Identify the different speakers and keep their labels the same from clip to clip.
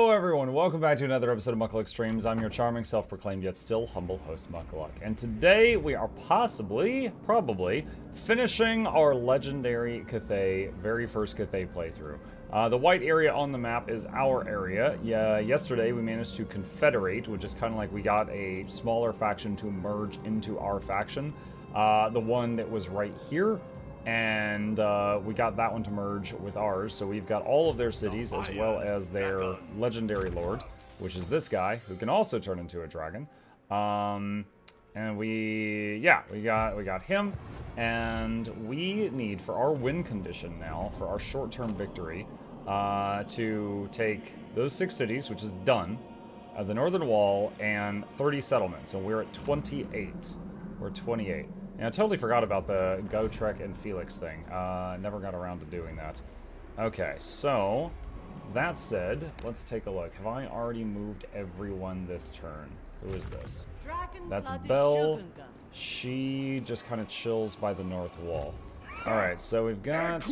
Speaker 1: Hello everyone, welcome back to another episode of Mukluk Streams. I'm your charming, self-proclaimed yet still humble host, Mukluk. And today we are probably, finishing our Legendary Cathay, very first Cathay playthrough. The white area on the map is our area. Yesterday we managed to confederate, which is kind of like we got a smaller faction to merge into our faction. The one that was right here. And we got that one to merge with ours, so we've got all of their cities as well as their legendary lord, which is this guy who can also turn into a dragon. And we got him, and we need for our win condition now for our short-term victory to take those 6 cities, which is done, the northern wall, and 30 settlements, and we're at 28. We're at 28. And I totally forgot about the Gotrek and Felix thing. Never got around to doing that. Okay, so that said, let's take a look. Have I already moved everyone this turn? Who is this? That's Belle. She just kind of chills by the north wall. Alright, so we've got...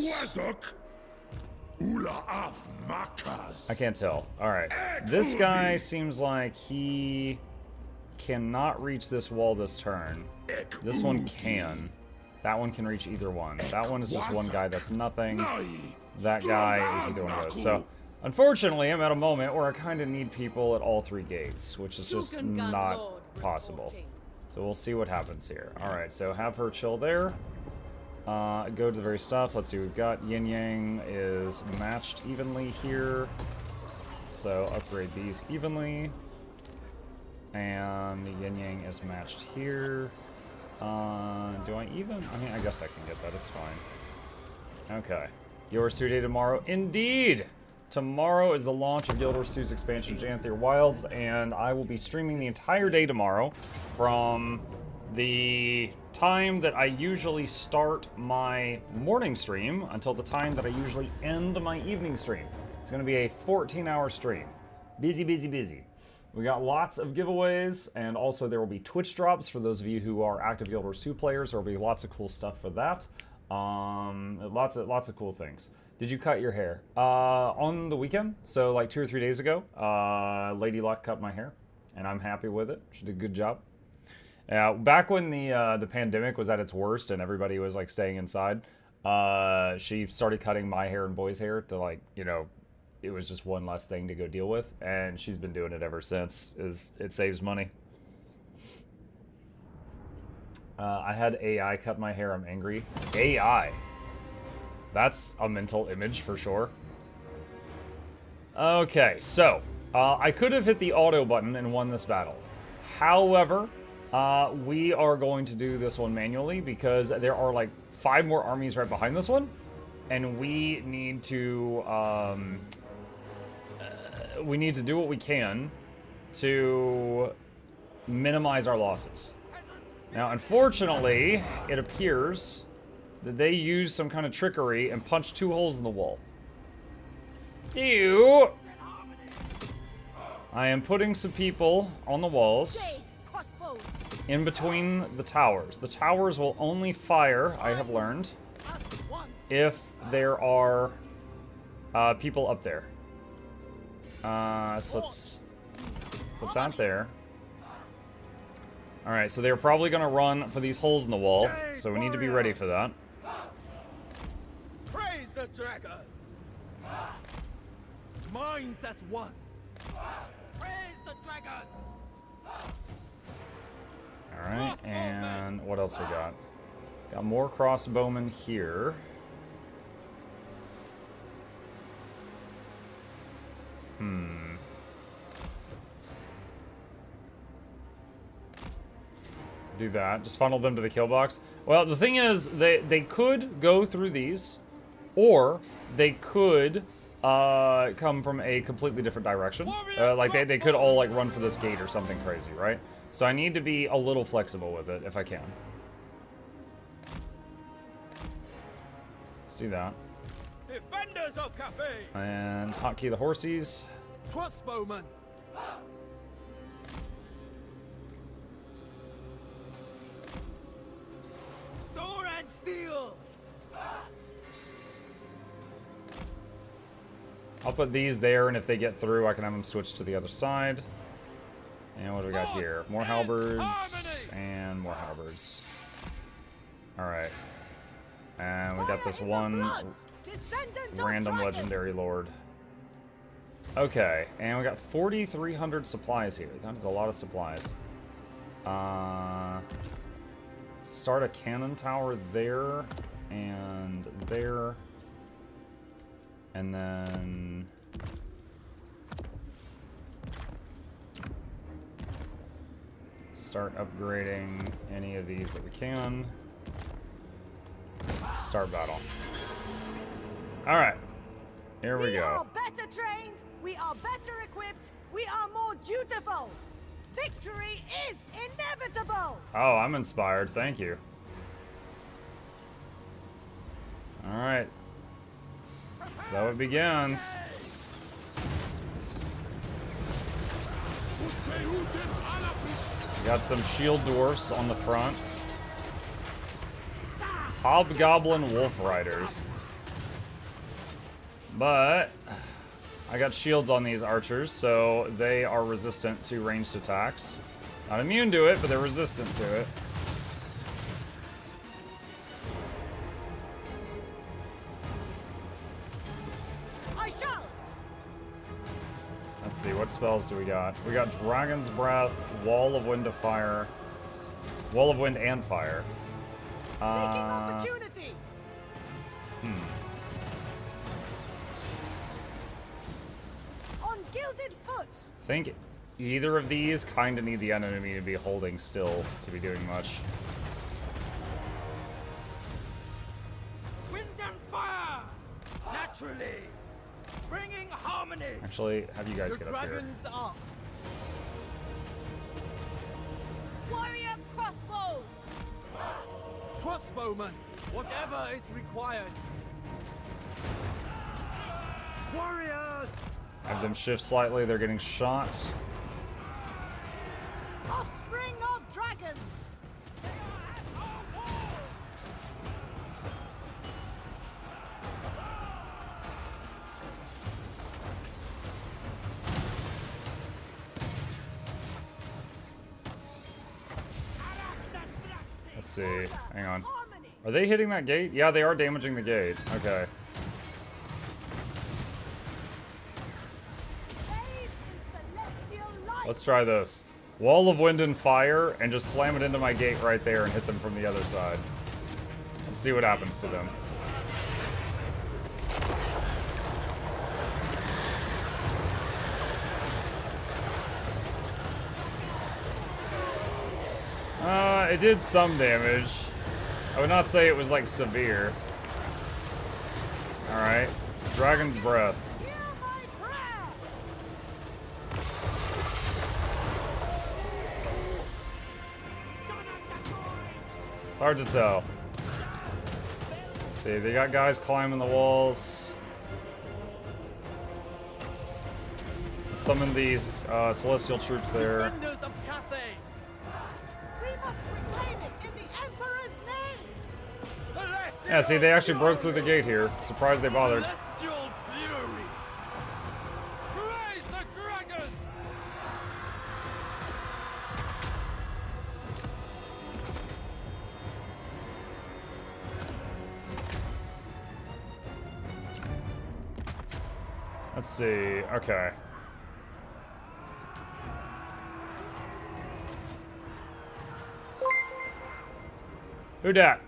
Speaker 1: I can't tell. Alright. This guy seems like he cannot reach this wall this turn. This one can. That one can reach either one. That one is just one guy that's nothing. That guy is either one of those. So, unfortunately, I'm at a moment where I kind of need people at all 3 gates, which is just not possible. So we'll see what happens here. Alright, so have her chill there. Go to the very stuff. Let's see, we've got Yin Yang is matched evenly here. So upgrade these evenly. And Yin Yang is matched here. Do I even? I mean, I guess I can get that. It's fine. Okay. Guild Wars 2 day tomorrow. Indeed! Tomorrow is the launch of Guild Wars 2's expansion, Janthir Wilds, and I will be streaming the entire day tomorrow from the time that I usually start my morning stream until the time that I usually end my evening stream. It's going to be a 14-hour stream. Busy, busy, busy. We got lots of giveaways, and also there will be Twitch drops for those of you who are active Guild Wars 2 players. There will be lots of cool stuff for that. Lots of cool things. Did you cut your hair? On the weekend, so like 2 or 3 days ago, Lady Luck cut my hair, and I'm happy with it. She did a good job. Back when the pandemic was at its worst and everybody was like staying inside, she started cutting my hair and boys' hair to, like, you know, it was just one less thing to go deal with, and she's been doing it ever since. It saves money. I had AI cut my hair. I'm angry. AI. That's a mental image for sure. Okay, so I could have hit the auto button and won this battle. However, we are going to do this one manually because there are like 5 more armies right behind this one, and we need to do what we can to minimize our losses. Now, unfortunately, it appears that they used some kind of trickery and punched 2 holes in the wall. Still, I am putting some people on the walls in between the towers. The towers will only fire, I have learned, if there are people up there. So let's put that there. Alright, so they're probably going to run for these holes in the wall, so we need to be ready for that.
Speaker 2: Praise the dragon! Mine as one! Praise the dragons!
Speaker 1: Alright, and what else we got? Got more crossbowmen here. Do that. Just funnel them to the kill box. Well, the thing is, they could go through these, or they could come from a completely different direction. Like, they could all, like, run for this gate or something crazy, right? So I need to be a little flexible with it, if I can. Let's do that.
Speaker 2: Defenders of Cathay!
Speaker 1: And hotkey the horsies.
Speaker 2: Crossbowmen! Store and steel!
Speaker 1: I'll put these there, and if they get through, I can have them switch to the other side. And what do we got here? More halberds and more halberds. Alright. And we got this one random legendary lord. Okay, and we got 4,300 supplies here. That is a lot of supplies. Start a cannon tower there and there. And then start upgrading any of these that we can. Start battle. Alright. Here we go.
Speaker 3: We are better trained, we are better equipped, we are more dutiful. Victory is inevitable.
Speaker 1: Oh, I'm inspired. Thank you. Alright. So it begins. We got some shield dwarfs on the front. Hobgoblin wolf riders. But I got shields on these archers, so they are resistant to ranged attacks. Not immune to it, but they're resistant to it.
Speaker 3: I shall.
Speaker 1: Let's see, what spells do we got? We got Dragon's Breath, Wall of Wind to Fire, Wall of Wind and Fire.
Speaker 3: Seeking opportunity. On gilded foot.
Speaker 1: I think either of these kind of need the enemy to be holding still to be doing much.
Speaker 2: Wind and fire! Naturally! Bringing harmony!
Speaker 1: Actually, have you guys
Speaker 2: The
Speaker 1: get up here.
Speaker 2: dragons up!
Speaker 3: Warrior crossbows.
Speaker 2: Crossbowmen! Whatever is required! Warriors!
Speaker 1: Have them shift slightly, they're getting shot.
Speaker 3: Offspring of dragons.
Speaker 1: Let's see. Hang on. Are they hitting that gate? Yeah, they are damaging the gate. Okay. Let's try this. Wall of Wind and Fire, and just slam it into my gate right there and hit them from the other side. Let's see what happens to them. It did some damage. I would not say it was like severe. Alright. Dragon's Breath.
Speaker 3: Hear my prayer.
Speaker 1: It's hard to tell. Let's see, they got guys climbing the walls. Let's summon these celestial troops there.
Speaker 2: Defenders of Cathay!
Speaker 3: We must reclaim it in the Emperor's name.
Speaker 2: Celestial
Speaker 1: Yeah, see, they actually
Speaker 2: fury!
Speaker 1: broke through the gate here. Surprised they bothered.
Speaker 2: Celestial fury! Praise the dragons!
Speaker 1: Let's see. Okay. Who dat?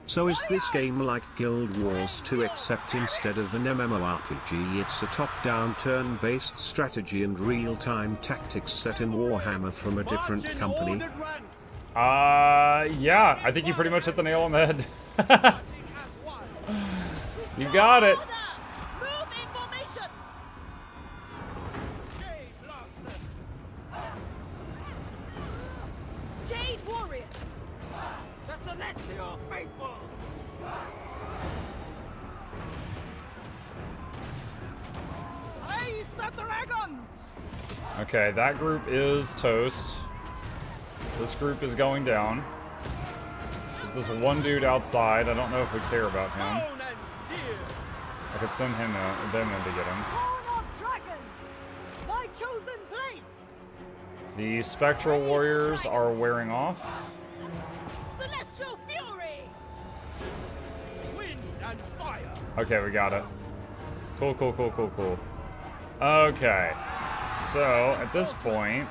Speaker 4: So is this game like Guild Wars 2 except instead of an MMORPG it's a top-down turn-based strategy and real-time tactics set in Warhammer from a different
Speaker 2: March in
Speaker 4: company?
Speaker 2: ordered rank!
Speaker 1: Yeah. I think you pretty much hit the nail on the head.
Speaker 2: Marching as one!
Speaker 1: You got it.
Speaker 3: Order. Move in formation.
Speaker 2: Jade Lancers!
Speaker 3: Jade warriors.
Speaker 2: The Celestial Faithful! Praise the dragons!
Speaker 1: Okay, that group is toast. This group is going down. There's this one dude outside. I don't know if we care about him.
Speaker 2: Stone and steel!
Speaker 1: I could send them in to get him.
Speaker 3: Horn of dragons, my chosen place.
Speaker 1: The spectral warriors are wearing off.
Speaker 3: Celestial fury.
Speaker 2: Wind and fire.
Speaker 1: Okay, we got it. Cool, cool, cool, cool, cool. Okay. So, at this point...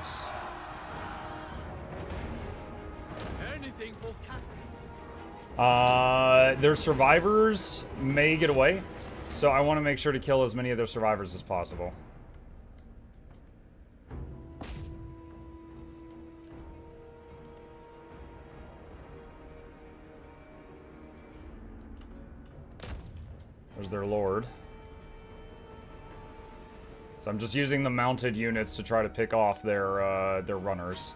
Speaker 2: Anything for Cathay.
Speaker 1: their survivors may get away. So I want to make sure to kill as many of their survivors as possible. There's their lord. So I'm just using the mounted units to try to pick off their runners.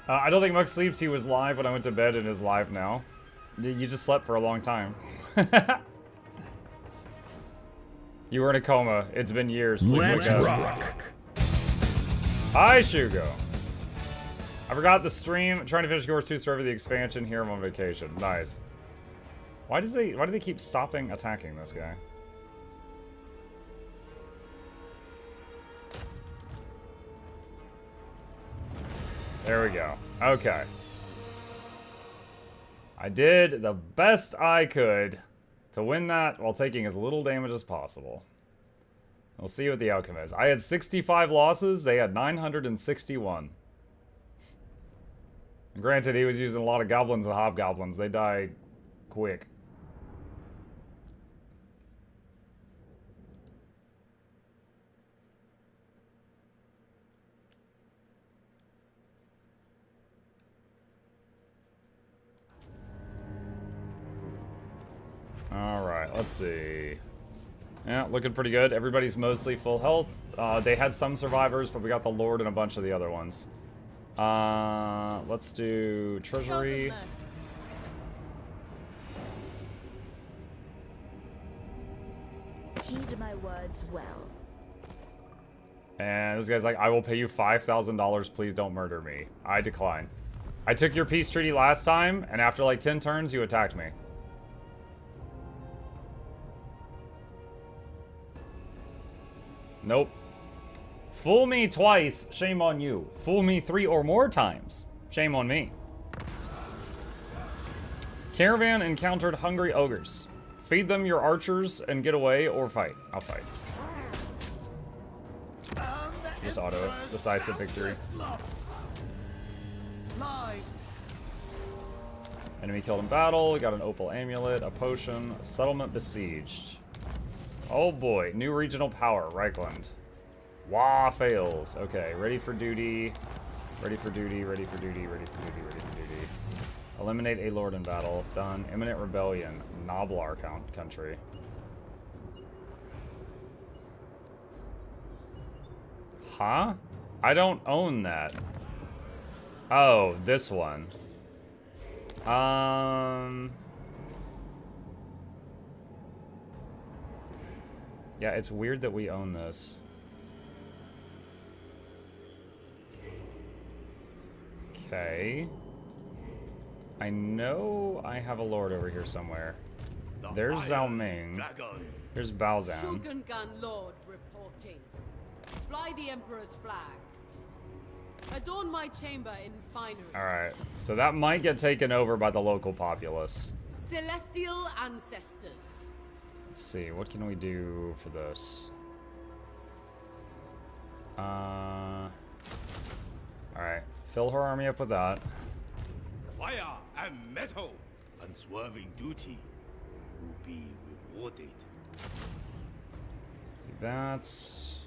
Speaker 1: I don't think Muck sleeps. He was live when I went to bed and is live now. You just slept for a long time. You were in a coma. It's been years. Please wake up.
Speaker 5: Rock.
Speaker 1: Hi, Shugo. I forgot the stream. Trying to finish Gore 2 Survey the expansion. Here I'm on vacation. Nice. Why do they keep stopping attacking this guy? There we go. Okay. I did the best I could to win that while taking as little damage as possible. We'll see what the outcome is. I had 65 losses. They had 961. And granted, he was using a lot of goblins and hobgoblins. They die quick. Alright, let's see. Yeah, looking pretty good. Everybody's mostly full health. They had some survivors, but we got the Lord and a bunch of the other ones. Let's do Treasury.
Speaker 6: Heed my words well.
Speaker 1: And this guy's like, I will pay you $5,000. Please don't murder me. I decline. I took your peace treaty last time, and after like 10 turns, you attacked me. Nope. Fool me twice, shame on you. Fool me 3 or more times, shame on me. Caravan encountered hungry ogres. Feed them your archers and get away or fight. I'll fight. Just auto it. Decisive victory. Enemy killed in battle. Got an opal amulet, a potion, a settlement besieged. Oh boy, new regional power, Reichland. Wah, fails. Okay, ready for duty. Ready for duty, ready for duty, ready for duty, ready for duty. Eliminate a lord in battle. Done. Imminent rebellion. Noblar country. Huh? I don't own that. Oh, this one. Yeah, it's weird that we own this. Okay. I know I have a lord over here somewhere. There's Zhao Ming. Here's Baozan.
Speaker 7: Shogungan Lord reporting. Fly the Emperor's flag. Adorn my chamber in finery.
Speaker 1: Alright, so that might get taken over by the local populace.
Speaker 7: Celestial ancestors.
Speaker 1: Let's see, what can we do for this? Alright, fill her army up with that.
Speaker 2: Fire and metal. Unswerving duty will be rewarded.
Speaker 1: That's...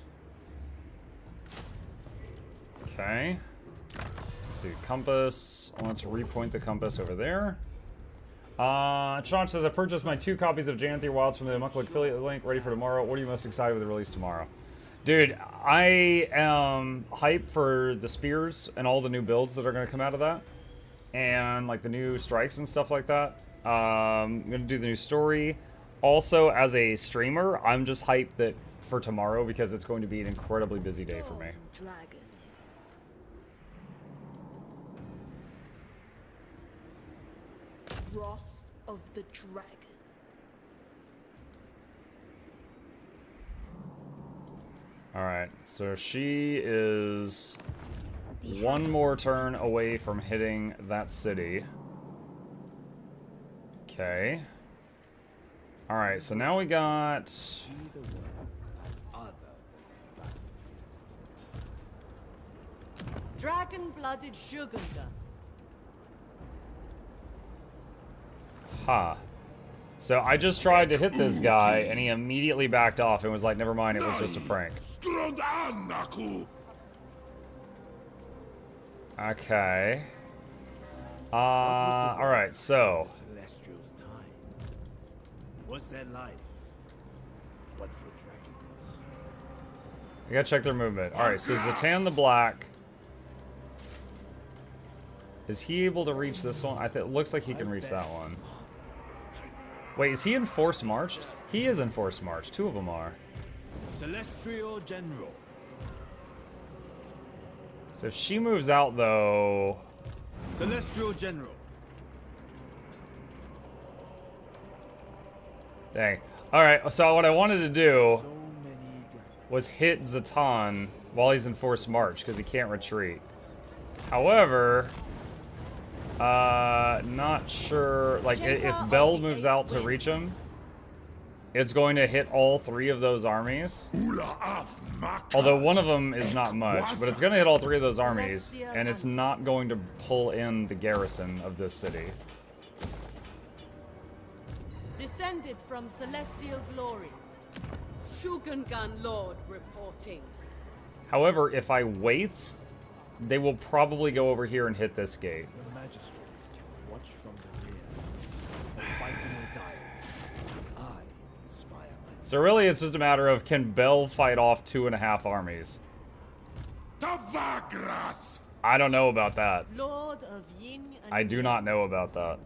Speaker 1: Okay. Let's see, compass. Let's repoint the compass over there. Sean says, I purchased my 2 copies of Janthir Wilds from the Mukluk affiliate link, ready for tomorrow. What are you most excited with the release tomorrow? Dude, I am hyped for the spears and all the new builds that are going to come out of that. And like the new strikes and stuff like that. I'm going to do the new story. Also, as a streamer, I'm just hyped that for tomorrow because it's going to be an incredibly busy day for me.
Speaker 6: Dragon.
Speaker 7: Wrath
Speaker 3: of the dragon.
Speaker 1: Alright, so she is one more turn away from hitting that city. Okay. Alright, so now we got...
Speaker 2: See the world as other than a battlefield.
Speaker 3: Dragon-blooded Shugunda.
Speaker 1: Ha. So I just tried to hit this guy, and he immediately backed off and was like, never mind, it was just a prank. Okay. Alright, so...
Speaker 2: Celestial's time. Was their life, but for dragons.
Speaker 1: I gotta check their movement. Alright, so Zatan the Black. Is he able to reach this one? It looks like he can reach that one. Wait, is he in Force Marched? He is in Force March. Two of them are.
Speaker 2: Celestial General.
Speaker 1: So if she moves out, though...
Speaker 2: Celestial General.
Speaker 1: Dang. Alright, so what I wanted to do
Speaker 2: So many dragons.
Speaker 1: was hit Zatan while he's in Force March, because he can't retreat. However... not sure, like, if Bell moves out to reach him, it's going to hit all three of those armies. Although one of them is not much, but it's going to hit all three of those armies, and it's not going to pull in the garrison of this city.
Speaker 3: Descended from celestial glory.
Speaker 7: Shugungan Lord reporting.
Speaker 1: However, if I wait, they will probably go over here and hit this gate.
Speaker 2: The magistrates can watch from the rear. The fighting or dying. I inspire my...
Speaker 1: So really, it's just a matter of, can Bell fight off 2.5 armies? I don't know about that.
Speaker 3: Lord of Yin and
Speaker 1: I do not know about that.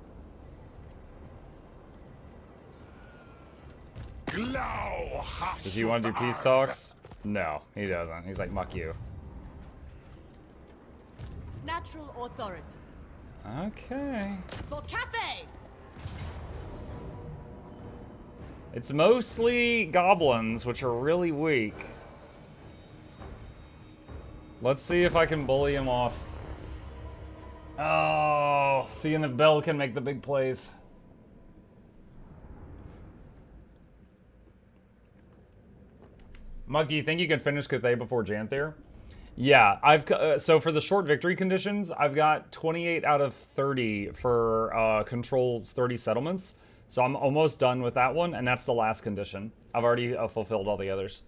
Speaker 1: Does he want to do peace talks? No, he doesn't. He's like, muck you.
Speaker 3: natural authority.
Speaker 1: Okay.
Speaker 3: For Cathay!
Speaker 1: It's mostly goblins, which are really weak. Let's see if I can bully him off. Oh, seeing if Bell can make the big plays. Monkey, you think you can finish Cathay before Janther? Yeah, so for the short victory conditions, I've got 28 out of 30 for control 30 settlements. So I'm almost done with that one, and that's the last condition. I've already fulfilled all the others.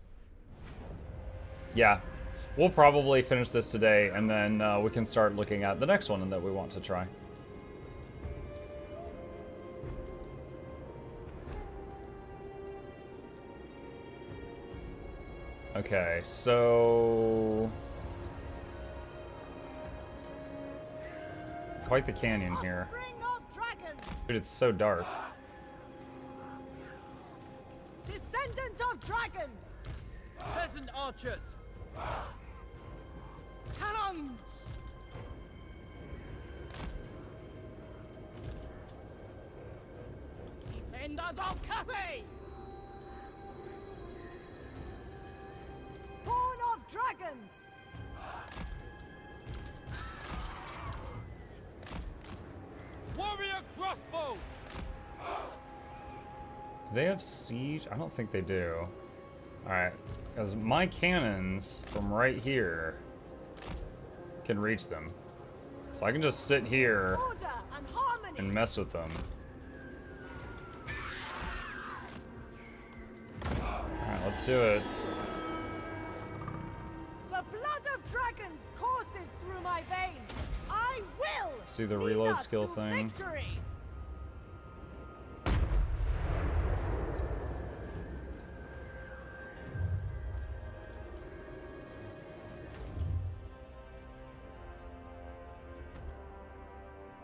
Speaker 1: Yeah, we'll probably finish this today, and then we can start looking at the next one that we want to try. Okay, so... quite the canyon here. Dude, it's so dark.
Speaker 3: Descendant of dragons!
Speaker 2: Peasant archers! Cannons!
Speaker 3: Defenders of Cathay! Born of dragons!
Speaker 2: Warrior crossbows!
Speaker 1: Do they have siege? I don't think they do. Alright, because my cannons from right here can reach them. So I can just sit here
Speaker 3: Order and harmony!
Speaker 1: and mess with them. Alright, let's do it.
Speaker 3: The blood of dragons courses through my veins. I will.
Speaker 1: Let's do the
Speaker 3: lead
Speaker 1: reload
Speaker 3: us
Speaker 1: skill
Speaker 3: to
Speaker 1: thing.
Speaker 3: Victory.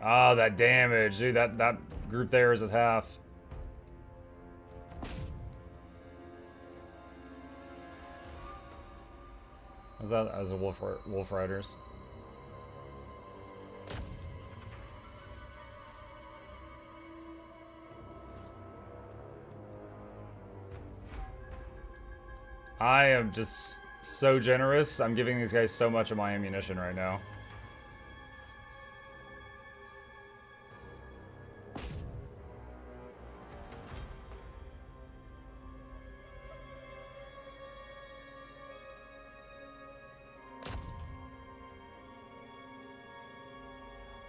Speaker 1: Ah, that damage. Dude, that group there is at half. Was that as a wolf riders? I am just so generous. I'm giving these guys so much of my ammunition right now.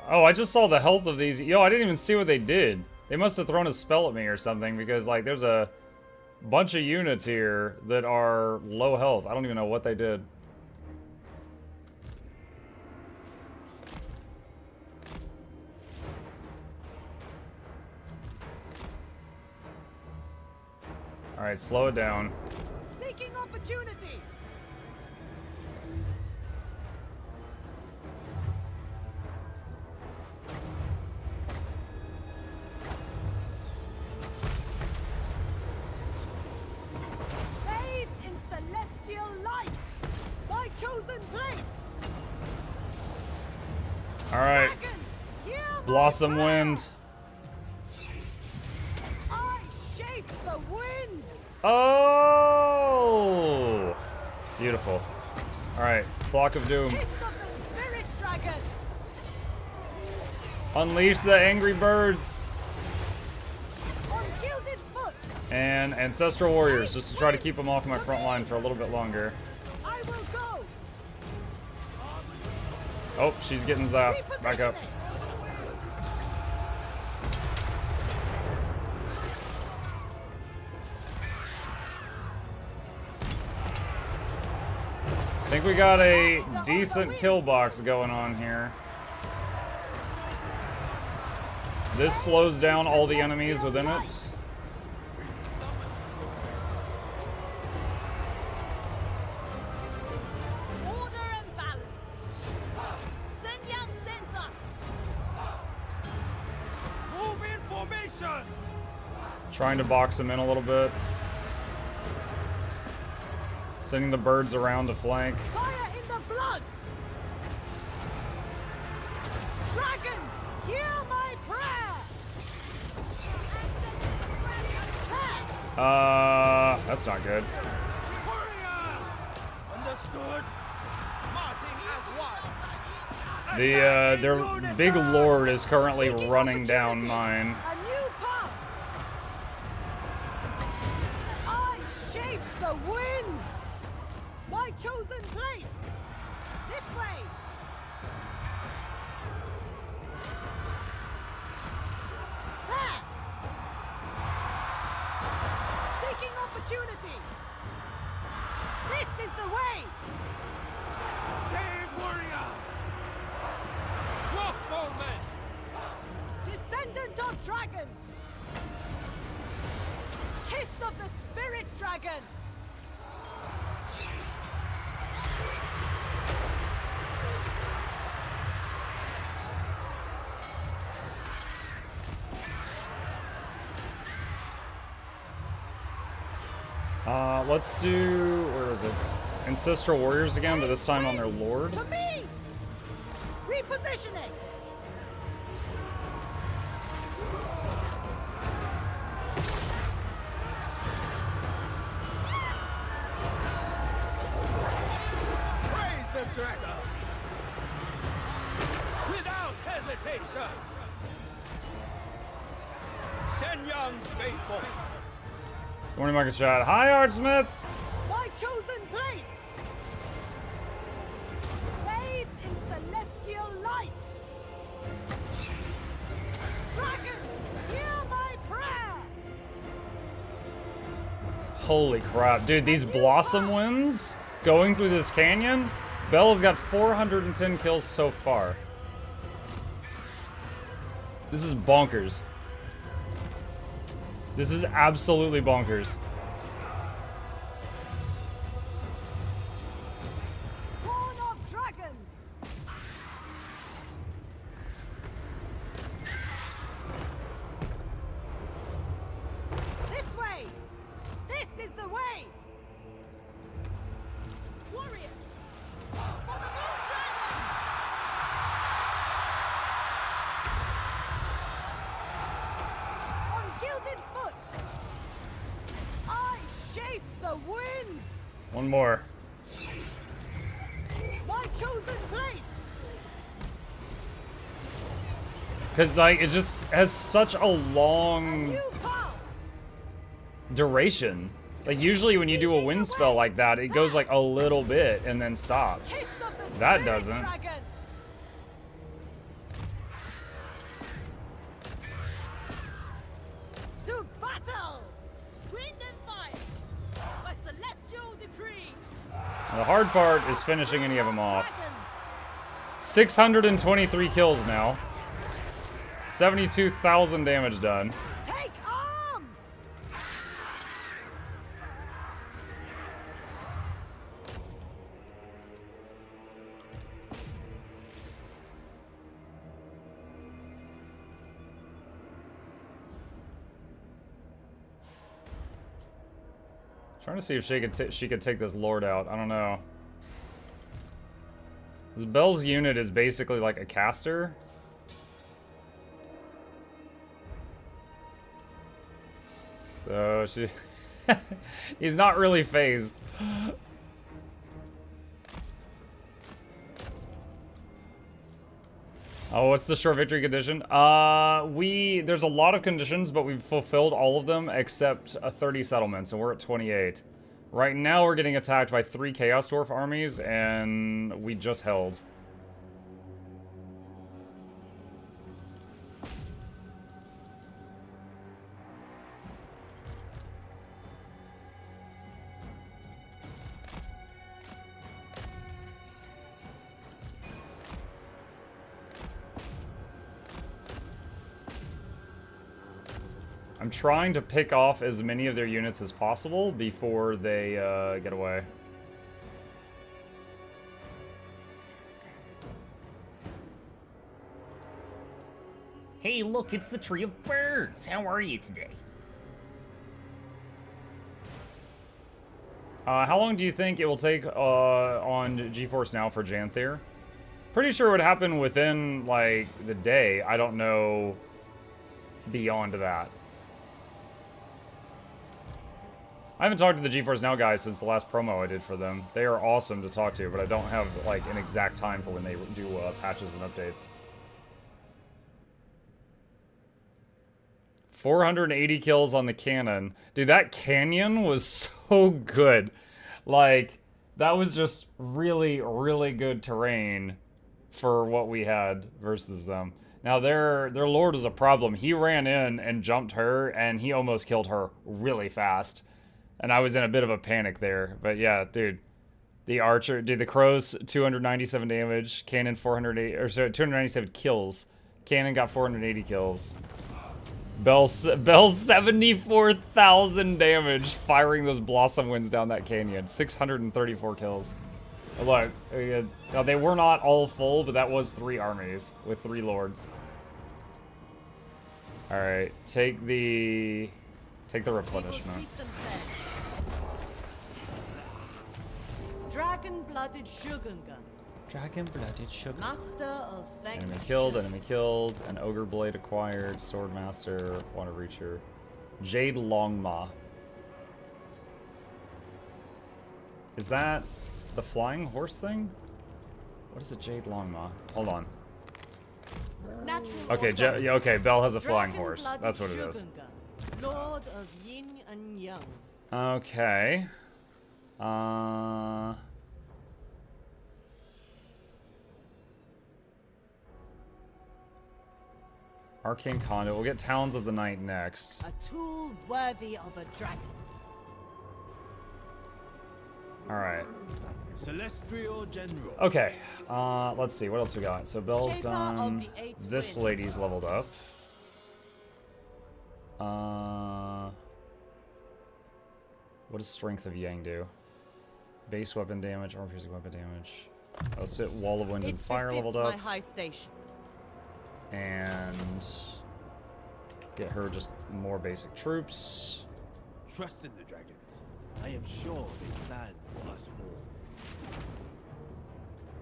Speaker 1: Oh, I just saw the health of these. Yo, I didn't even see what they did. They must have thrown a spell at me or something because, like, there's a bunch of units here that are low health. I don't even know what they did. Alright, slow it down.
Speaker 3: Seeking opportunity. Bathed in celestial light, my chosen place.
Speaker 1: Alright,
Speaker 3: Dragon, hear my
Speaker 1: Blossom
Speaker 3: prayer.
Speaker 1: Wind.
Speaker 3: I shape the winds.
Speaker 1: Oh! Beautiful. Alright, Flock of Doom.
Speaker 3: Kiss of the spirit dragon.
Speaker 1: Unleash the angry birds.
Speaker 3: On gilded foot,
Speaker 1: And Ancestral Warriors, just to try to keep them off my front line for a little bit longer.
Speaker 3: I will go.
Speaker 1: Oh, she's getting zapped. Back up.
Speaker 3: Repositioning.
Speaker 1: I think we got a decent kill box going on here. This slows down all the enemies within it.
Speaker 3: Order and balance. Sun Yang sends us.
Speaker 2: Move in formation.
Speaker 1: Trying to box them in a little bit. Sending the birds around to flank.
Speaker 3: Fire in the blood. Dragons, hear my prayer. Attack.
Speaker 1: That's not good.
Speaker 2: Warrior. Understood. Marching as one.
Speaker 1: Their big lord is currently running down mine.
Speaker 3: A new path. I shape the winds. My chosen place. This way. There. Seeking opportunity. This is the way.
Speaker 2: Cave warriors. Crossbowmen.
Speaker 3: Descendant of dragons. Kiss of the spirit dragon.
Speaker 1: Let's do, where is it? Ancestral Warriors again, but this time on their lord.
Speaker 3: To me. Repositioning.
Speaker 2: Praise the dragon. Without hesitation. Shenyang's faithful.
Speaker 1: Good morning, Market Shot. Hi, Artsmith!
Speaker 3: My chosen place. Bathed in celestial light. Dragons, hear my prayer.
Speaker 1: Holy crap. Dude, these Blossom Winds going through this canyon? Bella's got 410 kills so far. This is bonkers. This is absolutely bonkers.
Speaker 3: Born of dragons. This way. This is the way. Warriors. For the moon dragon. On gilded foot. I shape the winds.
Speaker 1: One more.
Speaker 3: My chosen place.
Speaker 1: Because, like, it just has such a
Speaker 3: A
Speaker 1: long
Speaker 3: new path.
Speaker 1: duration. Like, usually when you do a wind spell like that, it goes like a little bit and then stops.
Speaker 3: Kiss of the
Speaker 1: That
Speaker 3: Spirit
Speaker 1: doesn't.
Speaker 3: Dragon. To battle. Wind and fire. By celestial decree.
Speaker 1: The hard part is finishing any of them off.
Speaker 3: Dragons.
Speaker 1: 623 kills now. 72,000 damage done.
Speaker 3: Take arms.
Speaker 1: Trying to see if she could take this lord out. I don't know. This Bell's unit is basically like a caster. So she... He's not really phased. Oh, what's the short victory condition? There's a lot of conditions, but we've fulfilled all of them except 30 settlements, and we're at 28. Right now, we're getting attacked by 3 Chaos Dwarf armies, and we just held. I'm trying to pick off as many of their units as possible before they get away.
Speaker 5: Hey, look, it's the Tree of Birds. How are you today?
Speaker 1: How long do you think it will take on GeForce Now for Janther? Pretty sure it would happen within, like, the day. I don't know beyond that. I haven't talked to the GeForce Now guys since the last promo I did for them. They are awesome to talk to, but I don't have, like, an exact time for when they do patches and updates. 480 kills on the cannon. Dude, that canyon was so good. Like, that was just really, really good terrain for what we had versus them. Now, their lord was a problem. He ran in and jumped her, and he almost killed her really fast. And I was in a bit of a panic there. But yeah, dude. The archer, dude, the crows, 297 damage. Cannon, 297 kills. Cannon got 480 kills. Bell's 74,000 damage firing those blossom winds down that canyon. 634 kills. Look, now they were not all full, but that was 3 armies with 3 lords. All right, take the replenishment.
Speaker 3: Dragon-blooded Shogungan.
Speaker 1: Dragon-blooded sugar.
Speaker 3: Master of
Speaker 1: Enemy
Speaker 3: Vanquish.
Speaker 1: killed, an ogre blade acquired, swordmaster, want to reach her. Jade Longma. Is that the flying horse thing? What is a Jade Longma? Hold on.
Speaker 3: Natural
Speaker 1: Okay,
Speaker 3: authority.
Speaker 1: okay, Belle has a flying horse.
Speaker 3: Dragon-blooded
Speaker 1: That's what it is.
Speaker 3: Shogungan, Lord of Yin and Yang.
Speaker 1: Okay. Arcane Conduit. We'll get Talons of the Night next.
Speaker 3: A tool worthy of a dragon.
Speaker 1: Alright.
Speaker 2: Celestial General.
Speaker 1: Okay. Let's see. What else we got? So Belle's
Speaker 3: Shaper of
Speaker 1: done.
Speaker 3: the Eight
Speaker 1: This
Speaker 3: Winds.
Speaker 1: lady's leveled up. What does Strength of Yang do? Base weapon damage, armor piercing weapon damage. I'll sit Wall of Wind and
Speaker 3: It
Speaker 1: Fire
Speaker 3: befits
Speaker 1: leveled up.
Speaker 3: my high station.
Speaker 1: And get her just more basic troops.
Speaker 2: Trust in the dragons. I am sure they plan for us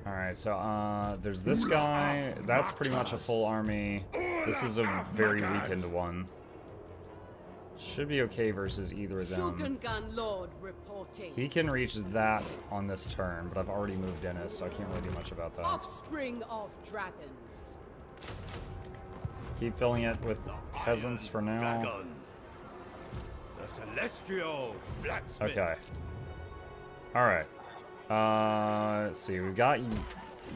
Speaker 2: all.
Speaker 1: Alright, so there's this guy. That's pretty much a full army. This is a very weakened one. Should be okay versus either of them.
Speaker 7: Shogungan Lord reporting.
Speaker 1: He can reach that on this turn, but I've already moved in it, so I can't really do much about that.
Speaker 7: Offspring of dragons.
Speaker 1: Keep filling it with peasants for now.
Speaker 2: Dragon. The celestial blacksmith.
Speaker 1: Okay. Alright. Let's see. We've got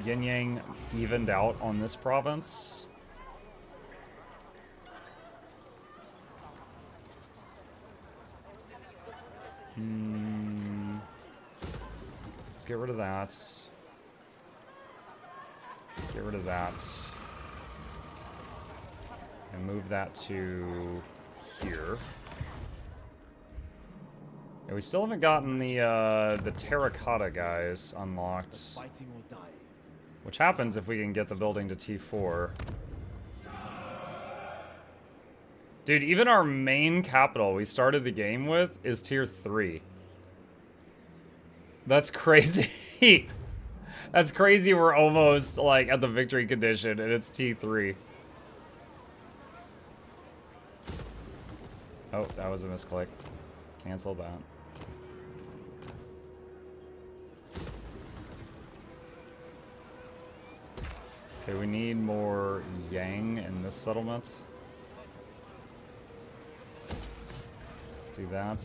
Speaker 1: Yin Yang evened out on this province. Let's get rid of that. Get rid of that. And move that to here. And we still haven't gotten the terracotta guys unlocked.
Speaker 2: Fighting or dying.
Speaker 1: Which happens if we can get the building to T4. Dude, even our main capital we started the game with is tier 3. That's crazy. That's crazy we're almost like at the victory condition and it's T3. Oh, that was a misclick. Cancel that. Okay, we need more yang in this settlement. Let's do that.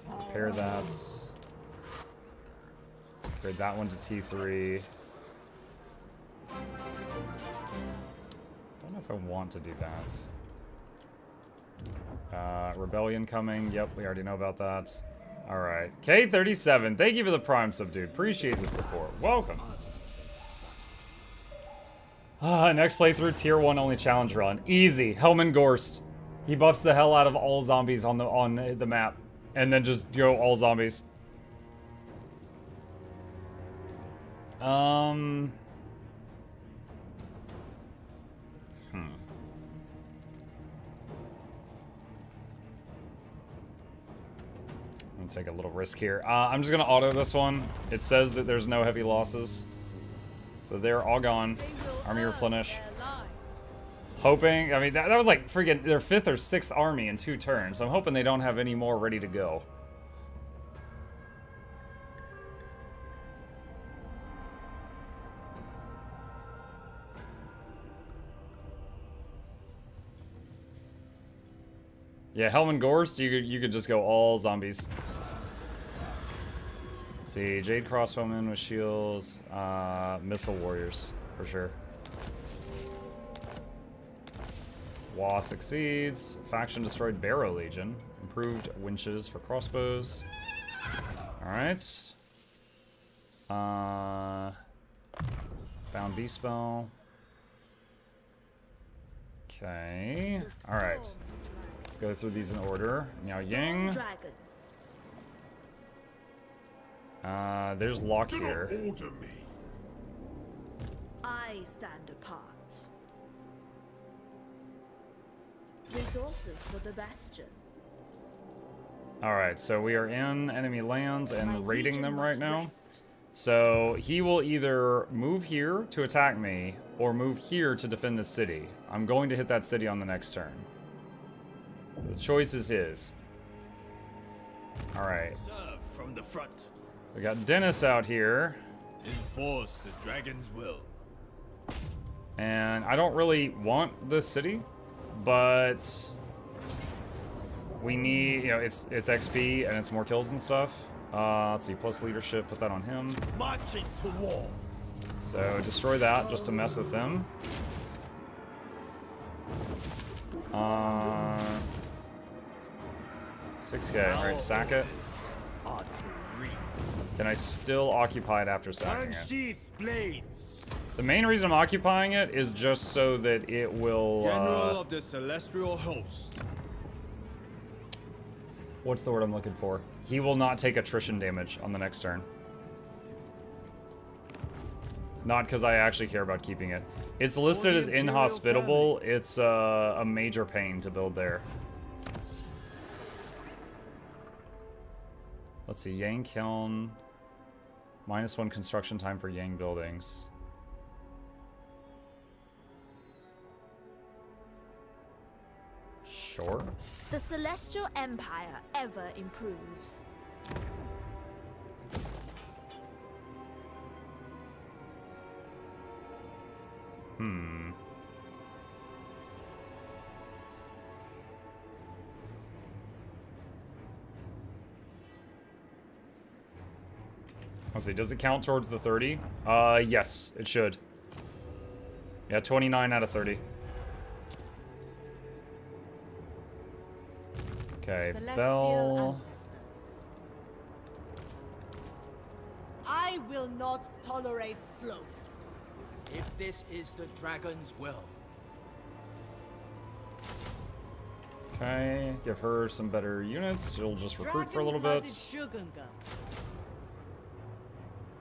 Speaker 1: Repair that. Upgrade that one to T3. Don't know if I want to do that. Rebellion coming. Yep, we already know about that. Alright. K37, thank you for the Prime sub, dude. Appreciate the support. Welcome. Next playthrough, tier 1 only challenge run. Easy. Helman Gorst. He buffs the hell out of all zombies on the map. And then just go all zombies. Take a little risk here. I'm just gonna auto this one. It says that there's no heavy losses, so they're all gone. Army replenish. Hoping, I mean, that was like freaking their 5th or 6th army in 2 turns. I'm hoping they don't have any more ready to go. Yeah, Helman Gorst, you could just go all zombies. Let's see, Jade Crossbowmen with shields, Missile Warriors, for sure. Wa succeeds. Faction destroyed Barrow Legion. Improved winches for crossbows. Alright. Found Beast Spell. Okay. Alright. Let's go through these in order. Miao Ying. There's Locke here.
Speaker 6: I stand apart. Resources for the bastion.
Speaker 1: Alright, so we are in enemy lands and raiding them right now. So he will either move here to attack me or move here to defend the city. I'm going to hit that city on the next turn. The choice is his. Alright.
Speaker 2: Serve from the front.
Speaker 1: So we got Dennis out here.
Speaker 2: Enforce the dragon's will.
Speaker 1: And I don't really want this city, but we need, you know, it's XP and it's more kills and stuff. Let's see, plus leadership, put that on him.
Speaker 2: Marching to war.
Speaker 1: So destroy that just to mess with them. 6K, alright, sack it.
Speaker 2: Artillery.
Speaker 1: Can I still occupy it after sacking it?
Speaker 2: Unsheath blades.
Speaker 1: The main reason I'm occupying it is just so that it will,
Speaker 2: General of the celestial host.
Speaker 1: what's the word I'm looking for? He will not take attrition damage on the next turn. Not because I actually care about keeping it. It's listed as inhospitable. It's a major pain to build there. Let's see, Yang Kiln. -1 construction time for Yang buildings. Sure.
Speaker 6: The Celestial Empire ever improves.
Speaker 1: Let's see, does it count towards the 30? Yes, it should. Yeah, 29 out of 30. Okay,
Speaker 3: Celestial
Speaker 1: Bell.
Speaker 3: ancestors. I will not tolerate sloth.
Speaker 2: If this is the dragon's will.
Speaker 1: Okay, give her some better units. She'll just recruit for a little bit.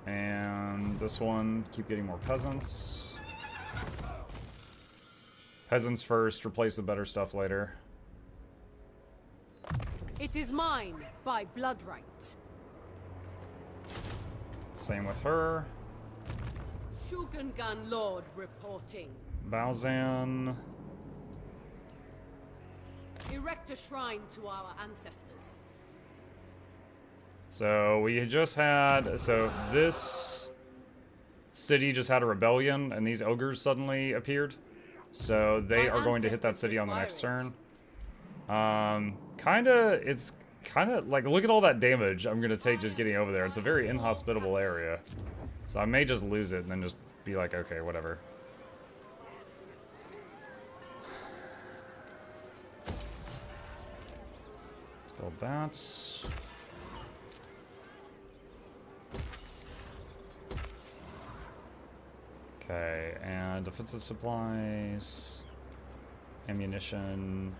Speaker 1: And this one, keep getting more peasants. Peasants first, replace the better stuff later.
Speaker 7: It is mine by blood right.
Speaker 1: Same with her.
Speaker 7: Shogungan Lord reporting.
Speaker 1: Baozan.
Speaker 7: Erect a shrine to our ancestors.
Speaker 1: So we just had, so this city just had a rebellion and these ogres suddenly appeared. So they are going to hit that city on the next turn. It's kinda like, look at all that damage I'm gonna take just getting over there. It's a very inhospitable area. So I may just lose it and then just be like, okay, whatever. Let's build that. Okay, and defensive supplies, ammunition.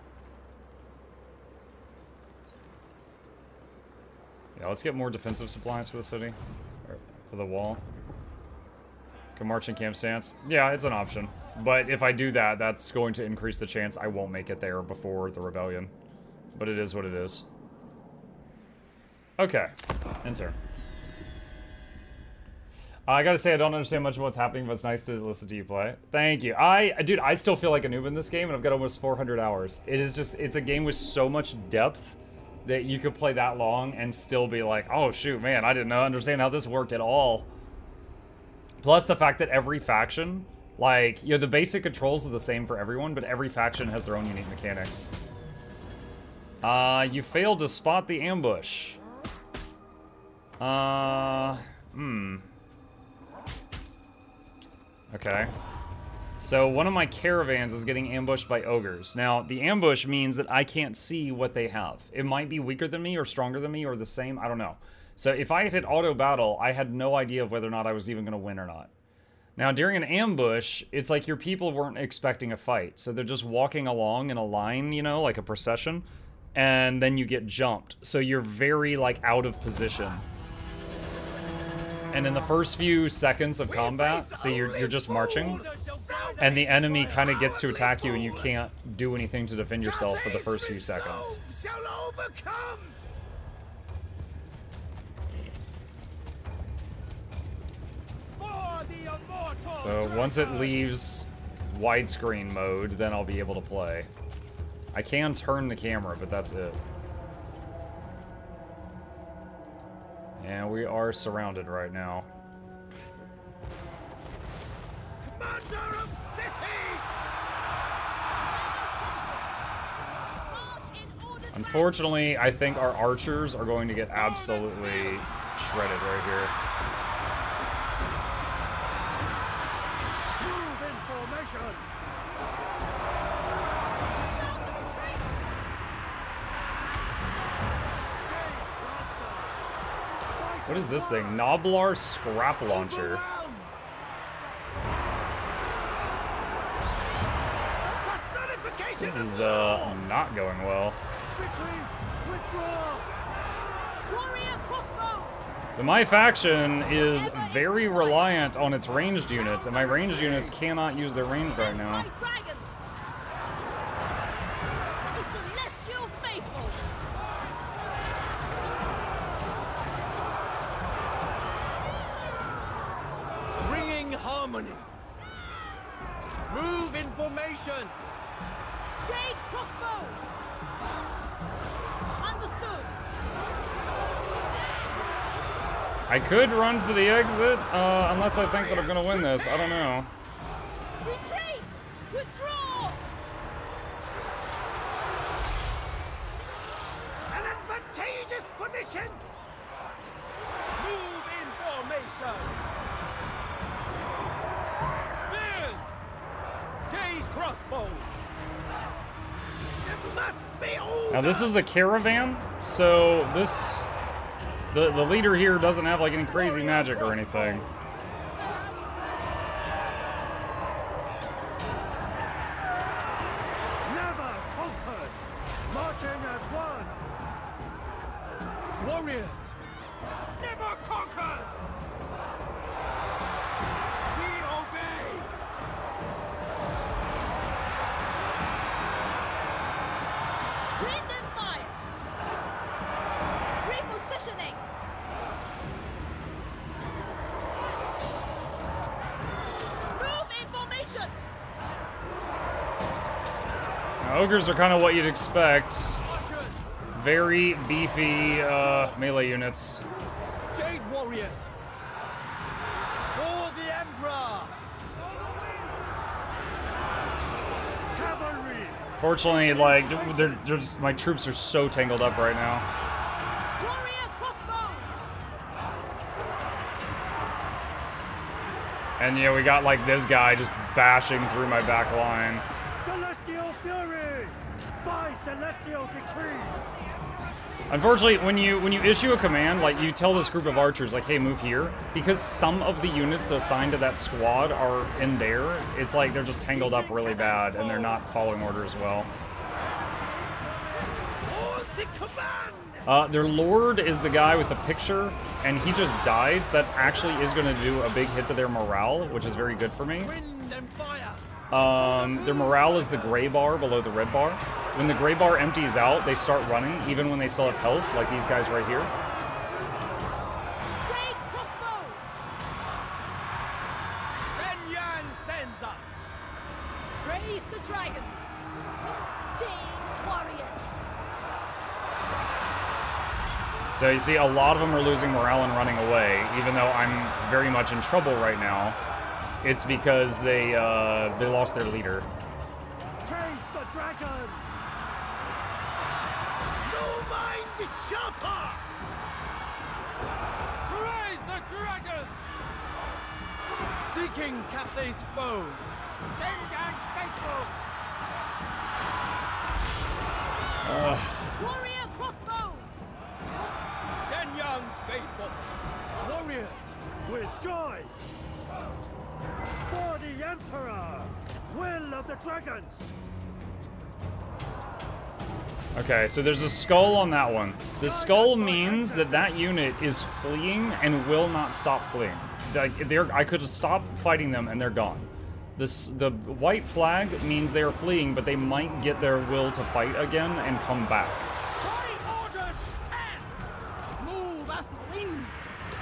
Speaker 1: Yeah, let's get more defensive supplies for the city, or for the wall. Can march in camp stance. Yeah, it's an option. But if I do that, that's going to increase the chance I won't make it there before the rebellion. But it is what it is. Okay, enter. I gotta say, I don't understand much of what's happening, but it's nice to listen to you play. Thank you. Dude, I still feel like a noob in this game, and I've got almost 400 hours. It is just, it's a game with so much depth that you could play that long and still be like, oh shoot, man, I didn't understand how this worked at all. Plus the fact that every faction, like, you know, the basic controls are the same for everyone, but every faction has their own unique mechanics. You failed to spot the ambush. Okay. So one of my caravans is getting ambushed by ogres. Now, the ambush means that I can't see what they have. It might be weaker than me or stronger than me or the same. I don't know. So if I hit auto battle, I had no idea of whether or not I was even going to win or not. Now, during an ambush, it's like your people weren't expecting a fight. So they're just walking along in a line, you know, like a procession. And then you get jumped. So you're very, like, out of position. And in the first few seconds of combat, so you're just marching, and the enemy kind of gets to attack you, and you can't do anything to defend yourself for the first few seconds. So once it leaves widescreen mode, then I'll be able to play. I can turn the camera, but that's it. And we are surrounded right now.
Speaker 2: Commander of cities!
Speaker 1: Unfortunately, I think our archers are going to get absolutely shredded right here.
Speaker 2: Move in formation!
Speaker 1: What is this thing? Noblar Scrap Launcher. This is not going well. But my faction is very reliant on its ranged units, and my ranged units cannot use their range right now.
Speaker 2: Bringing harmony. Move in formation.
Speaker 3: Jade crossbows! Understood!
Speaker 1: I could run for the exit, unless I think that I'm gonna win this. I don't know.
Speaker 3: Retreat! Withdraw!
Speaker 2: An advantageous position! Move in formation! Spears! Jade crossbows! It must be all.
Speaker 1: Now this is a caravan, so this the leader here doesn't have like any crazy magic or anything.
Speaker 2: Never conquered! Marching as one! Warriors! Never conquered! We obey!
Speaker 3: Wind and fire! Repositioning! Move in formation!
Speaker 1: Now, ogres are kind of what you'd expect.
Speaker 2: Archers!
Speaker 1: Very beefy melee units.
Speaker 2: Jade warriors! For the Emperor! Cavalry!
Speaker 1: Fortunately, like they're just my troops are so tangled up right now.
Speaker 3: Warrior crossbows!
Speaker 1: And yeah, we got like this guy just bashing through my back line.
Speaker 2: Celestial fury! By celestial decree!
Speaker 1: Unfortunately, when you issue a command, like you tell this group of archers, like, hey, move here, because some of the units assigned to that squad are in there, it's like they're just tangled up really bad and they're not following orders well.
Speaker 2: All to command!
Speaker 1: Their lord is the guy with the picture, and he just died, so that actually is going to do a big hit to their morale, which is very good for me.
Speaker 2: Wind and fire!
Speaker 1: Their morale is the gray bar below the red bar. When the gray bar empties out, they start running, even when they still have health, like these guys right here.
Speaker 3: Jade crossbows!
Speaker 2: Shen Yan sends us!
Speaker 3: Raise the dragons!
Speaker 6: Jade warriors.
Speaker 1: So you see, a lot of them are losing morale and running away, even though I'm very much in trouble right now. It's because they lost their leader.
Speaker 2: Praise the dragon! No mind is sharper! Praise the dragons! Seeking Cathay's foes! Vengeance faithful!
Speaker 3: Warrior crossbows!
Speaker 2: Shenyang's faithful! Warriors, with joy! For the Emperor! Will of the dragons!
Speaker 1: Okay, so there's a skull on that one. The skull means that that unit is fleeing and will not stop fleeing. Like, I could have stopped fighting them and they're gone. The white flag means they are fleeing, but they might get their will to fight again and come back.
Speaker 2: High order stand! Move as the wind!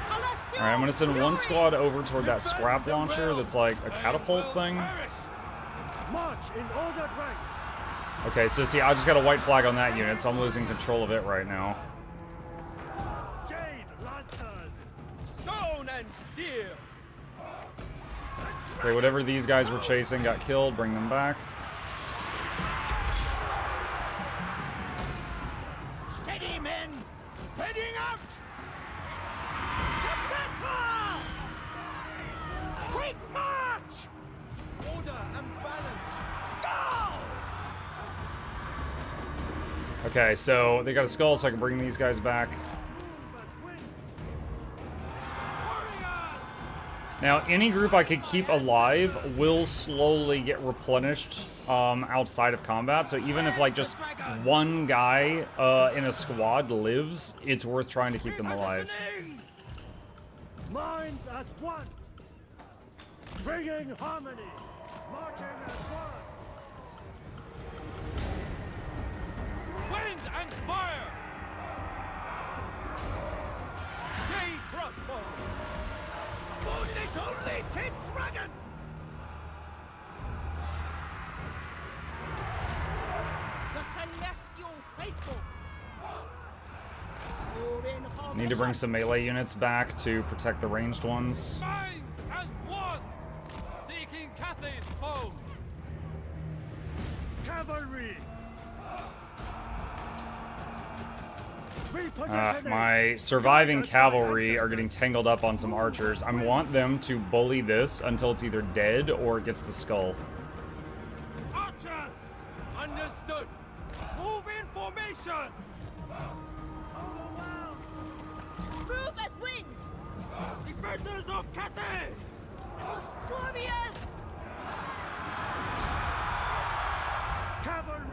Speaker 2: Celestial
Speaker 1: Alright, I'm gonna send one
Speaker 2: fury!
Speaker 1: squad over toward that
Speaker 2: Defend
Speaker 1: scrap
Speaker 2: the
Speaker 1: launcher
Speaker 2: realm!
Speaker 1: that's like a
Speaker 2: They
Speaker 1: catapult
Speaker 2: will
Speaker 1: thing.
Speaker 2: perish! March in ordered ranks!
Speaker 1: Okay, so see, I just got a white flag on that unit, so I'm losing control of it right now.
Speaker 2: Jade lanterns! Stone and steel!
Speaker 1: Okay, whatever these guys were chasing got killed, bring them back.
Speaker 2: Steady, men! Heading out! To battle! Quick march! Order and balance! Go!
Speaker 1: Okay, so they got a skull, so I can bring these guys back.
Speaker 2: Move as wind! Warriors!
Speaker 1: Now, any group I could keep alive will slowly get replenished outside of combat. So even if like just one guy in a squad lives, it's worth trying to keep them alive.
Speaker 2: Repositioning! Minds as one! Bringing harmony! Marching as one! Wind and fire! Jade crossbow! Little little dragons!
Speaker 1: Need to bring some melee units back to protect the ranged ones.
Speaker 8: Minds as one, seeking Cathay's foes.
Speaker 2: Cavalry!
Speaker 1: My surviving cavalry are getting tangled up on some archers. I want them to bully this until it's either dead or it gets the skull.
Speaker 8: Archers! Understood. Move in formation.
Speaker 3: Move as win!
Speaker 8: Defenders of Cathay!
Speaker 6: Warriors!
Speaker 2: Cavalry!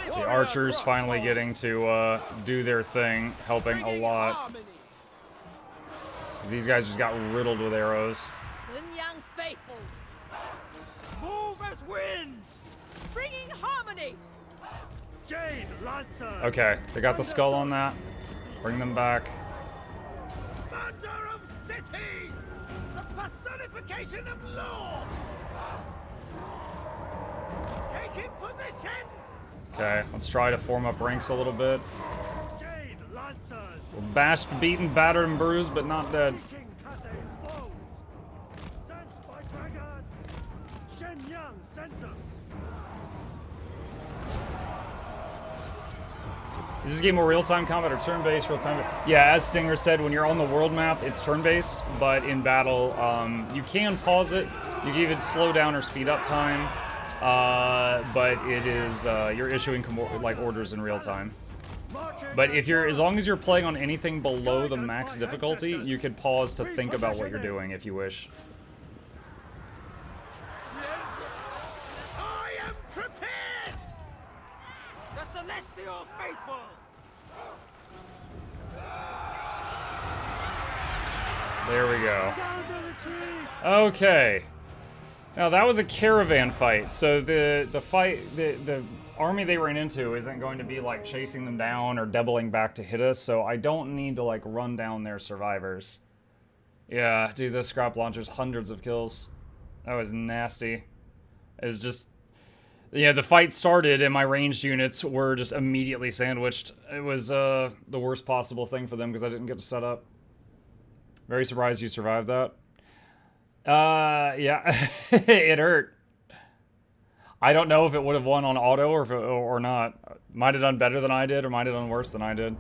Speaker 1: The archers finally getting to do their thing, helping a lot. These guys just got riddled with arrows.
Speaker 3: Sun Yang's faithful.
Speaker 8: Move as win!
Speaker 3: Bringing harmony.
Speaker 2: Jade Lancer!
Speaker 1: Okay, they got the skull on that. Bring them back.
Speaker 2: Commander of cities! The personification of law! Taking position!
Speaker 1: Okay, let's try to form up ranks a little bit.
Speaker 2: Jade Lancers!
Speaker 1: We're bashed, beaten, battered, and bruised, but not dead.
Speaker 2: Seeking Cathay's foes! Sent by dragon! Shen Yang sends us!
Speaker 1: Is this game more real-time combat or turn-based real-time? Yeah, as Stinger said, when you're on the world map, it's turn-based, but in battle, you can pause it. You can even slow down or speed up time, but it is, you're issuing like orders in real time. But if you're, as long as you're playing on anything below the max difficulty, you could pause to think about what you're doing if you wish.
Speaker 2: I am prepared!
Speaker 8: The celestial faithful!
Speaker 1: There we go.
Speaker 2: Sound the retreat!
Speaker 1: Okay. Now that was a caravan fight, so the army they ran into isn't going to be like chasing them down or doubling back to hit us, so I don't need to like run down their survivors. Yeah, dude, those scrap launchers, hundreds of kills. That was nasty. It's just, yeah, the fight started and my ranged units were just immediately sandwiched. It was the worst possible thing for them because I didn't get to set up. Very surprised you survived that. Yeah, it hurt. I don't know if it would have won on auto or not. Might have done better than I did or might have done worse than I did.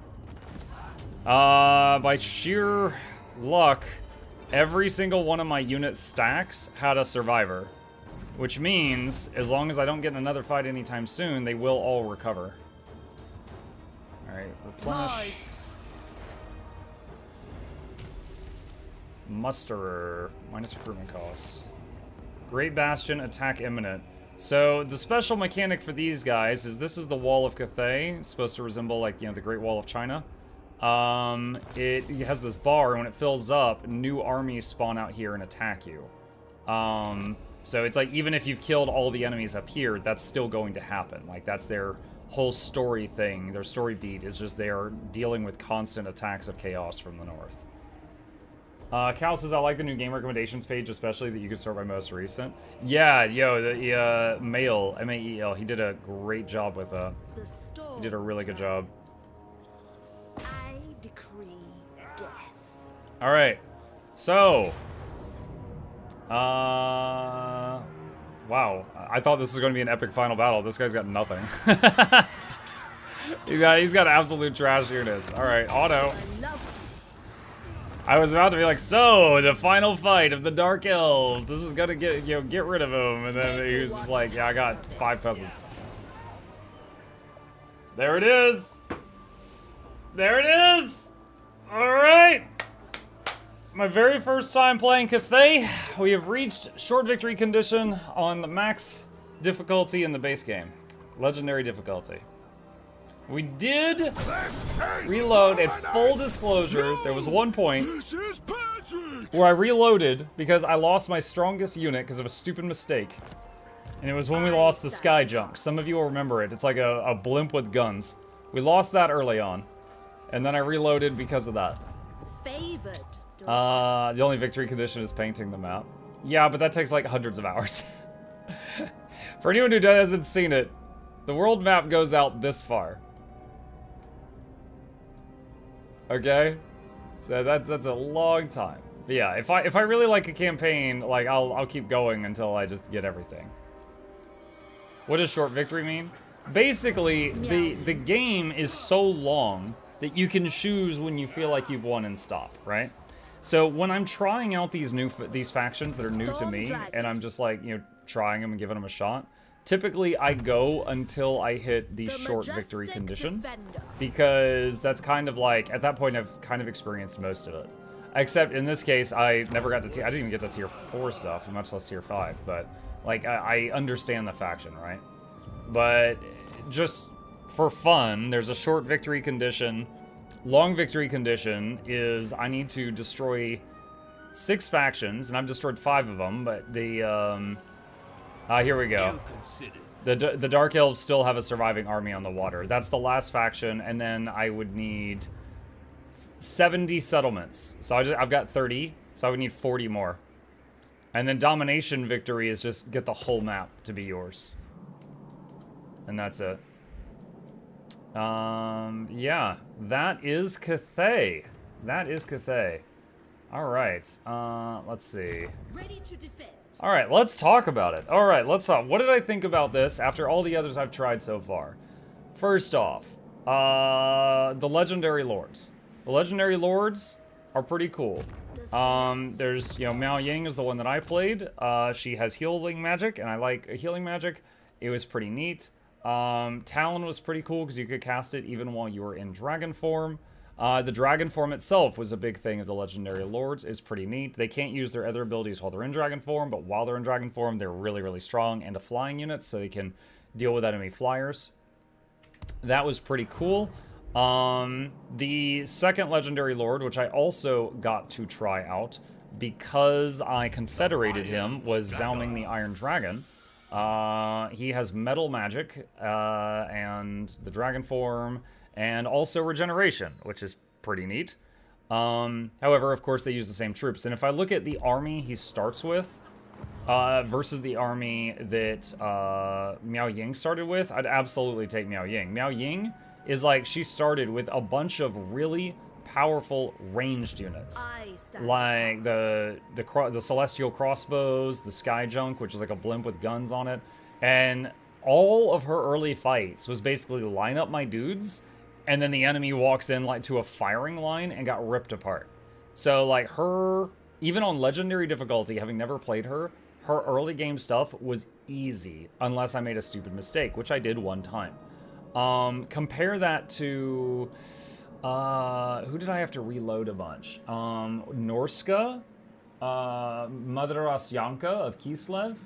Speaker 1: By sheer luck, every single one of my unit stacks had a survivor. Which means, as long as I don't get in another fight anytime soon, they will all recover. Alright, replenish. Musterer, minus recruitment costs. Great Bastion, attack imminent. So the special mechanic for these guys is this is the Wall of Cathay. It's supposed to resemble like, you know, the Great Wall of China. It has this bar, and when it fills up, new armies spawn out here and attack you. So it's like, even if you've killed all the enemies up here, that's still going to happen. Like, that's their whole story thing. Their story beat is just they are dealing with constant attacks of chaos from the north. Cal says, I like the new game recommendations page, especially that you can start by most recent. Yeah, yo, the Mael, M-A-E-L, he did a great job with that. He did a really good job.
Speaker 6: I decree death.
Speaker 1: Alright, so... wow, I thought this was going to be an epic final battle. This guy's got nothing. he's got absolute trash units. Alright, auto. I was about to be like, so, the final fight of the Dark Elves. This is gonna get rid of him. And then he was just like, yeah, I got 5 peasants. There it is. There it is. All right. My very first time playing Cathay. We have reached short victory condition on the max difficulty in the base game. Legendary difficulty. We did reload. At full disclosure, there was one point where I reloaded because I lost my strongest unit because of a stupid mistake. And it was when we lost the sky junk. Some of you will remember it. It's like a blimp with guns. We lost that early on. And then I reloaded because of that.
Speaker 6: Favored.
Speaker 1: The only victory condition is painting the map. Yeah, but that takes like hundreds of hours. For anyone who hasn't seen it, the world map goes out this far. Okay? So that's a long time. But yeah, if I really like a campaign, like I'll keep going until I just get everything. What does short victory mean? Basically, the game is so long that you can choose when you feel like you've won and stop, right? So when I'm trying out these factions that are new to me, and I'm just like, you know, trying them and giving them a shot, typically I go until I hit the short victory condition, because that's kind of like, at that point I've kind of experienced most of it. Except in this case, I never got to I didn't even get to tier 4 stuff, much less tier 5, but like I understand the faction, right? But just for fun, there's a short victory condition. Long victory condition is I need to destroy 6 factions, and I've destroyed 5 of them, but the, here we go. The Dark Elves still have a surviving army on the water. That's the last faction, and then I would need 70 settlements. So I've got 30, so I would need 40 more. And then domination victory is just get the whole map to be yours. And that's it. Yeah, that is Cathay. That is Cathay. All right, let's see.
Speaker 6: Ready to defend.
Speaker 1: All right, let's talk about it. All right, let's talk. What did I think about this after all the others I've tried so far? First off, the Legendary Lords. The Legendary Lords are pretty cool. There's, you know, Miao Ying is the one that I played. She has healing magic, and I like healing magic. It was pretty neat. Talon was pretty cool because you could cast it even while you were in dragon form. The dragon form itself was a big thing of the Legendary Lords. It's pretty neat. They can't use their other abilities while they're in dragon form, but while they're in dragon form, they're really, really strong and a flying unit, so they can deal with enemy flyers. That was pretty cool. The second Legendary Lord, which I also got to try out because I confederated him, was Zhaoming the Iron Dragon. He has metal magic, and the dragon form, and also regeneration, which is pretty neat. However, of course, they use the same troops. And if I look at the army he starts with, versus the army that Miao Ying started with, I'd absolutely take Miao Ying. Miao Ying is like, she started with a bunch of really powerful ranged units, like the celestial crossbows, the sky junk, which is like a blimp with guns on it, and all of her early fights was basically line up my dudes, and then the enemy walks in like to a firing line and got ripped apart. So like her, even on legendary difficulty, having never played her, her early game stuff was easy unless I made a stupid mistake, which I did one time. Compare that to who did I have to reload a bunch? Norska, Mother Osyanka of Kislev,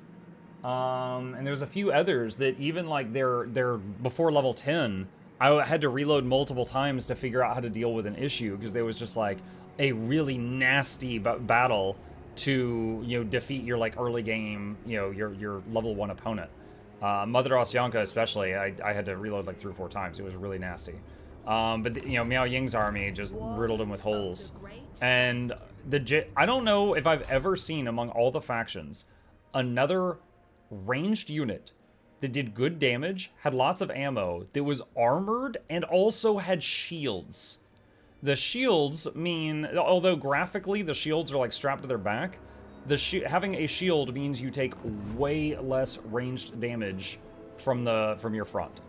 Speaker 1: and there's a few others that even like they're before level 10, I had to reload multiple times to figure out how to deal with an issue, because there was just like a really nasty battle to, you know, defeat your like early game, you know, your level 1 opponent. Mother Osyanka especially, I had to reload like 3 or 4 times. It was really nasty. But you know, Miao Ying's army just riddled him with holes. And I don't know if I've ever seen among all the factions another ranged unit that did good damage, had lots of ammo, that was armored, and also had shields. The shields mean, although graphically the shields are like strapped to their back, having a shield means you take way less ranged damage from your front.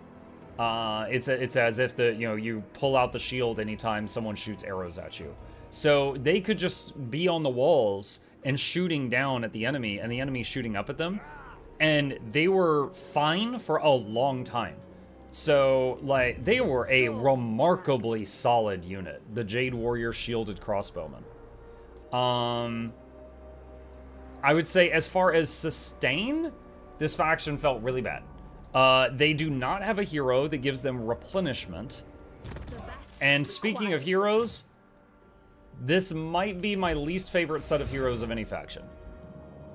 Speaker 1: It's as if you pull out the shield anytime someone shoots arrows at you. So they could just be on the walls and shooting down at the enemy, and the enemy shooting up at them, and they were fine for a long time. So like they were a remarkably solid unit, the Jade Warrior shielded crossbowmen. I would say as far as sustain, this faction felt really bad. They do not have a hero that gives them replenishment. And speaking of heroes, This might be my least favorite set of heroes of any faction.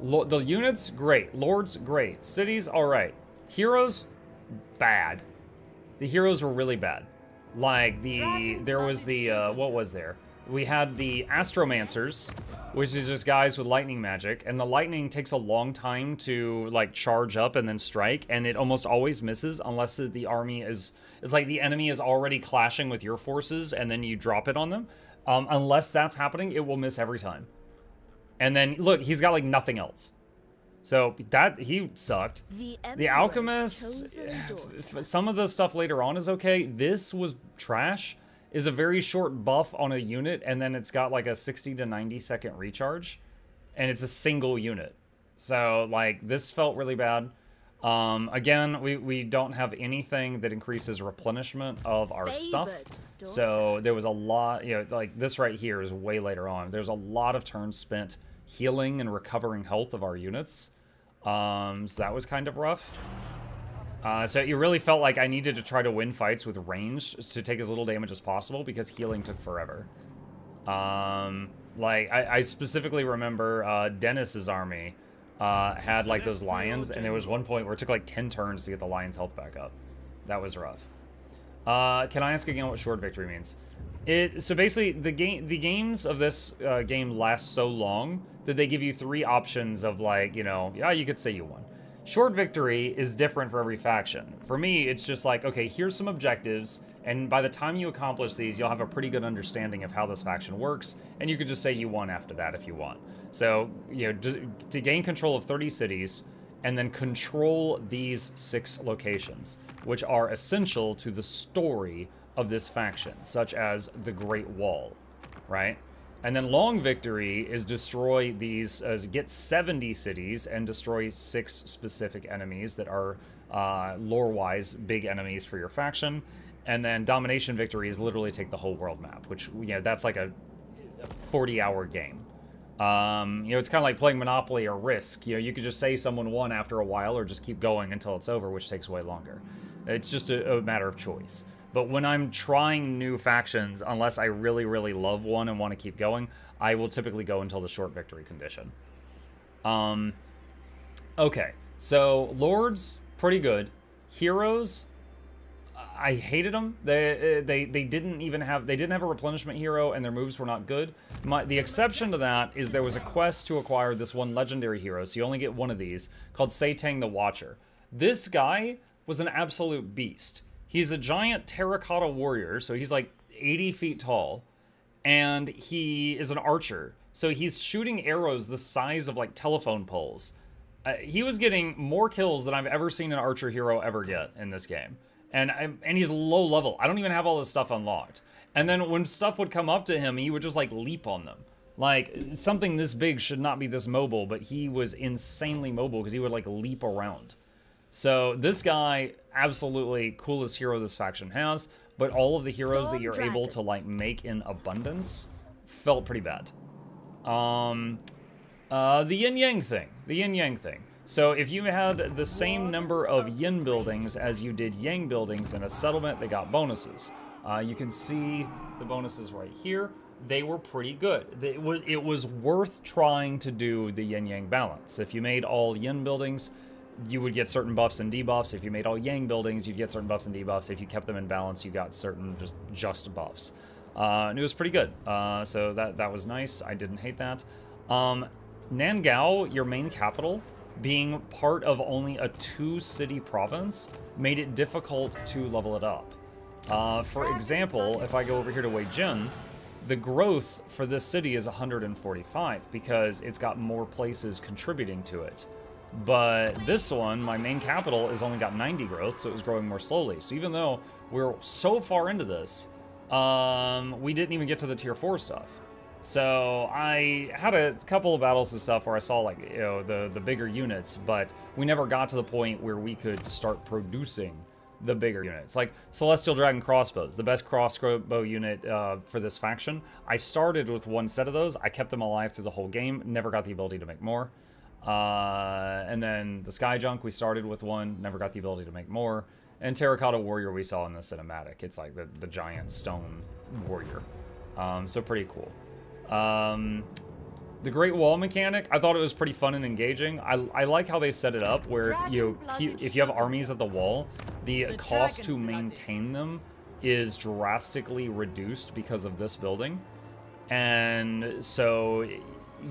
Speaker 1: The units, great. Lords, great. Cities, alright. Heroes, bad. The heroes were really bad. Like, there was the, what was there? We had the Astromancers, which is just guys with lightning magic, and the lightning takes a long time to, like, charge up and then strike, and it almost always misses unless the army is, it's like the enemy is already clashing with your forces, and then you drop it on them. Unless that's happening, it will miss every time. And then, look, he's got, like, nothing else. So, he sucked. The Alchemist, some of the stuff later on is okay. This was trash. Is a very short buff on a unit, and then it's got, like, a 60 to 90 second recharge. And it's a single unit. So, like, this felt really bad. Again, we don't have anything that increases replenishment of our stuff. So there was a lot, you know, like this right here is way later on. There's a lot of turns spent healing and recovering health of our units. So that was kind of rough. So it really felt like I needed to try to win fights with range to take as little damage as possible because healing took forever. Like, I specifically remember Dennis's army had like those lions, and there was one point where it took like 10 turns to get the lion's health back up. That was rough. Can I ask again what short victory means? So basically, the games of this game last so long that they give you 3 options of, like, you know, yeah, you could say you won. Short victory is different for every faction. For me, it's just like, okay, here's some objectives, and by the time you accomplish these, you'll have a pretty good understanding of how this faction works, and you could just say you won after that if you want. So, you know, to gain control of 30 cities, and then control these 6 locations, which are essential to the story of this faction, such as the Great Wall, right? And then long victory is destroy these, get 70 cities and destroy 6 specific enemies that are lore-wise big enemies for your faction. And then domination victory is literally take the whole world map, which, you know, that's like a 40-hour game. You know, it's kind of like playing Monopoly or Risk. You know, you could just say someone won after a while or just keep going until it's over, which takes way longer. It's just a matter of choice. But when I'm trying new factions, unless I really, really love one and want to keep going, I will typically go until the short victory condition. Okay, so Lords, pretty good. Heroes, I hated them. They didn't have a replenishment hero, and their moves were not good. The exception to that is there was a quest to acquire this one legendary hero, so you only get one of these, called Satang the Watcher. This guy was an absolute beast. He's a giant terracotta warrior, so he's like 80 feet tall, and he is an archer. So he's shooting arrows the size of like telephone poles. He was getting more kills than I've ever seen an archer hero ever get in this game. And he's low level. I don't even have all this stuff unlocked. And then when stuff would come up to him, he would just like leap on them. Like, something this big should not be this mobile, but he was insanely mobile because he would like leap around. So this guy, absolutely coolest hero this faction has, but all of the heroes that you're able to like make in abundance felt pretty bad. The yin yang thing. So if you had the same number of yin buildings as you did yang buildings in a settlement, they got bonuses. You can see the bonuses right here. They were pretty good. It was worth trying to do the yin yang balance. If you made all yin buildings, you would get certain buffs and debuffs. If you made all yang buildings, you'd get certain buffs and debuffs. If you kept them in balance, you got certain just buffs. And it was pretty good. So that was nice. I didn't hate that. Nangao, your main capital, being part of only a 2-city province, made it difficult to level it up. For example, if I go over here to Weijin, the growth for this city is 145 because it's got more places contributing to it. But this one, my main capital, has only got 90 growth, so it was growing more slowly. So even though we're so far into this, we didn't even get to the tier 4 stuff. So I had a couple of battles and stuff where I saw, like, you know, the bigger units, but we never got to the point where we could start producing the bigger units. Like Celestial Dragon crossbows, the best crossbow unit for this faction. I started with 1 set of those. I kept them alive through the whole game. Never got the ability to make more. And then the Sky Junk, we started with 1, never got the ability to make more. And Terracotta Warrior we saw in the cinematic. It's like the giant stone warrior. So pretty cool. The Great Wall mechanic, I thought it was pretty fun and engaging. I like how they set it up where if you have armies at the wall, the cost to maintain them is drastically reduced because of this building. And so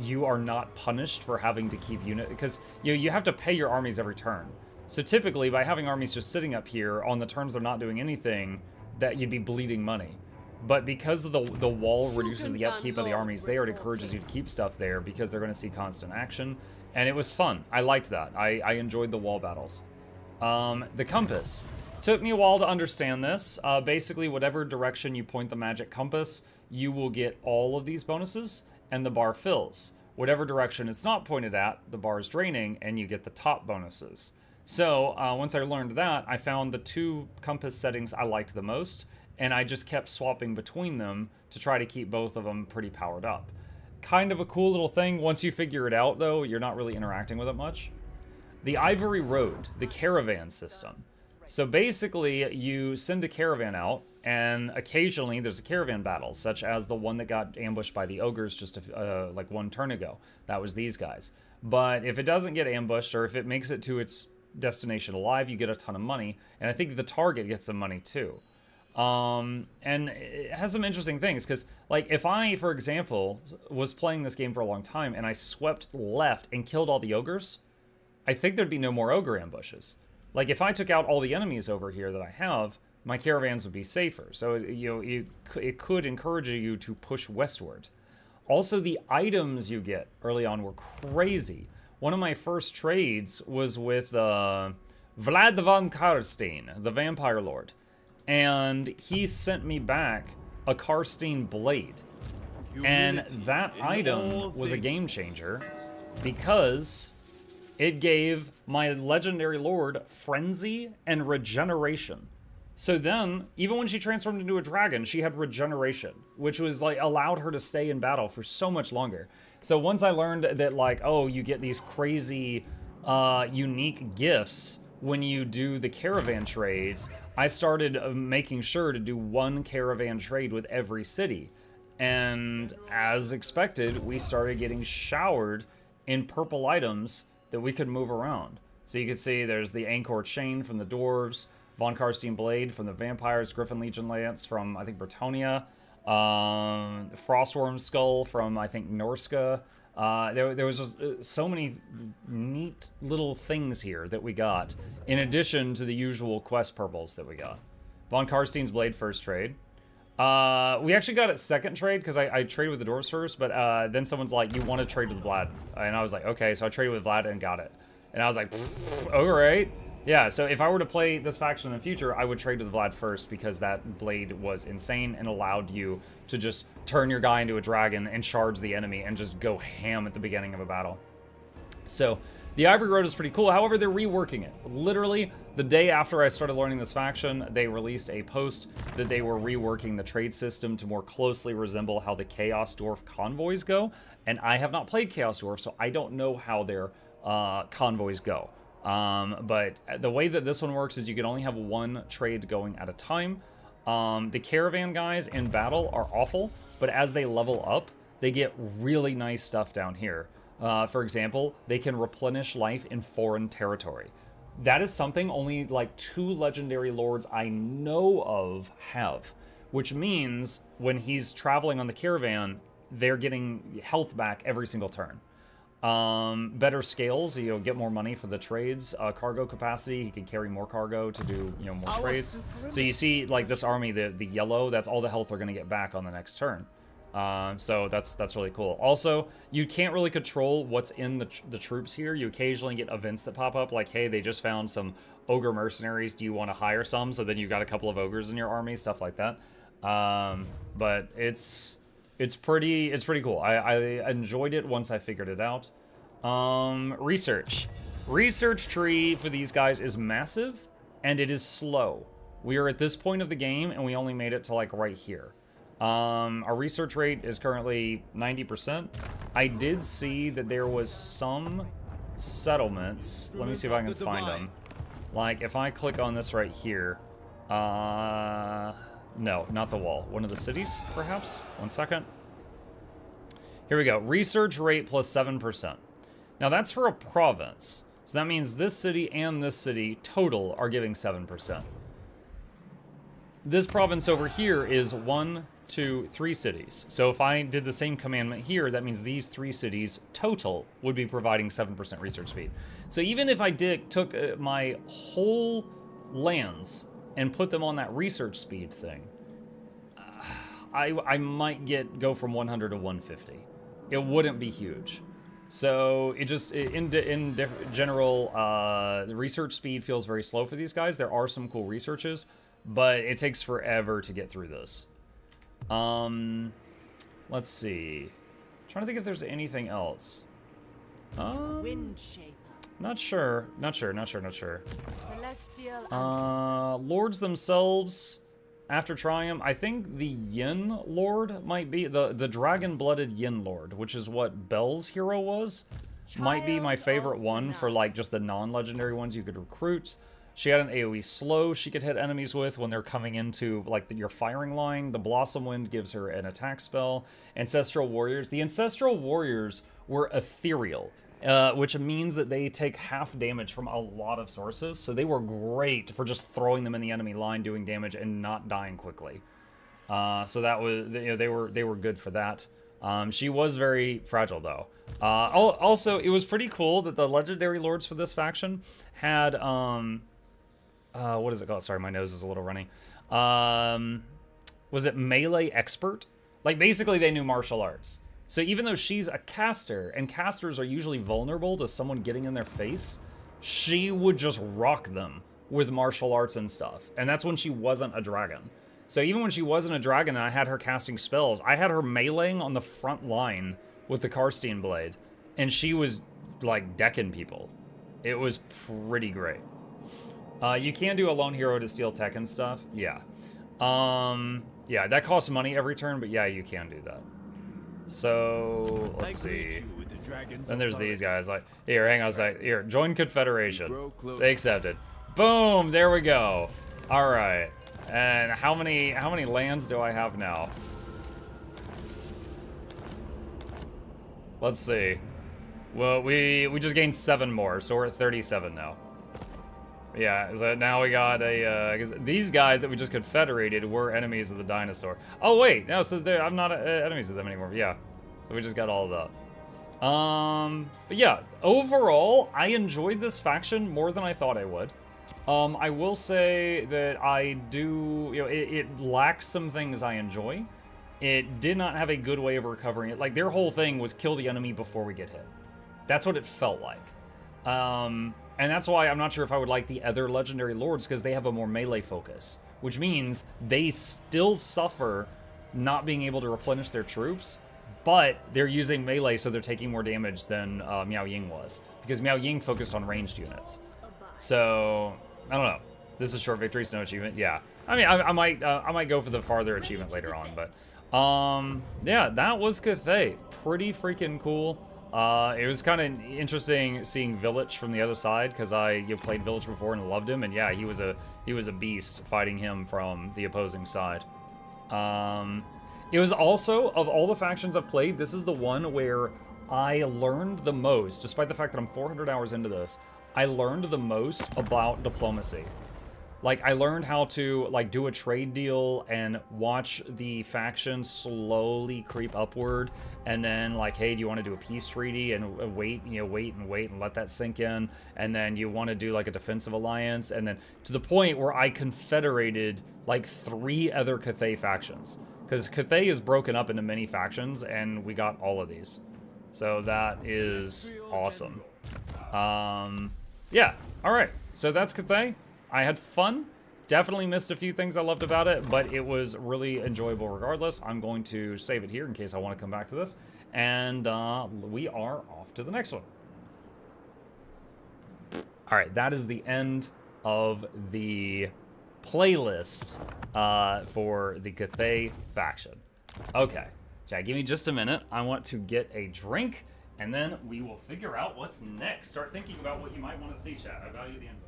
Speaker 1: you are not punished for having to keep unit, because you have to pay your armies every turn. So typically by having armies just sitting up here on the turns they're not doing anything, that you'd be bleeding money. But because of the wall reduces the upkeep of the armies there, it encourages you to keep stuff there because they're going to see constant action. And it was fun. I liked that. I enjoyed the wall battles. The compass. Took me a while to understand this. Basically, whatever direction you point the magic compass, you will get all of these bonuses, and the bar fills. Whatever direction it's not pointed at, the bar is draining, and you get the top bonuses. So once I learned that, I found the 2 compass settings I liked the most, and I just kept swapping between them to try to keep both of them pretty powered up. Kind of a cool little thing. Once you figure it out, though, you're not really interacting with it much. The Ivory Road, the caravan system. So basically, you send a caravan out, and occasionally there's a caravan battle, such as the one that got ambushed by the ogres just like 1 turn ago. That was these guys. But if it doesn't get ambushed, or if it makes it to its destination alive, you get a ton of money, and I think the target gets some money too. And it has some interesting things, because like if I, for example, was playing this game for a long time and I swept left and killed all the ogres, I think there'd be no more ogre ambushes. Like if I took out all the enemies over here that I have, my caravans would be safer. So it could encourage you to push westward. Also, the items you get early on were crazy. One of my first trades was with Vlad von Karstein, the Vampire Lord. And he sent me back a Karstein blade. And that item was a game changer because it gave my legendary lord frenzy and regeneration. So then, even when she transformed into a dragon, she had regeneration, which was like allowed her to stay in battle for so much longer. So once I learned that like, oh, you get these crazy unique gifts when you do the caravan trades, I started making sure to do 1 caravan trade with every city. And as expected, we started getting showered in purple items that we could move around. So you can see there's the Angkor Chain from the Dwarves, Von Karstein Blade from the Vampires, Griffin Legion Lance from, I think, Bretonnia, Frostworm Skull from, I think, Norska. There was just so many neat little things here that we got, in addition to the usual quest purples that we got. Von Karstein's Blade first trade. We actually got it second trade, because I traded with the Dwarves first, but then someone's like, you want to trade with Vlad? And I was like, okay, so I traded with Vlad and got it. And I was like, alright. Yeah, so if I were to play this faction in the future, I would trade with Vlad first, because that blade was insane and allowed you to just turn your guy into a dragon and charge the enemy and just go ham at the beginning of a battle. So the Ivory Road is pretty cool. However, they're reworking it. Literally, the day after I started learning this faction, they released a post that they were reworking the trade system to more closely resemble how the Chaos Dwarf convoys go. And I have not played Chaos Dwarf, so I don't know how their convoys go. But the way that this one works is you can only have 1 trade going at a time. The caravan guys in battle are awful, but as they level up, they get really nice stuff down here. For example, they can replenish life in foreign territory. That is something only like 2 legendary lords I know of have, which means when he's traveling on the caravan, they're getting health back every single turn. Better scales, you'll get more money for the trades. Cargo capacity, he can carry more cargo to do, more trades. So you see, like this army, the yellow, that's all the health they're gonna get back on the next turn. So that's really cool. Also, you can't really control what's in the troops here. You occasionally get events that pop up, like, hey, they just found some ogre mercenaries. Do you want to hire some? So then you've got a couple of ogres in your army, stuff like that. But it's pretty cool. I enjoyed it once I figured it out. Research tree for these guys is massive, and it is slow. We are at this point of the game, and we only made it to like right here. Our research rate is currently 90%. I did see that there was some settlements. Let me see if I can find them. Like, if I click on this right here, no, not the wall. One of the cities, perhaps? 1 second. Here we go. Research rate plus 7%. Now that's for a province. So that means this city and this city total are giving 7%. This province over here is 1, 2, 3 cities. So if I did the same commandment here, that means these 3 cities total would be providing 7% research speed. So even if I took my whole lands and put them on that research speed thing, I might go from 100 to 150. It wouldn't be huge. So in general, the research speed feels very slow for these guys. There are some cool researches, but it takes forever to get through this. Let's see. I'm trying to think if there's anything else.
Speaker 3: Wind shaper.
Speaker 1: Not sure.
Speaker 3: Celestial
Speaker 1: Lords themselves, after trying them, I think the Yin Lord might be, the dragon-blooded Yin Lord, which is what Belle's hero was, might be my favorite one for like just the non-legendary ones you could recruit. She had an AoE slow she could hit enemies with when they're coming into like your firing line. The Blossom Wind gives her an attack spell. Ancestral Warriors. The Ancestral Warriors were ethereal, which means that they take half damage from a lot of sources. So they were great for just throwing them in the enemy line, doing damage, and not dying quickly. So that was, you know, they were good for that. She was very fragile though. Also, it was pretty cool that the legendary lords for this faction had what is it called? Sorry, my nose is a little runny. Was it melee expert? Like basically they knew martial arts. So even though she's a caster, and casters are usually vulnerable to someone getting in their face, she would just rock them with martial arts and stuff. And that's when she wasn't a dragon. So even when she wasn't a dragon and I had her casting spells, I had her meleeing on the front line with the Karstein Blade. And she was like decking people. It was pretty great. You can do a lone hero to steal tech and stuff. Yeah. Yeah, that costs money every turn, but yeah, you can do that. So, let's see. Then there's these guys. Like, here, hang on a sec. Here, join Confederation. They accepted. Boom! There we go. All right. And how many lands do I have now? Let's see. Well, we just gained 7 more, so we're at 37 now. Yeah, so now we got a, because these guys that we just confederated were enemies of the dinosaur. Oh wait, no, so I'm not enemies of them anymore. Yeah, so we just got all of that. But yeah, overall, I enjoyed this faction more than I thought I would. I will say that I do, you know, it lacks some things I enjoy. It did not have a good way of recovering it. Like, their whole thing was kill the enemy before we get hit. That's what it felt like. And that's why I'm not sure if I would like the other legendary lords, because they have a more melee focus, which means they still suffer not being able to replenish their troops, but they're using melee, so they're taking more damage than Miao Ying was, because Miao Ying focused on ranged units. So I don't know. This is short victories, no achievement. Yeah, I mean, I might go for the farther achievement later on, but yeah, that was Cathay. Pretty freaking cool. It was kind of interesting seeing Village from the other side, because I played Village before and loved him, and yeah, he was a beast fighting him from the opposing side. It was also, of all the factions I've played, this is the one where I learned the most, despite the fact that I'm 400 hours into this. I learned the most about diplomacy. Like, I learned how to, like, do a trade deal and watch the faction slowly creep upward, and then, like, hey, do you want to do a peace treaty and wait and let that sink in, and then you want to do, like, a defensive alliance, and then to the point where I confederated, like, 3 other Cathay factions. Because Cathay is broken up into many factions, and we got all of these. So that is awesome. Yeah, alright, so that's Cathay. I had fun. Definitely missed a few things I loved about it, but it was really enjoyable regardless. I'm going to save it here in case I want to come back to this. And we are off to the next one. All right, that is the end of the playlist for the Cathay faction. Okay, Chad, give me just a minute. I want to get a drink, and then we will figure out what's next. Start thinking about what you might want to see, Chad. I value the input.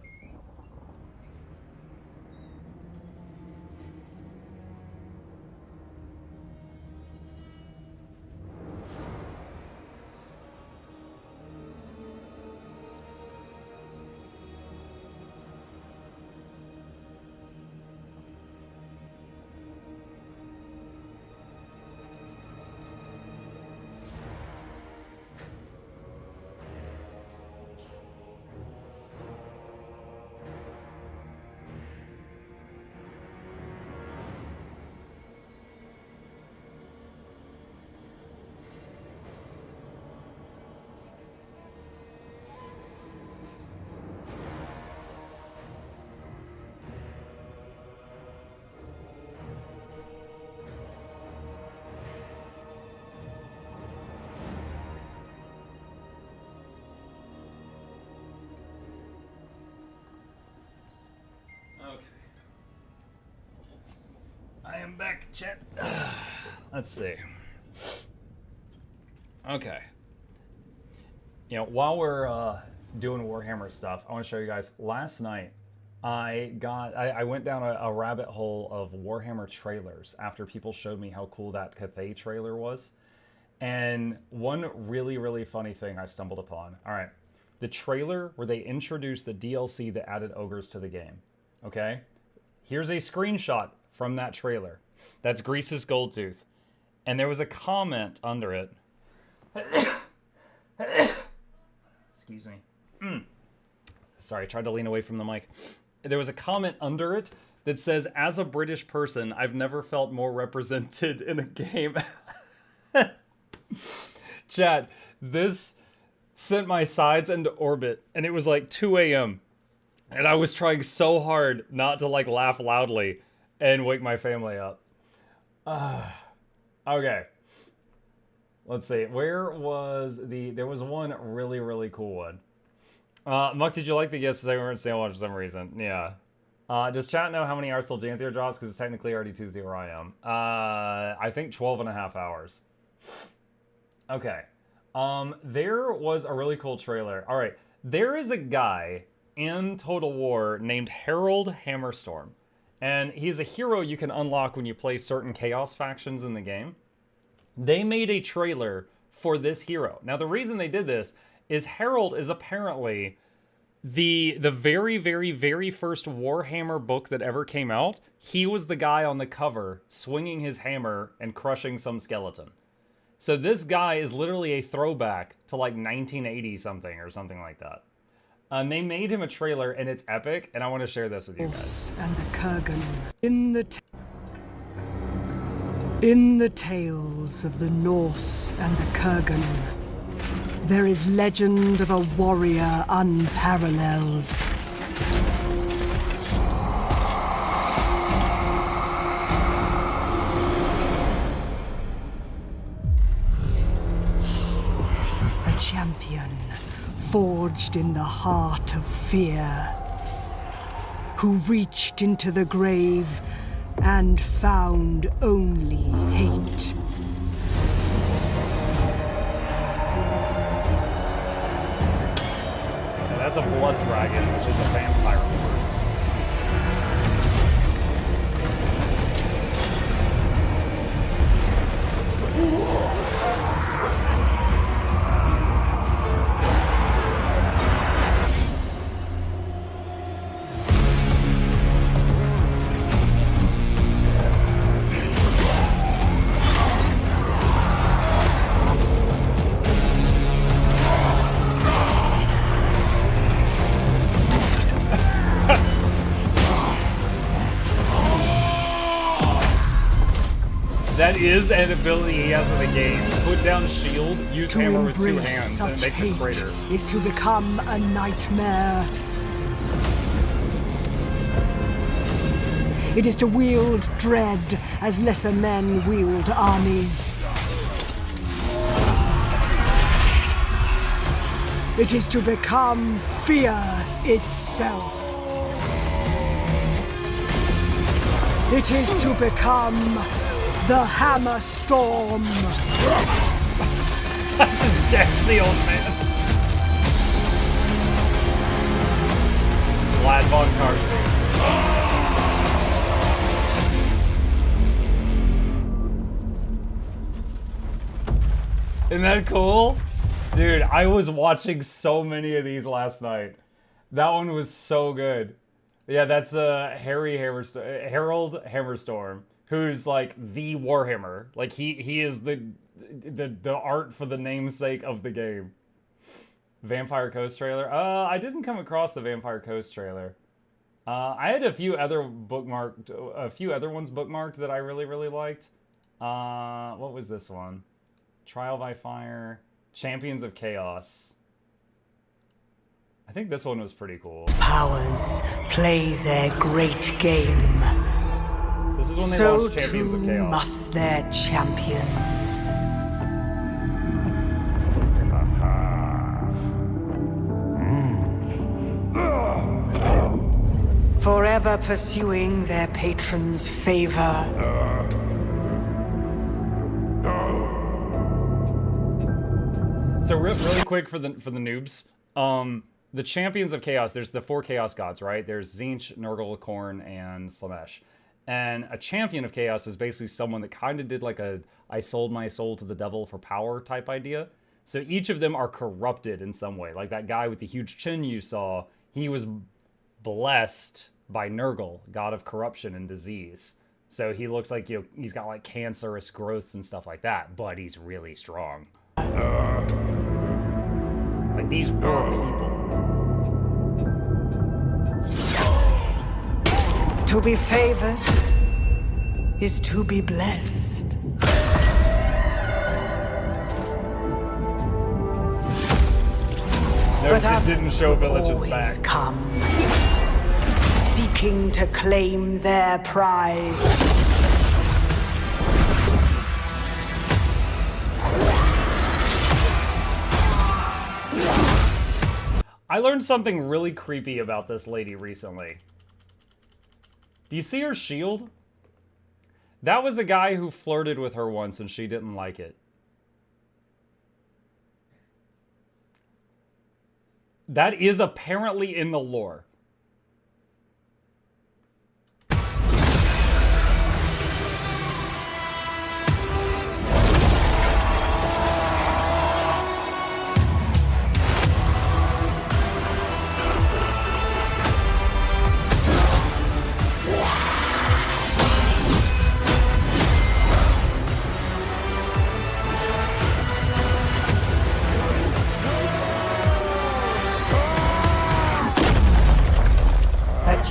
Speaker 1: I'm back, chat. Let's see. Okay. You know, while we're doing Warhammer stuff, I want to show you guys. Last night, I went down a rabbit hole of Warhammer trailers after people showed me how cool that Cathay trailer was. And one really, really funny thing I stumbled upon. All right. The trailer where they introduced the DLC that added ogres to the game. Okay? Here's a screenshot from that trailer. That's Grease's Goldtooth. And there was a comment under it. Excuse me. Sorry, I tried to lean away from the mic. There was a comment under it that says, as a British person, I've never felt more represented in a game. Chat, this sent my sides into orbit, and it was like 2 a.m. And I was trying so hard not to like laugh loudly and wake my family up. Okay. Let's see. Where was there was one really, really cool one. Muck, did you like the gifts? They were in sale for some reason. Yeah. Does chat know how many hours till Janthir drops? Because it's technically already Tuesday where I am. I think 12.5 hours. Okay. There was a really cool trailer. All right. There is a guy in Total War named Harold Hammerstorm. And he's a hero you can unlock when you play certain Chaos factions in the game. They made a trailer for this hero. Now, the reason they did this is Harold is apparently the very, very, very first Warhammer book that ever came out. He was the guy on the cover swinging his hammer and crushing some skeleton. So this guy is literally a throwback to like 1980 something or something like that. And they made him a trailer and it's epic, and I want to share this with you guys.
Speaker 3: And the Kurgan. In the tales of the Norse and the Kurgan, there is legend of a warrior unparalleled. A champion forged in the heart of fear, who reached into the grave and found only hate.
Speaker 1: And that's a blood dragon, which is a vampire lord. That is an ability he has in the game. Put down shield, use hammer with 2 hands, and it makes it greater.
Speaker 3: Is to become a nightmare. It is to wield dread as lesser men wield armies. It is to become fear itself. It is to become the Hammer Storm.
Speaker 1: Just decks the old man. Vlad von Karstein. Isn't that cool? Dude, I was watching so many of these last night. That one was so good. Yeah, that's Harold Hammerstorm, who's like the Warhammer. Like he is the art for the namesake of the game. Vampire Coast trailer. I didn't come across the Vampire Coast trailer. I had a few other ones bookmarked that I really liked. What was this one? Trial by Fire, Champions of Chaos. I think this one was pretty cool.
Speaker 3: Powers play their great game.
Speaker 1: This is when they
Speaker 3: So
Speaker 1: launched Champions of
Speaker 3: too
Speaker 1: Chaos.
Speaker 3: must their champions. Forever ever pursuing their patron's favor.
Speaker 1: So really quick for the noobs, the champions of chaos. There's the 4 chaos gods, right? There's Tzeentch, Nurgle, Khorne, and Slaanesh. And a champion of chaos is basically someone that kind of did like a "I sold my soul to the devil for power" type idea. So each of them are corrupted in some way. Like that guy with the huge chin you saw, he was blessed by Nurgle, god of corruption and disease. So he looks like, you know, he's got like cancerous growths and stuff like that, but he's really strong. Like these were people.
Speaker 3: To be favored is to be blessed.
Speaker 1: Notice it didn't show Village's
Speaker 3: always
Speaker 1: back.
Speaker 3: come, seeking to claim their prize.
Speaker 1: I learned something really creepy about this lady recently. Do you see her shield? That was a guy who flirted with her once and she didn't like it. That is apparently in the lore.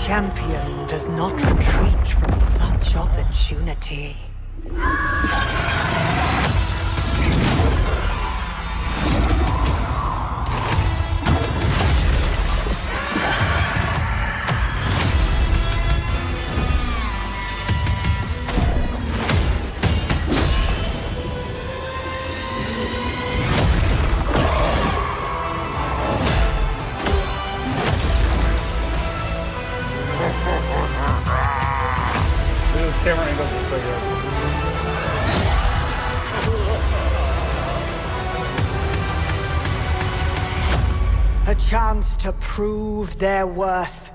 Speaker 3: Champion does not retreat from such opportunity.
Speaker 1: Camera angles are so good.
Speaker 3: A chance to prove their worth.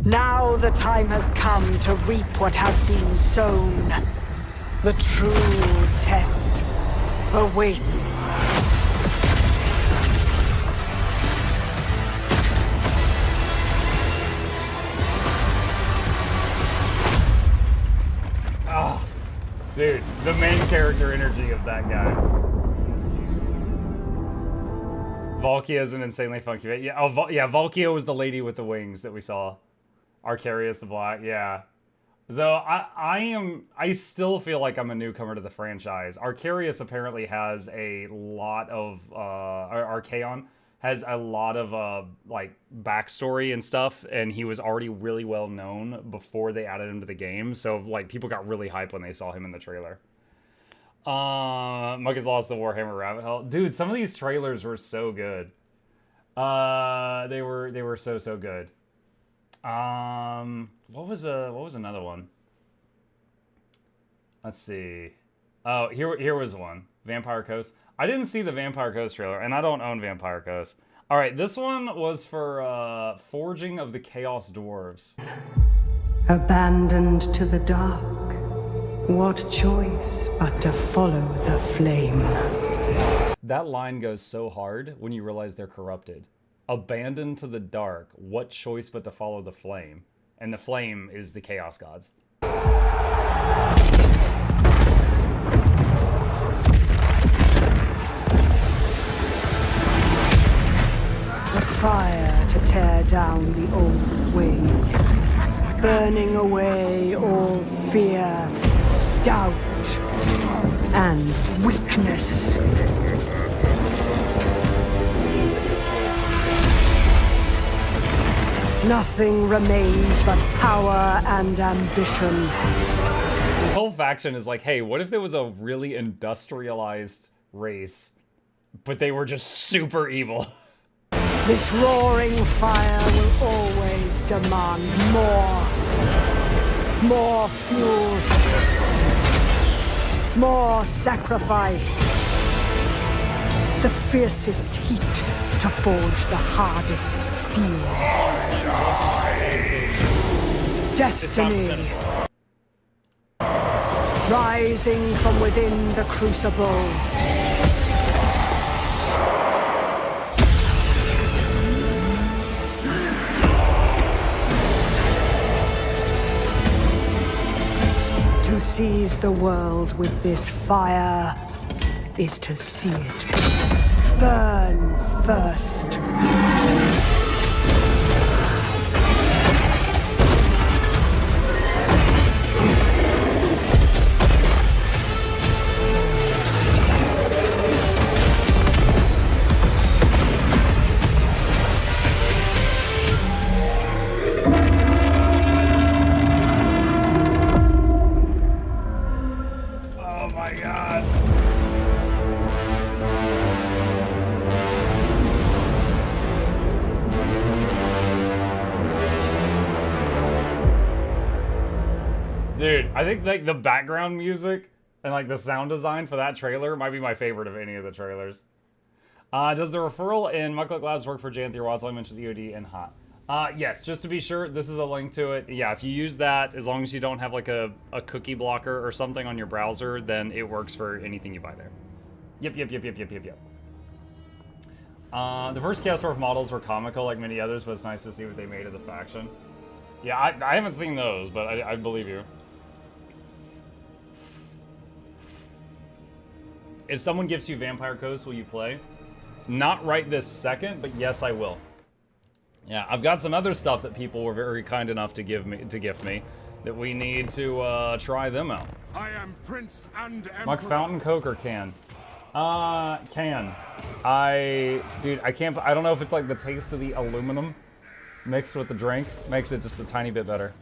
Speaker 3: Now the time has come to reap what has been sown. The true test awaits.
Speaker 1: Dude, the main character energy of that guy. Valkia is an insanely funky bit. Yeah, Valkia was the lady with the wings that we saw. Arcarius the Black, yeah. So I still feel like I'm a newcomer to the franchise. Arcarius apparently has a lot of, Archaon has a lot of, like, backstory and stuff, and he was already really well known before they added him to the game, so, like, people got really hyped when they saw him in the trailer. Mug has lost the Warhammer rabbit hole. Dude, some of these trailers were so good. They were so good. What was another one? Let's see. Oh, here was one. Vampire Coast. I didn't see the Vampire Coast trailer, and I don't own Vampire Coast. All right, this one was for Forging of the Chaos Dwarves.
Speaker 3: Abandoned to the dark, what choice but to follow the flame?
Speaker 1: That line goes so hard when you realize they're corrupted. Abandoned to the dark, what choice but to follow the flame? And the flame is the Chaos Gods.
Speaker 3: A fire to tear down the old ways, burning away all fear, doubt, and weakness. Nothing remains but power and ambition.
Speaker 1: This whole faction is like, hey, what if there was a really industrialized race, but they were just super evil?
Speaker 3: This roaring fire will always demand more. More fuel. More sacrifice. The fiercest heat to forge the hardest steel. Destiny. Rising from within the crucible. To seize the world with this fire is to see it burn first.
Speaker 1: Oh my god. Dude, I think like the background music and like the sound design for that trailer might be my favorite of any of the trailers. Does the referral in Mukluk Labs work for Jan Watts? I mentions EOD and hot. Yes, just to be sure, this is a link to it. Yeah, if you use that, as long as you don't have like a cookie blocker or something on your browser, then it works for anything you buy there. Yep. The first Castorf models were comical like many others, but it's nice to see what they made of the faction. Yeah, I haven't seen those, but I believe you. If someone gives you Vampire Coast, will you play? Not right this second, but yes, I will. Yeah, I've got some other stuff that people were very kind enough to gift me that we need to try them out.
Speaker 8: I am Prince and Emperor.
Speaker 1: Muck Fountain, Coke, or can? Can. Dude, I can't. I don't know if it's like the taste of the aluminum mixed with the drink makes it just a tiny bit better.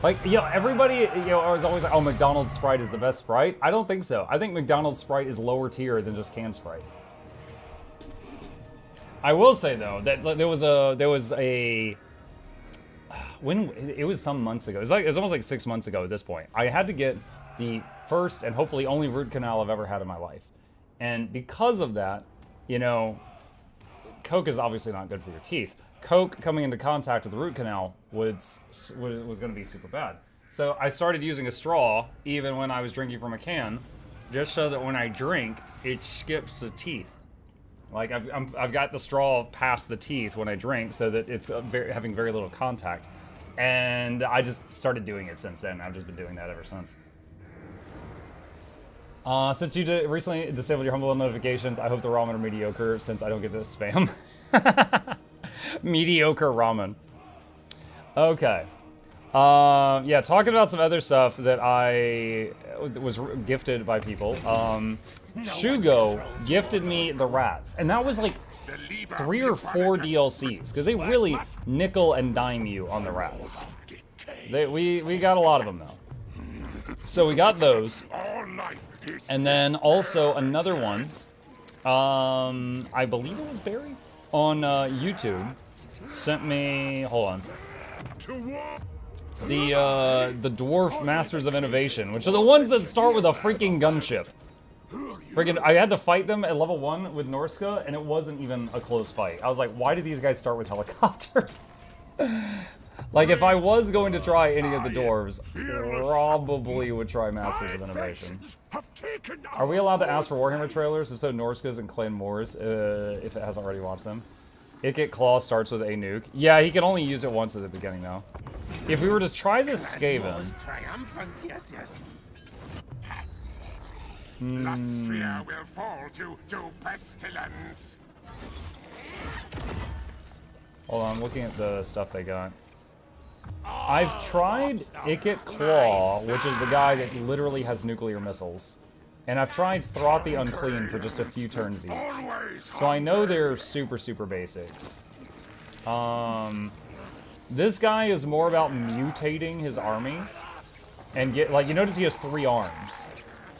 Speaker 1: Like, everybody, is always like, oh, McDonald's Sprite is the best Sprite. I don't think so. I think McDonald's Sprite is lower tier than just canned Sprite. I will say though that there was a when it was some months ago. It was almost like 6 months ago at this point. I had to get the first and hopefully only root canal I've ever had in my life, and because of that, Coke is obviously not good for your teeth. Coke coming into contact with the root canal was going to be super bad. So I started using a straw even when I was drinking from a can, just so that when I drink, it skips the teeth. Like I've got the straw past the teeth when I drink, so that it's having very little contact. And I just started doing it since then. I've just been doing that ever since. Since you recently disabled your Humble notifications, I hope the ramen are mediocre since I don't get to spam. Mediocre ramen. Okay. Yeah, talking about some other stuff that I was gifted by people. Shugo gifted me the rats, and that was like 3 or 4 DLCs, because they really nickel and dime you on the rats. We got a lot of them though. So we got those, and then also another one. I believe it was Barry on YouTube sent me. Hold on. The Dwarf Masters of Innovation, which are the ones that start with a freaking gunship. I had to fight them at level 1 with Norska, and it wasn't even a close fight. I was like, why do these guys start with helicopters? Like, if I was going to try any of the dwarves, probably would try Masters of Innovation. Are we allowed to ask for Warhammer trailers? If so, Norska's and Clan Moore's, if it hasn't already watched them. Ikit Claw starts with a nuke. Yeah, he can only use it once at the beginning, though. If we were to try this Skaven...
Speaker 8: Lustria will fall to pestilence.
Speaker 1: Hold on, I'm looking at the stuff they got. I've tried Ikit Claw, which is the guy that literally has nuclear missiles. And I've tried Throth the Unclean for just a few turns each. So I know they're super, super basics. This guy is more about mutating his army. And get, like, you notice he has 3 arms.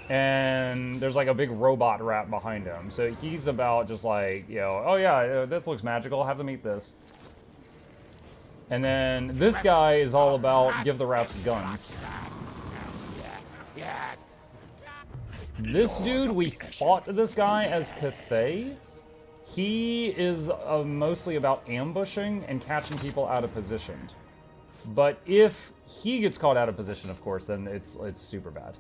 Speaker 1: and there's like a big robot rat behind him. So he's about just like, you know, oh yeah, this looks magical, have them eat this. And then this guy is all about give the rats guns.
Speaker 5: Yes.
Speaker 1: This dude, we fought this guy as Cathay. He is mostly about ambushing and catching people out of position. But if he gets caught out of position, of course, then it's super bad.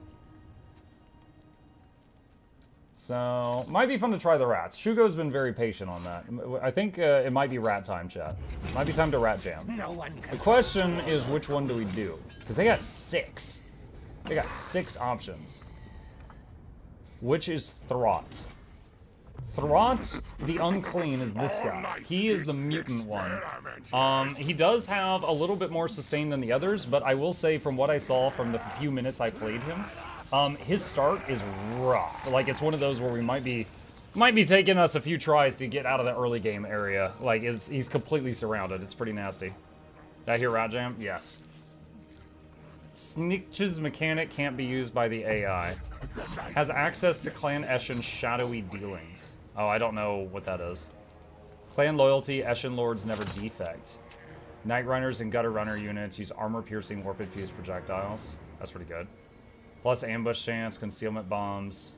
Speaker 1: So, might be fun to try the rats. Shugo's been very patient on that. I think it might be rat time, chat. Might be time to rat jam.
Speaker 5: No one can.
Speaker 1: The question is, which one do we do? Because they got 6. They got 6 options. Which is Throt? Throt, the Unclean, is this guy. He is the mutant one. He does have a little bit more sustain than the others, but I will say from what I saw from the few minutes I played him, his start is rough. Like, it's one of those where we might be taking us a few tries to get out of the early game area. Like, he's completely surrounded. It's pretty nasty. Did I hear Rat Jam? Yes. Snitch's mechanic can't be used by the AI. Has access to Clan Eshin's shadowy dealings. Oh, I don't know what that is. Clan loyalty, Eshin Lords never defect. Night Runners and Gutter Runner units use armor-piercing, warp-infused projectiles. That's pretty good. Plus ambush chance, concealment bombs.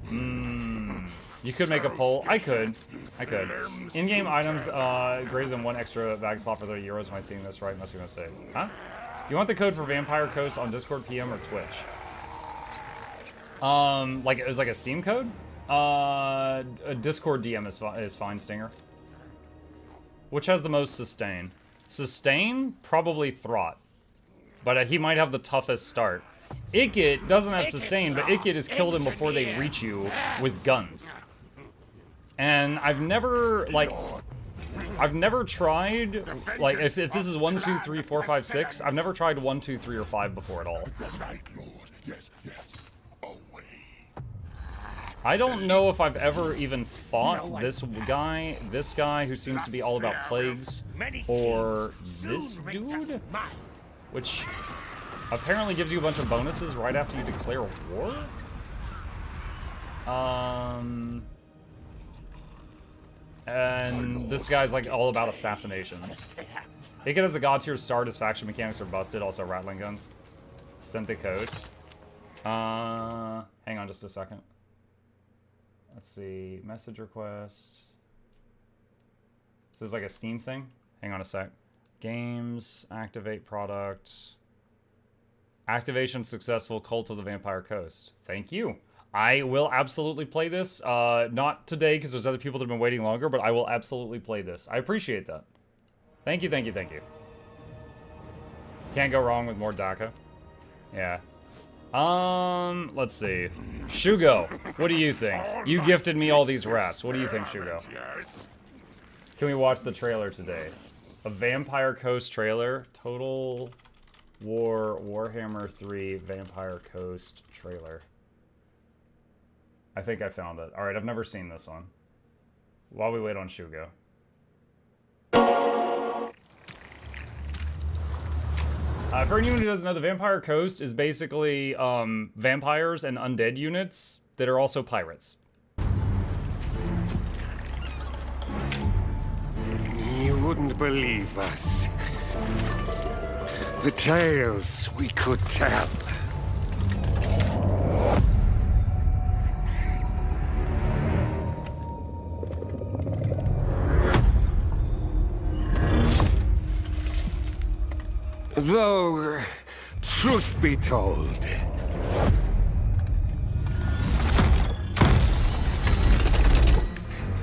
Speaker 1: You could make a poll. I could. In-game items greater than 1 extra bag slot for 30 euros. Am I seeing this right? Must be a mistake. Huh? You want the code for Vampire Coast on Discord, PM, or Twitch? Like it was like a Steam code? A Discord DM is fine, Stinger. Which has the most sustain? Sustain? Probably Throt. But he might have the toughest start. Ikit doesn't have sustain, but Ikit has killed him before they reach you with guns. And I've never tried, like, if this is 1, 2, 3, 4, 5, 6, I've never tried 1, 2, 3, or 5 before at all. I don't know if I've ever even fought this guy who seems to be all about plagues, or this dude, which apparently gives you a bunch of bonuses right after you declare war? And this guy's like all about assassinations. Ikit has a god tier start, his faction mechanics are busted, also rattling guns. Sent the code. Hang on just a second. Let's see, message request. This is like a Steam thing. Hang on a sec. Games, activate product. Activation successful, Cult of the Vampire Coast. Thank you. I will absolutely play this. Not today, because there's other people that have been waiting longer, but I will absolutely play this. I appreciate that. Thank you, thank you, thank you. Can't go wrong with more DACA. Yeah. Let's see. Shugo, what do you think? You gifted me all these rats. What do you think, Shugo? Can we watch the trailer today? A Vampire Coast trailer? Total War Warhammer 3 Vampire Coast trailer. I think I found it. Alright, I've never seen this one. While we wait on Shugo. For anyone who doesn't know, the Vampire Coast is basically vampires and undead units that are also pirates.
Speaker 9: You wouldn't believe us. The tales we could tell. Though, truth be told,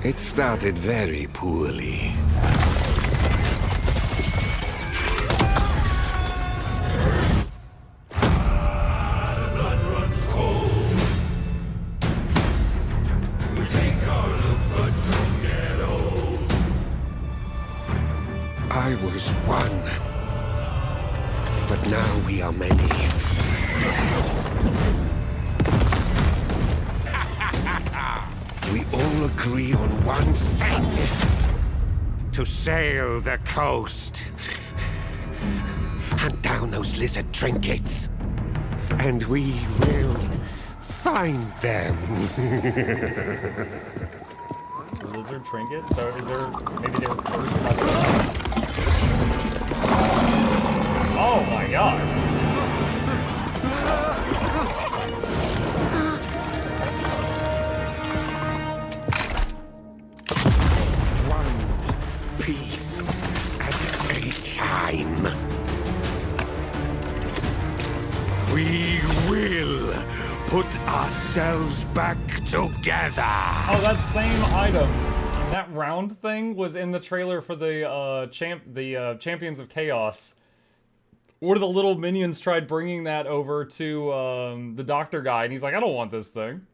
Speaker 9: it started very poorly. I was one. But now we are many. We all agree on one thing. To sail the coast. Hunt down those lizard trinkets. And we will find them.
Speaker 1: Lizard trinket? So is there, maybe they were cursed by the... Oh my god.
Speaker 9: One piece at a time. We will put ourselves back together.
Speaker 1: Oh, that same item. That round thing was in the trailer for the Champions of Chaos. Or the little minions tried bringing that over to the doctor guy, and he's like, I don't want this thing.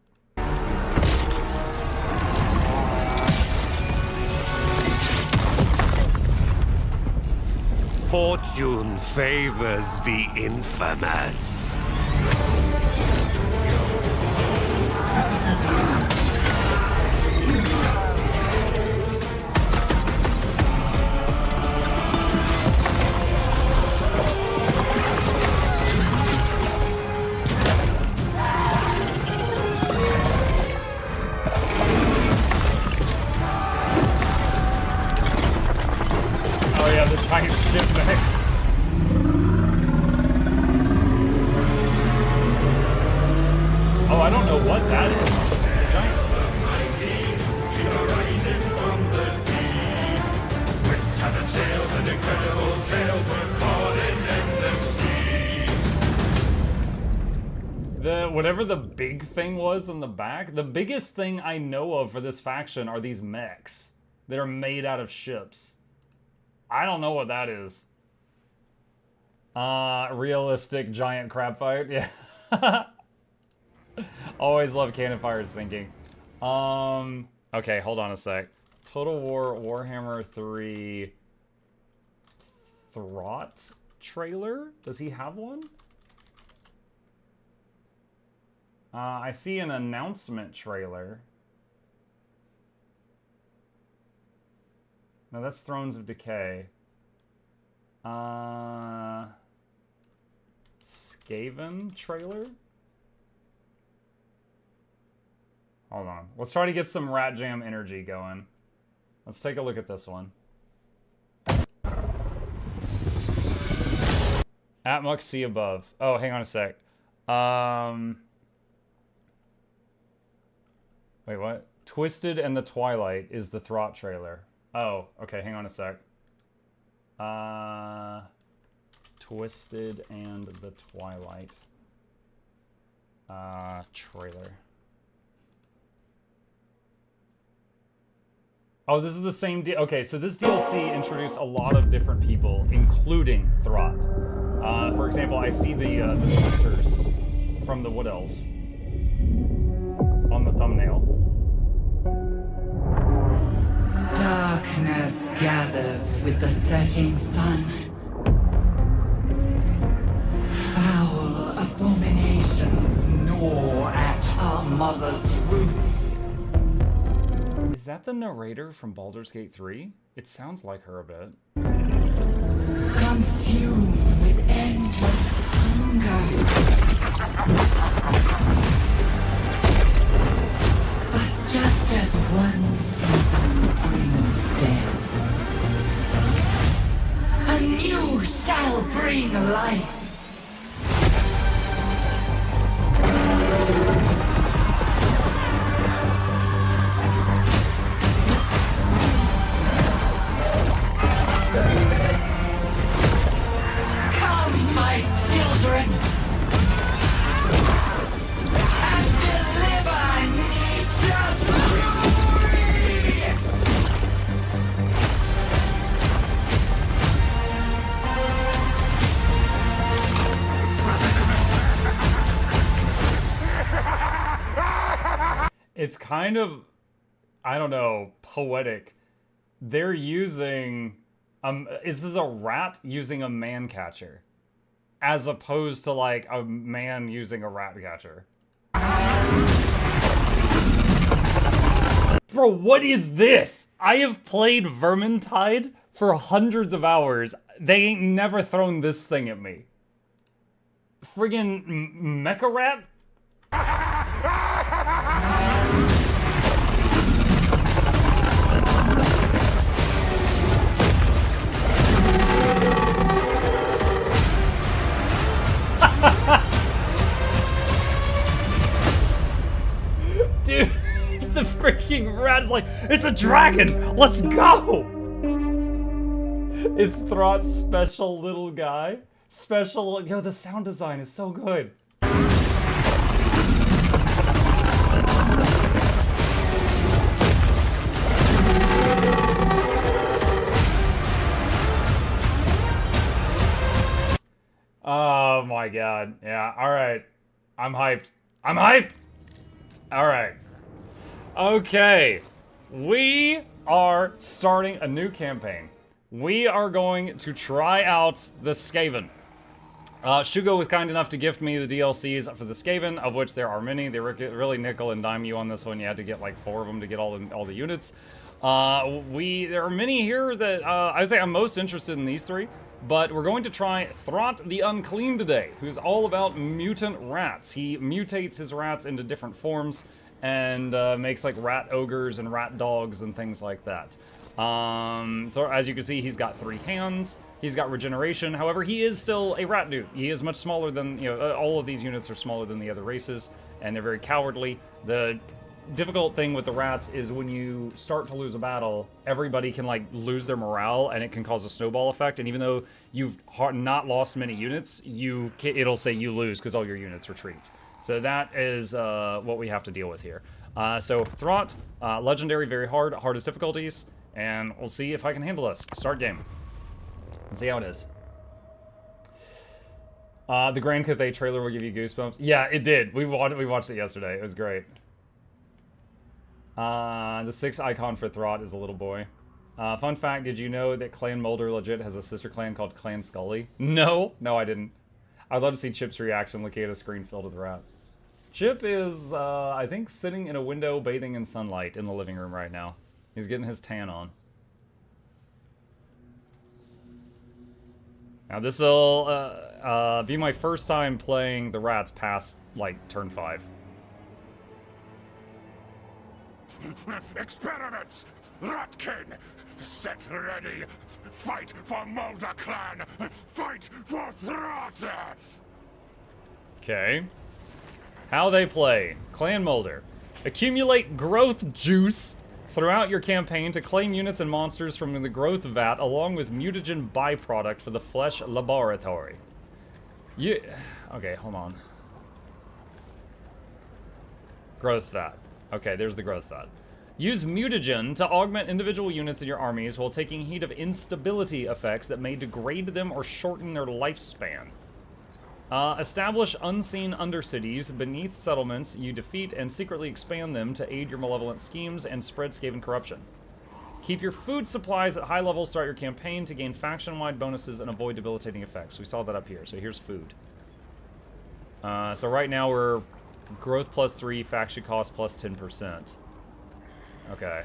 Speaker 9: Fortune favors the infamous.
Speaker 1: Oh yeah, the giant ship mechs. Oh, I don't know what that is. The giant... Whatever the big thing was in the back, the biggest thing I know of for this faction are these mechs that are made out of ships. I don't know what that is. Realistic giant crab fight, yeah. Always love cannon fire sinking. Okay, hold on a sec. Total War Warhammer 3 Throt trailer? Does he have one? I see an announcement trailer. No, that's Thrones of Decay. Skaven trailer? Hold on. Let's try to get some Rat Jam energy going. Let's take a look at this one. At Noxxi above. Oh, hang on a sec. Wait, what? Twisted and the Twilight is the Throt trailer. Oh, okay, hang on a sec. Twisted and the Twilight. Trailer. Oh, this is the same deal. Okay, so this DLC introduced a lot of different people, including Throt. For example, I see the sisters from the Wood Elves on the thumbnail.
Speaker 3: Darkness gathers with the setting sun. Foul abominations gnaw at our mother's roots.
Speaker 1: Is that the narrator from Baldur's Gate 3? It sounds like her a bit.
Speaker 3: Consume with endless hunger. But just as one season brings death, a new shall bring life. Come, my children, and deliver nature's fury!
Speaker 1: It's kind of, I don't know, poetic. They're using, this is a rat using a man catcher, as opposed to like a man using a rat catcher. Bro, what is this? I have played Vermintide for hundreds of hours. They ain't never thrown this thing at me. Friggin' mecha rat? Dude, the freaking rat is like, it's a dragon! Let's go! It's Throt's special little guy. Special, yo, the sound design is so good. Oh my god. Yeah, alright. I'm hyped. I'm hyped! Alright. Okay. We are starting a new campaign. We are going to try out the Skaven. Shugo was kind enough to gift me the DLCs for the Skaven, of which there are many. They were really nickel and dime you on this one. You had to get like 4 of them to get all the units. There are many here that I would say I'm most interested in these 3. But we're going to try Throt the Unclean today, who's all about mutant rats. He mutates his rats into different forms and makes like rat ogres and rat dogs and things like that. So as you can see, he's got 3 hands. He's got regeneration. However, he is still a rat dude. He is much smaller than, you know, all of these units are smaller than the other races, and they're very cowardly. The difficult thing with the rats is when you start to lose a battle, everybody can like lose their morale, and it can cause a snowball effect. And even though you've not lost many units, it'll say you lose because all your units retreat. So that is what we have to deal with here. So Throt, legendary, very hard, hardest difficulties, and we'll see if I can handle this. Start game. Let's see how it is. The Grand Cathay trailer will give you goosebumps. Yeah, it did. We watched it yesterday. It was great. The 6th icon for Throt is a little boy. Fun fact, did you know that Clan Mulder legit has a sister clan called Clan Scully? No, I didn't. I'd love to see Chip's reaction looking at a screen filled with rats. Chip is, I think, sitting in a window bathing in sunlight in the living room right now. He's getting his tan on. Now this'll be my first time playing the rats past, like, turn 5.
Speaker 9: Experiments! Ratkin! Set ready! Fight for Mulder Clan! Fight for Throt!
Speaker 1: Okay. How they play. Clan Mulder. Accumulate growth juice throughout your campaign to claim units and monsters from the growth vat along with mutagen byproduct for the flesh laboratory. Okay, hold on. Growth vat. Okay, there's the growth vat. Use mutagen to augment individual units in your armies while taking heed of instability effects that may degrade them or shorten their lifespan. Establish unseen undercities beneath settlements you defeat and secretly expand them to aid your malevolent schemes and spread Skaven corruption. Keep your food supplies at high levels throughout your campaign to gain faction-wide bonuses and avoid debilitating effects. We saw that up here, so here's food. So right now we're growth +3, faction cost +10%. Okay.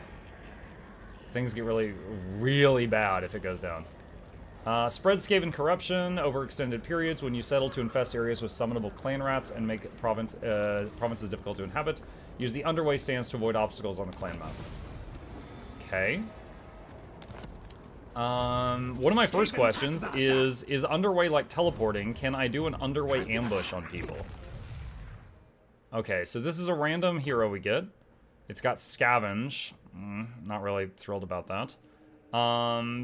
Speaker 1: Things get really, really bad if it goes down. Spread Skaven corruption over extended periods when you settle to infest areas with summonable clan rats and make provinces difficult to inhabit. Use the underway stance to avoid obstacles on the clan map. Okay. One of my first questions is underway like teleporting? Can I do an underway ambush on people? Okay, so this is a random hero we get. It's got scavenge. Not really thrilled about that.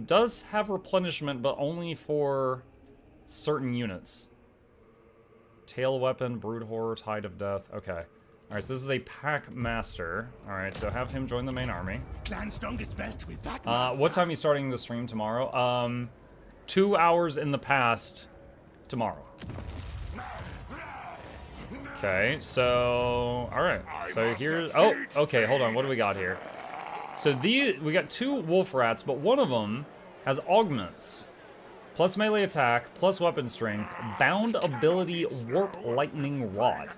Speaker 1: Does have replenishment, but only for certain units. Tail weapon, brood horror, tide of death. Okay. Alright, so this is a pack master. Alright, so have him join the main army. What time are you starting the stream tomorrow? 2 hours in the past tomorrow. Okay, so alright. So here's okay, hold on, what do we got here? So we got 2 wolf rats, but one of them has augments. Plus melee attack, plus weapon strength, bound ability, warp lightning rod.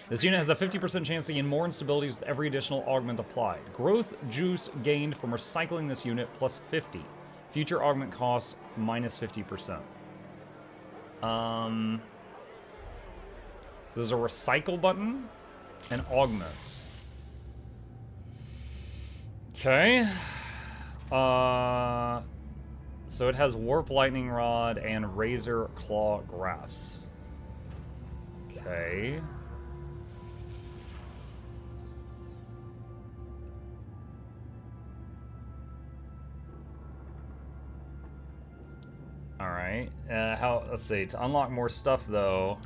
Speaker 1: This unit has a 50% chance to gain more instabilities with every additional augment applied. Growth juice gained from recycling this unit plus 50. Future augment costs minus 50%. So there's a recycle button. and augment. Okay. So it has warp lightning rod and razor claw grafts. Okay. All right. Let's see. To unlock more stuff, though.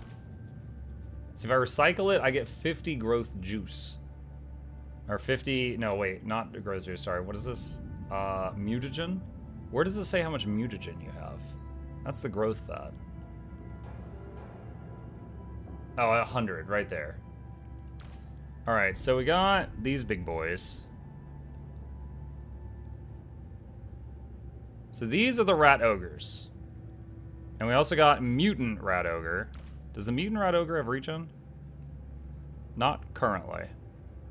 Speaker 1: So if I recycle it, I get 50 growth juice. Or 50. No, wait. Not growth juice. Sorry. What is this? Mutagen? Where does it say how much mutagen you have? That's the growth fat. Oh, 100 right there. All right. So we got these big boys. So these are the rat ogres. And we also got mutant rat ogre. Does the mutant rat ogre have regen? Not currently.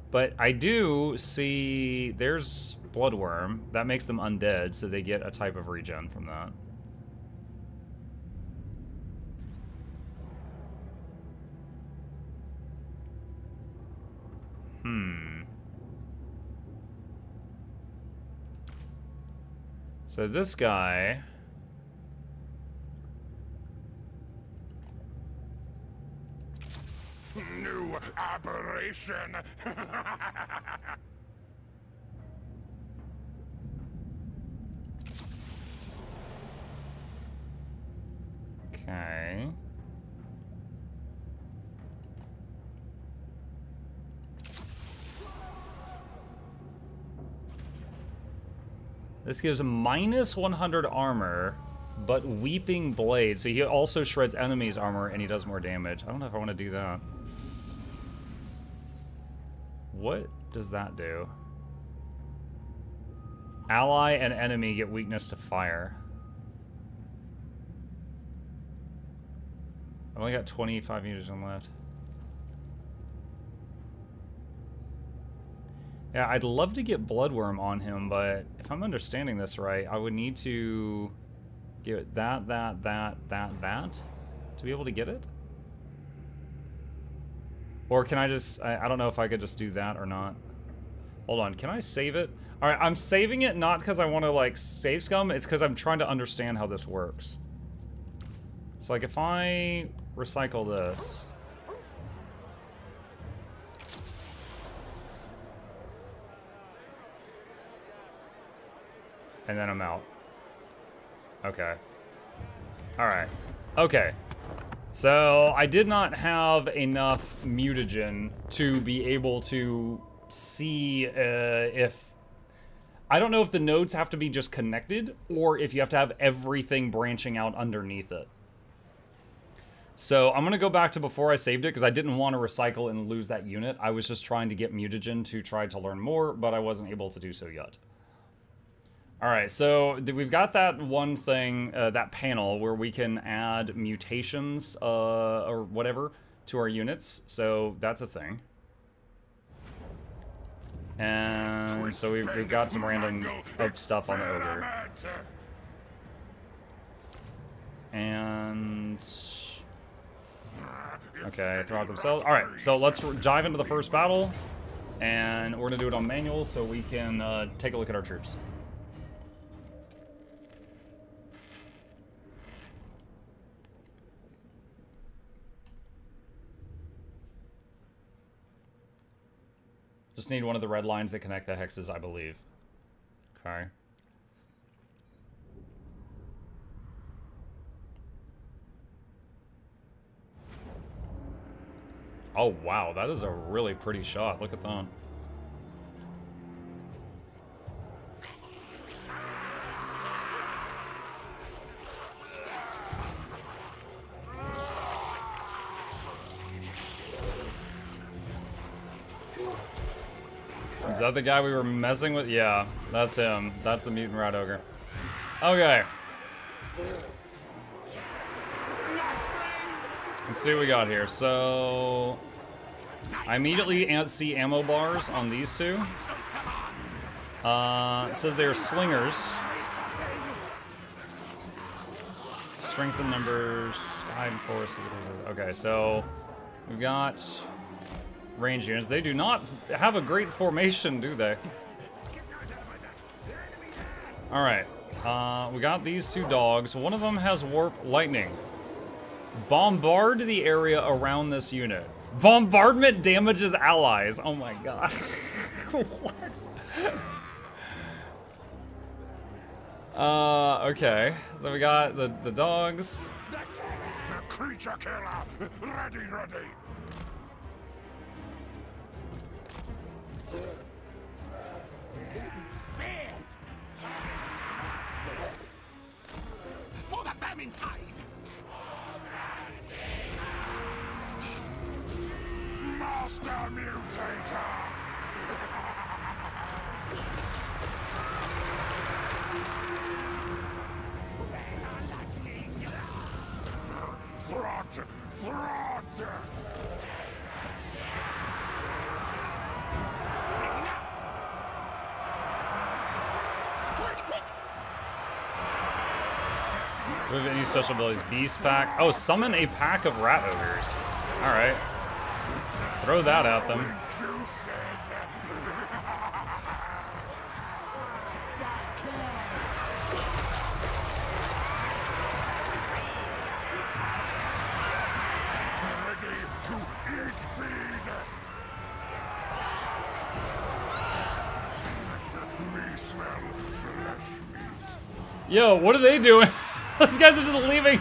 Speaker 1: But I do see there's bloodworm. That makes them undead, so they get a type of regen from that. So this guy...
Speaker 9: New aberration.
Speaker 1: Okay. This gives minus 100 armor, but Weeping Blade. So he also shreds enemies' armor and he does more damage. I don't know if I want to do that. What does that do? Ally and enemy get weakness to fire. I've only got 25 mutagen left. Yeah, I'd love to get Bloodworm on him, but if I'm understanding this right, I would need to give it that to be able to get it? Or can I just, I don't know if I could just do that or not. Hold on, can I save it? All right, I'm saving it not because I want to like save scum, it's because I'm trying to understand how this works. So like if I recycle this. And then I'm out. Okay. All right. Okay. So I did not have enough mutagen to be able to see if... I don't know if the nodes have to be just connected or if you have to have everything branching out underneath it. So I'm going to go back to before I saved it because I didn't want to recycle and lose that unit. I was just trying to get mutagen to try to learn more, but I wasn't able to do so yet. All right, so we've got that one thing, that panel where we can add mutations or whatever to our units. So that's a thing. And so we've got some random stuff on the ogre. And okay, throw out themselves. All right, so let's dive into the first battle, and we're gonna do it on manual so we can take a look at our troops. Just need one of the red lines that connect the hexes, I believe. Okay. Oh, wow. That is a really pretty shot. Look at that. Is that the guy we were messing with? Yeah, that's him. That's the mutant rat ogre. Okay. Let's see what we got here. So I immediately see ammo bars on these two. It says they're slingers. Strength in numbers, hide and force. Okay, so we've got range units. They do not have a great formation, do they? Alright. We got these two dogs. One of them has warp lightning. Bombard the area around this unit. Bombardment damages allies. Oh my god. What? Okay. So we got the dogs.
Speaker 9: The creature killer! Ready, ready! Spears! For the Vermintide! Master Mutator! Fraud! Fraud!
Speaker 1: Do we have any special abilities? Beast pack. Oh, summon a pack of rat ogres. Alright. Throw that at them. Yo, what are they doing? Those guys are just leaving.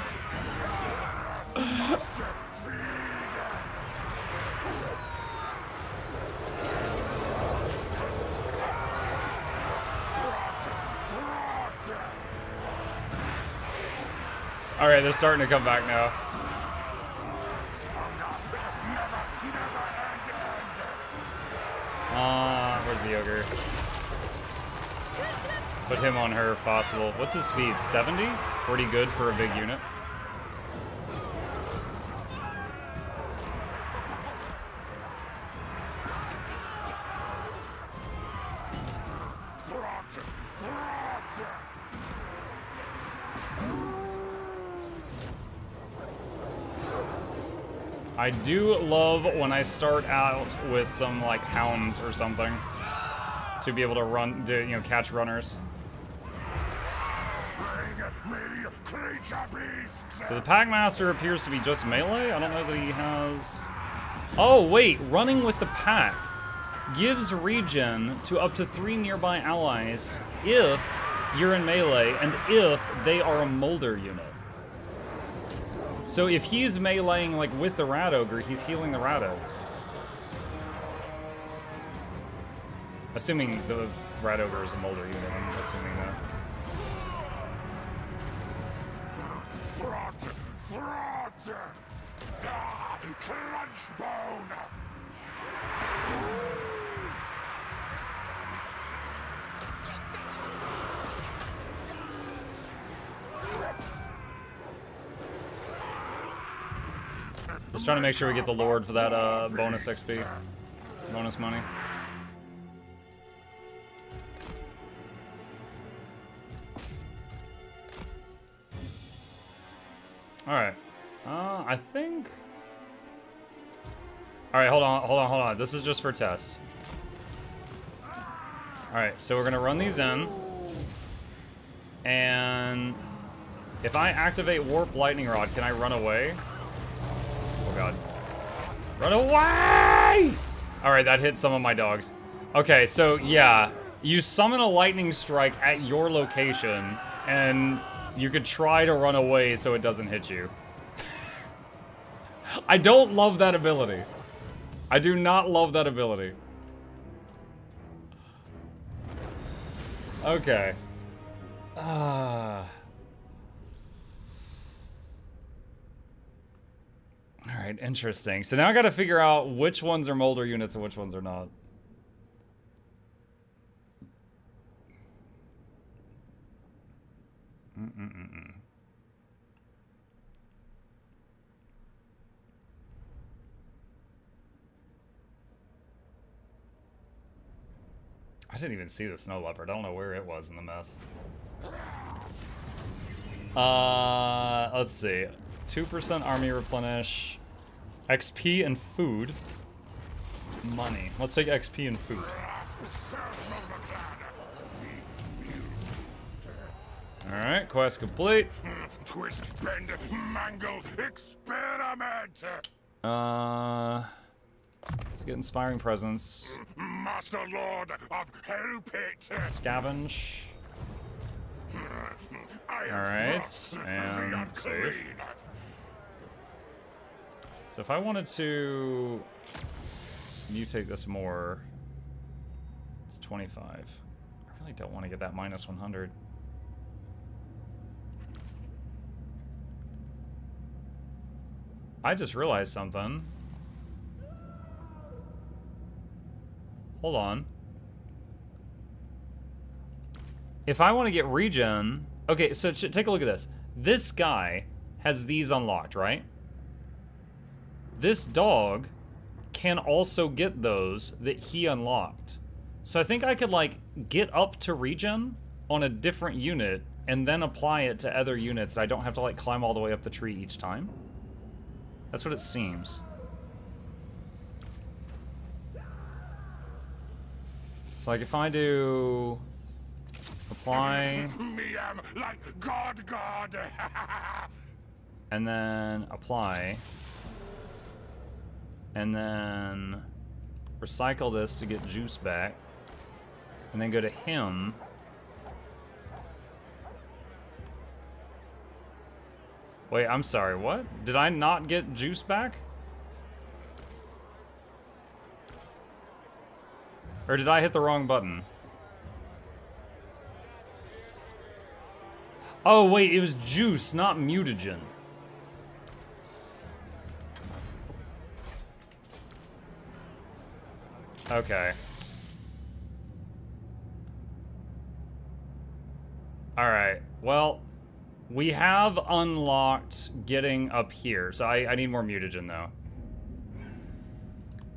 Speaker 1: Alright, they're starting to come back now. Where's the ogre? Put him on her if possible. What's his speed? 70? Pretty good for a big unit. I do love when I start out with some like hounds or something to be able to run, to, catch runners. So the Packmaster appears to be just melee. I don't know that he has... Oh, wait. Running with the pack gives regen to up to 3 nearby allies if you're in melee and if they are a Molder unit. So if he's meleeing like with the Rat Ogre, he's healing the Rat Ogre. Assuming the Rat Ogre is a Molder unit, I'm assuming that.
Speaker 9: Crunchbone!
Speaker 1: Just trying to make sure we get the Lord for that bonus XP. Bonus money. Alright. I think... Alright, hold on. This is just for test. Alright, so we're gonna run these in. And... if I activate Warp Lightning Rod, can I run away? Oh god. Run away! Alright, that hit some of my dogs. Okay, so yeah. You summon a lightning strike at your location, and you could try to run away so it doesn't hit you. I don't love that ability. I do not love that ability. Okay. Alright, interesting. So now I gotta figure out which ones are Molder units and which ones are not. I didn't even see the snow leopard. I don't know where it was in the mess. Let's see. 2% army replenish. XP and food. money. Let's take XP and food. Alright, quest complete.
Speaker 9: Twist, bend, mangle, experiment.
Speaker 1: Let's get Inspiring Presence.
Speaker 9: Master Lord of Hell Pit.
Speaker 1: Scavenge. Alright, and save. So if I wanted to mutate this more, it's 25. I really don't want to get that minus 100. I just realized something. Hold on. If I want to get regen... Okay, so take a look at this. This guy has these unlocked, right? This dog can also get those that he unlocked. So I think I could, like, get up to regen on a different unit and then apply it to other units. I don't have to, like, climb all the way up the tree each time. That's what it seems. It's like if I do apply
Speaker 9: Me am like God.
Speaker 1: and then apply and then recycle this to get juice back and then go to him. Wait, I'm sorry, what? Did I not get juice back? Or did I hit the wrong button? Oh, wait, it was juice, not mutagen. Okay. Alright, well... We have unlocked getting up here, so I need more mutagen, though.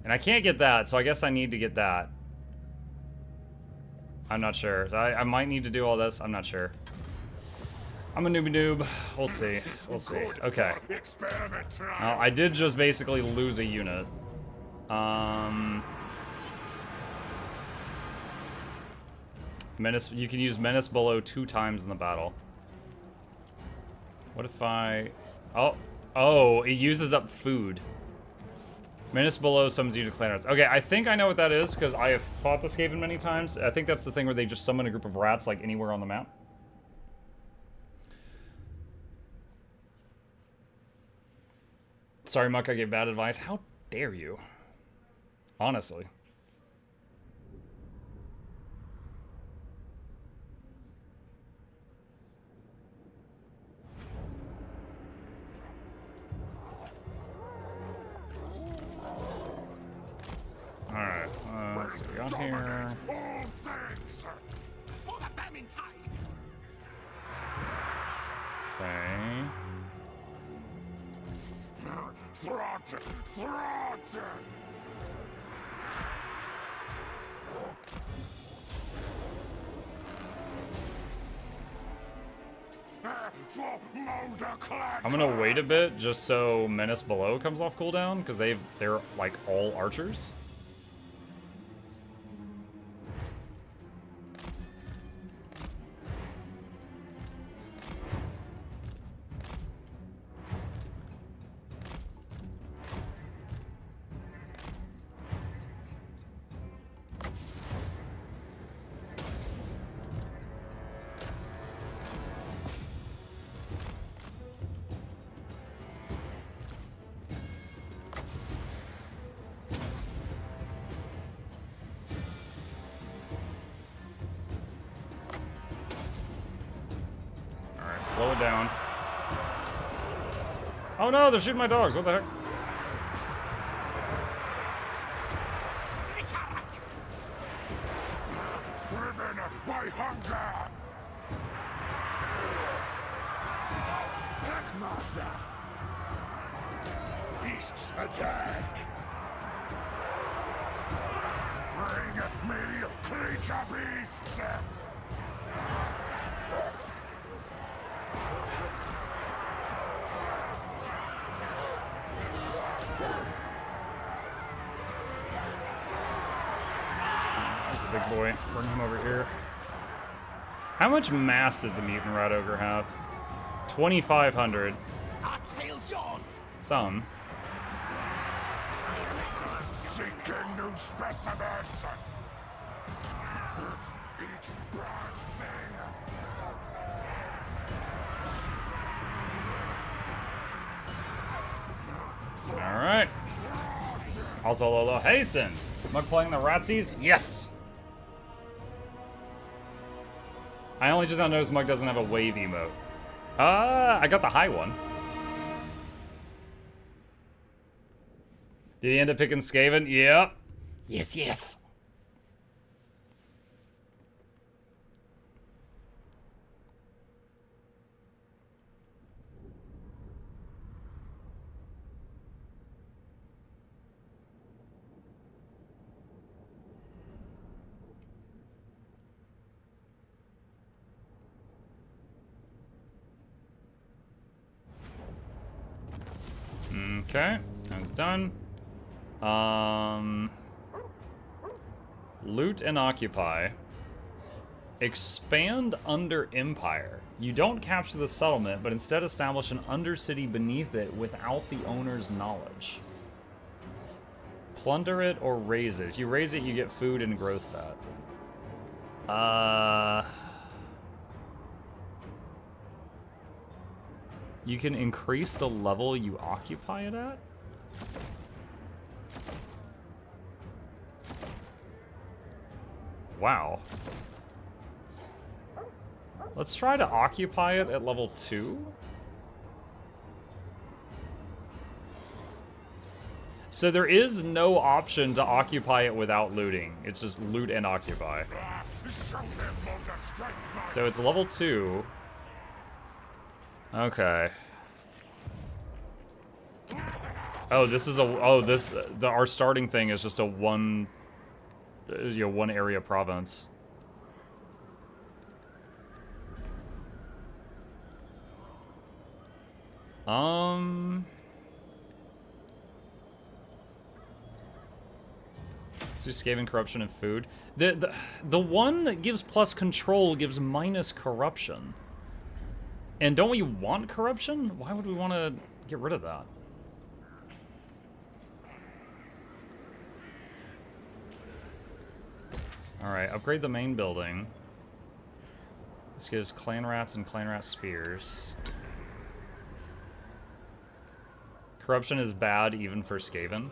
Speaker 1: And I can't get that, so I guess I need to get that. I'm not sure. I might need to do all this. I'm not sure. I'm a noob. We'll see. We'll see. Okay. Well, I did just basically lose a unit. Menace. You can use Menace Below 2 times in the battle. What if I... Oh, it uses up food. Menace Below summons you to clan rats. Okay, I think I know what that is, because I have fought this Skaven many times. I think that's the thing where they just summon a group of rats, like, anywhere on the map. Sorry, Muck, I gave bad advice. How dare you? Honestly. Alright, let's see what we got here. Okay. I'm gonna wait a bit just so Menace Below comes off cooldown, because they're like all archers. Slow it down. Oh no, they're shooting my dogs. What the heck?
Speaker 9: Driven by hunger. Packmaster. Beasts attack. Bring me creature beasts.
Speaker 1: There's the big boy. Bring him over here. How much mass does the mutant rat ogre have? 2,500.
Speaker 2: Our tail's yours.
Speaker 1: Some.
Speaker 9: Seeking new specimens. Each brand thing.
Speaker 1: Alright. Also, Lolo hastened. Am I playing the Ratsies? Yes! I only just now noticed Mug doesn't have a wave emote. I got the high one. Did he end up picking Skaven? Yep. Yes, yes. Okay, that's done. Loot and occupy. Expand under Empire. You don't capture the settlement, but instead establish an undercity beneath it without the owner's knowledge. Plunder it or raise it. If you raise it, you get food and growth fat. You can increase the level you occupy it at? Wow. Let's try to occupy it at level 2. So there is no option to occupy it without looting. It's just loot and occupy. So it's level 2. Okay. Oh, this is a our starting thing is just a one area province. Let's do Skaven, corruption, and food. The one that gives plus control gives minus corruption. And don't we want corruption? Why would we want to get rid of that? Alright, upgrade the main building. This gives clan rats and clan rat spears. Corruption is bad even for Skaven.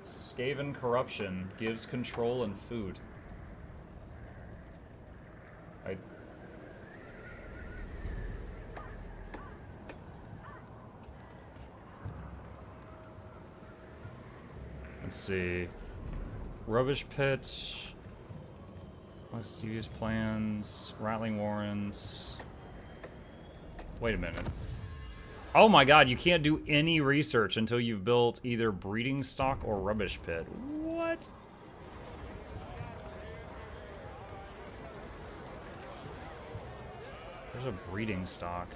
Speaker 1: Skaven corruption gives control and food. Let's see. Rubbish pit. Let's use plans. Rattling warrens. Wait a minute. Oh my god, you can't do any research until you've built either breeding stock or rubbish pit. What? There's a breeding stock.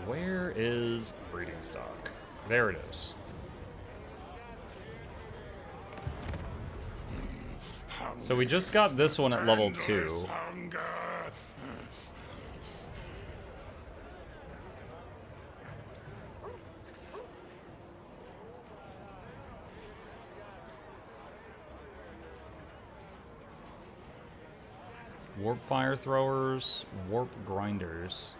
Speaker 1: Where is breeding stock? There it is. So we just got this one at level 2. Warp fire throwers, warp grinders.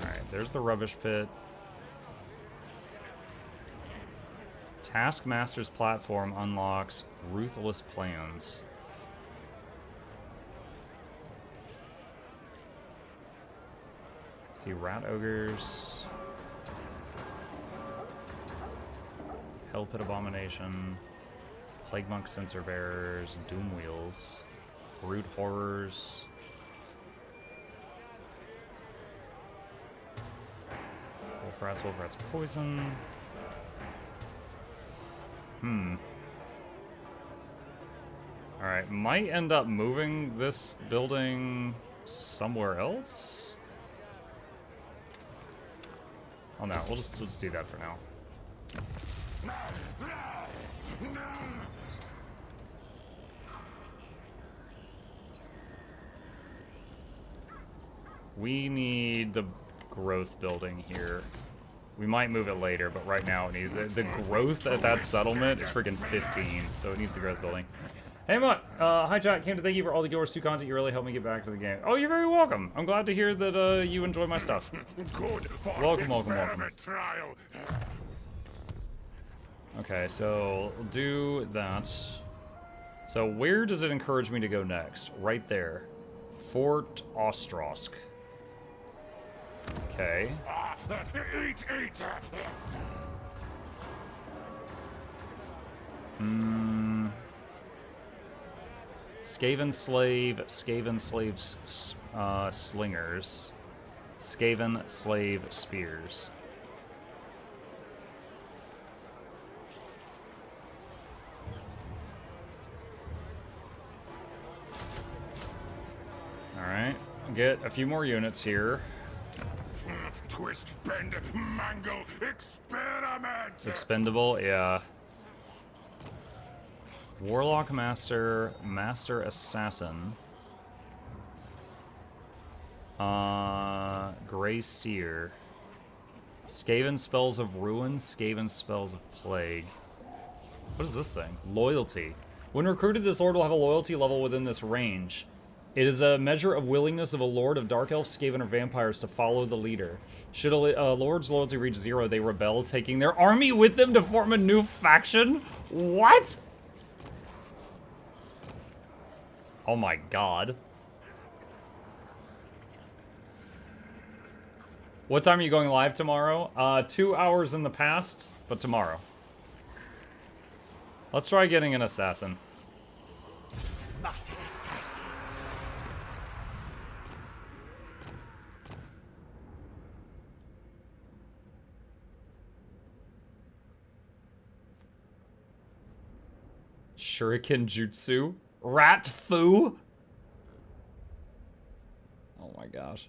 Speaker 1: Alright, there's the rubbish pit. Taskmaster's platform unlocks ruthless plans. Let's see, rat ogres. Hell pit abomination. Plague Monk Sensor Bearers, Doom Wheels, Brood Horrors. Wolf Rats Poison. Alright, might end up moving this building somewhere else? Oh no, we'll just do that for now. We need the growth building here. We might move it later, but right now it needs the growth at that settlement is freaking 15, so it needs the growth building. Hey, Mutt. Hi, chat. Came to thank you for all the Guild Wars 2 content. You really helped me get back to the game. Oh, you're very welcome. I'm glad to hear that you enjoy my stuff. Welcome. Okay, so we'll do that. So where does it encourage me to go next? Right there. Fort Ostrosk. Okay. Skaven Slave, Slingers. Skaven Slave Spears. Alright, get a few more units here.
Speaker 9: Twist, bend, mangle, experiment!
Speaker 1: Expendable, yeah. Warlock Master, Master Assassin. Grey Seer. Skaven Spells of Ruin, Skaven Spells of Plague. What is this thing? Loyalty. When recruited, this lord will have a loyalty level within this range. It is a measure of willingness of a lord of Dark Elves, Skaven, or Vampires to follow the leader. Should a lord's loyalty reach 0, they rebel, taking their army with them to form a new faction? What? Oh my god. What time are you going live tomorrow? 2 hours in the past, but tomorrow. Let's try getting an assassin. Shuriken Jutsu? Rat Fu? Oh my gosh.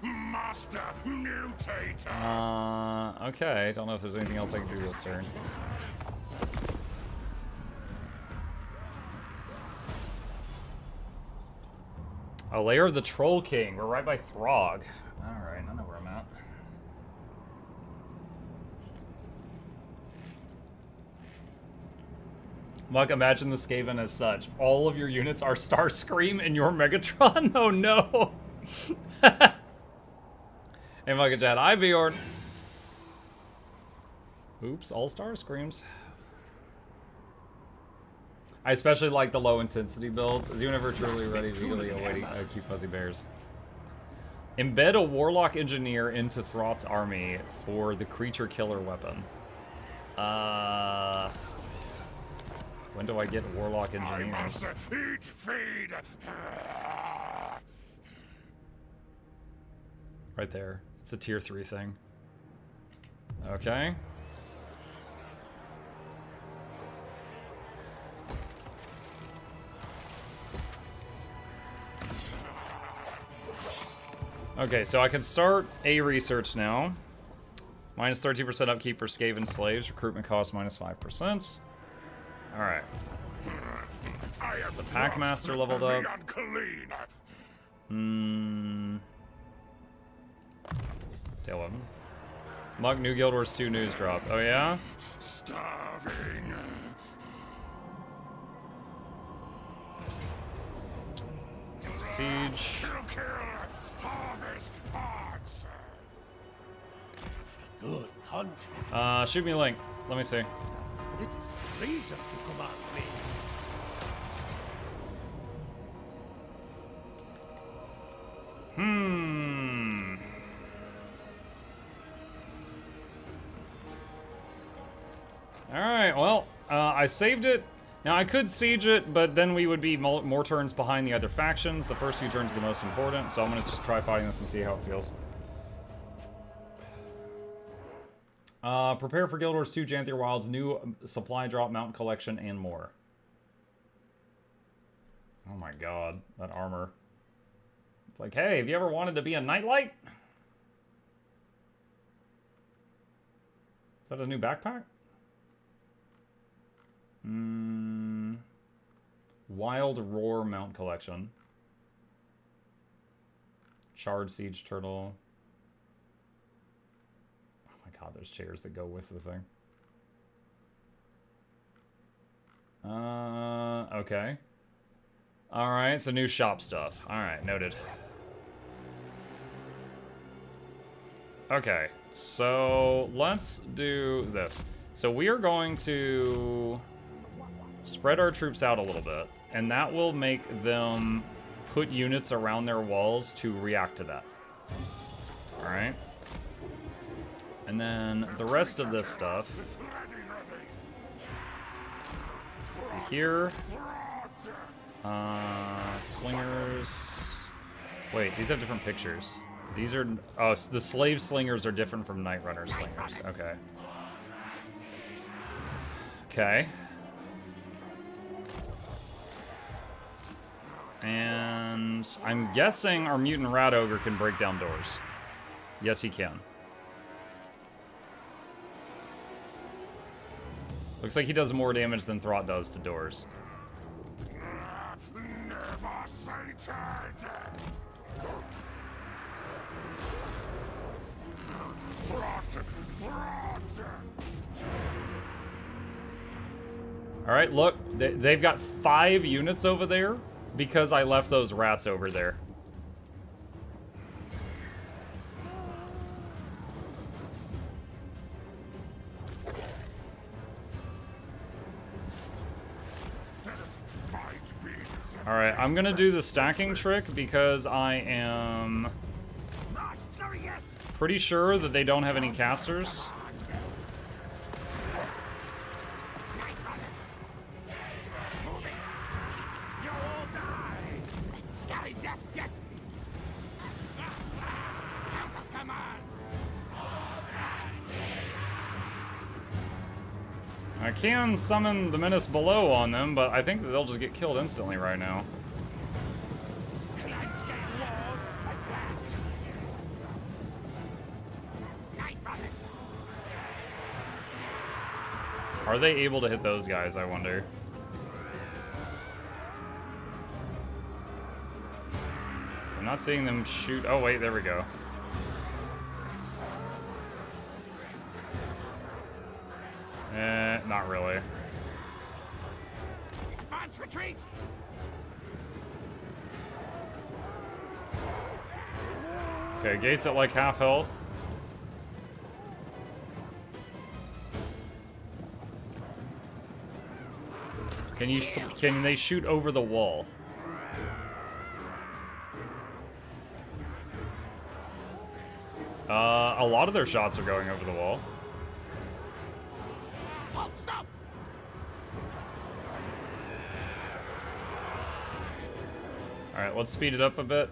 Speaker 9: Master Mutator!
Speaker 1: Okay. Don't know if there's anything else I can do this turn. A Lair of the Troll King. We're right by Throg. Alright, I know where I'm at. Muck, imagine the Skaven as such. All of your units are Starscream and your Megatron? Oh no! Hey, Muck and Chad. Hi, Bjorn. Oops, all Starscreams. I especially like the low intensity builds. Is anyone ever truly ready to really awaiting cute fuzzy bears? Embed a Warlock Engineer into Thrott's army for the creature killer weapon. When do I get Warlock Engineers?
Speaker 9: Eat, feed.
Speaker 1: Right there. It's a tier 3 thing. Okay. Okay, so I can start a research now. Minus 13% upkeep for Skaven Slaves. Recruitment cost minus 5%. Alright. The Packmaster leveled up. Tail weapon. Mug, new Guild Wars 2 news drop. Oh yeah?
Speaker 9: Starving.
Speaker 1: Siege.
Speaker 9: Kill, harvest parts.
Speaker 2: Good country.
Speaker 1: Shoot me a link. Let me see.
Speaker 2: It is treason to command me.
Speaker 1: Alright, well, I saved it. Now, I could siege it, but then we would be more turns behind the other factions. The first few turns are the most important, so I'm going to just try fighting this and see how it feels. Prepare for Guild Wars 2, Janthier Wilds, new supply drop, mountain collection, and more. Oh my god, that armor. It's like, hey, have you ever wanted to be a nightlight? Is that a new backpack? Wild Roar mount collection. Charred Siege Turtle. Oh my god, there's chairs that go with the thing. Okay. Alright, so new shop stuff. Alright, noted. Okay, so let's do this. So we are going to spread our troops out a little bit, and that will make them put units around their walls to react to that. Alright. And then the rest of this stuff here. Slingers. Wait, these have different pictures. These are, oh, so the slave slingers are different from Night Runner slingers. Okay. Okay. And I'm guessing our mutant rat ogre can break down doors. Yes, he can. Looks like he does more damage than Throt does to doors. Alright, look, they've got 5 units over there because I left those rats over there. Alright, I'm gonna do the stacking trick because I am pretty sure that they don't have any casters. I can summon the menace below on them, but I think that they'll just get killed instantly right now. Are they able to hit those guys, I wonder? I'm not seeing them shoot. Oh, wait, there we go. Not really.
Speaker 9: Advance retreat.
Speaker 1: Okay, gate's at like half health. Can they shoot over the wall? A lot of their shots are going over the wall.
Speaker 9: Stop.
Speaker 1: Alright, let's speed it up a bit.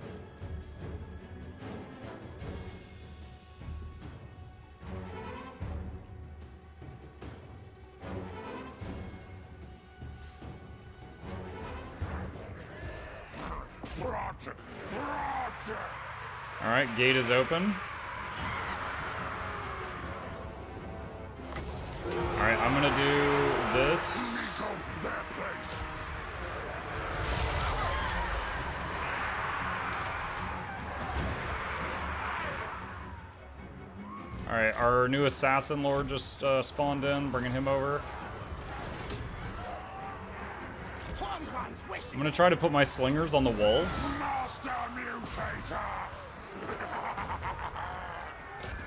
Speaker 1: Alright, gate is open. Alright, I'm gonna do this. Alright, our new assassin lord just spawned in, bringing him over. I'm gonna try to put my slingers on the walls.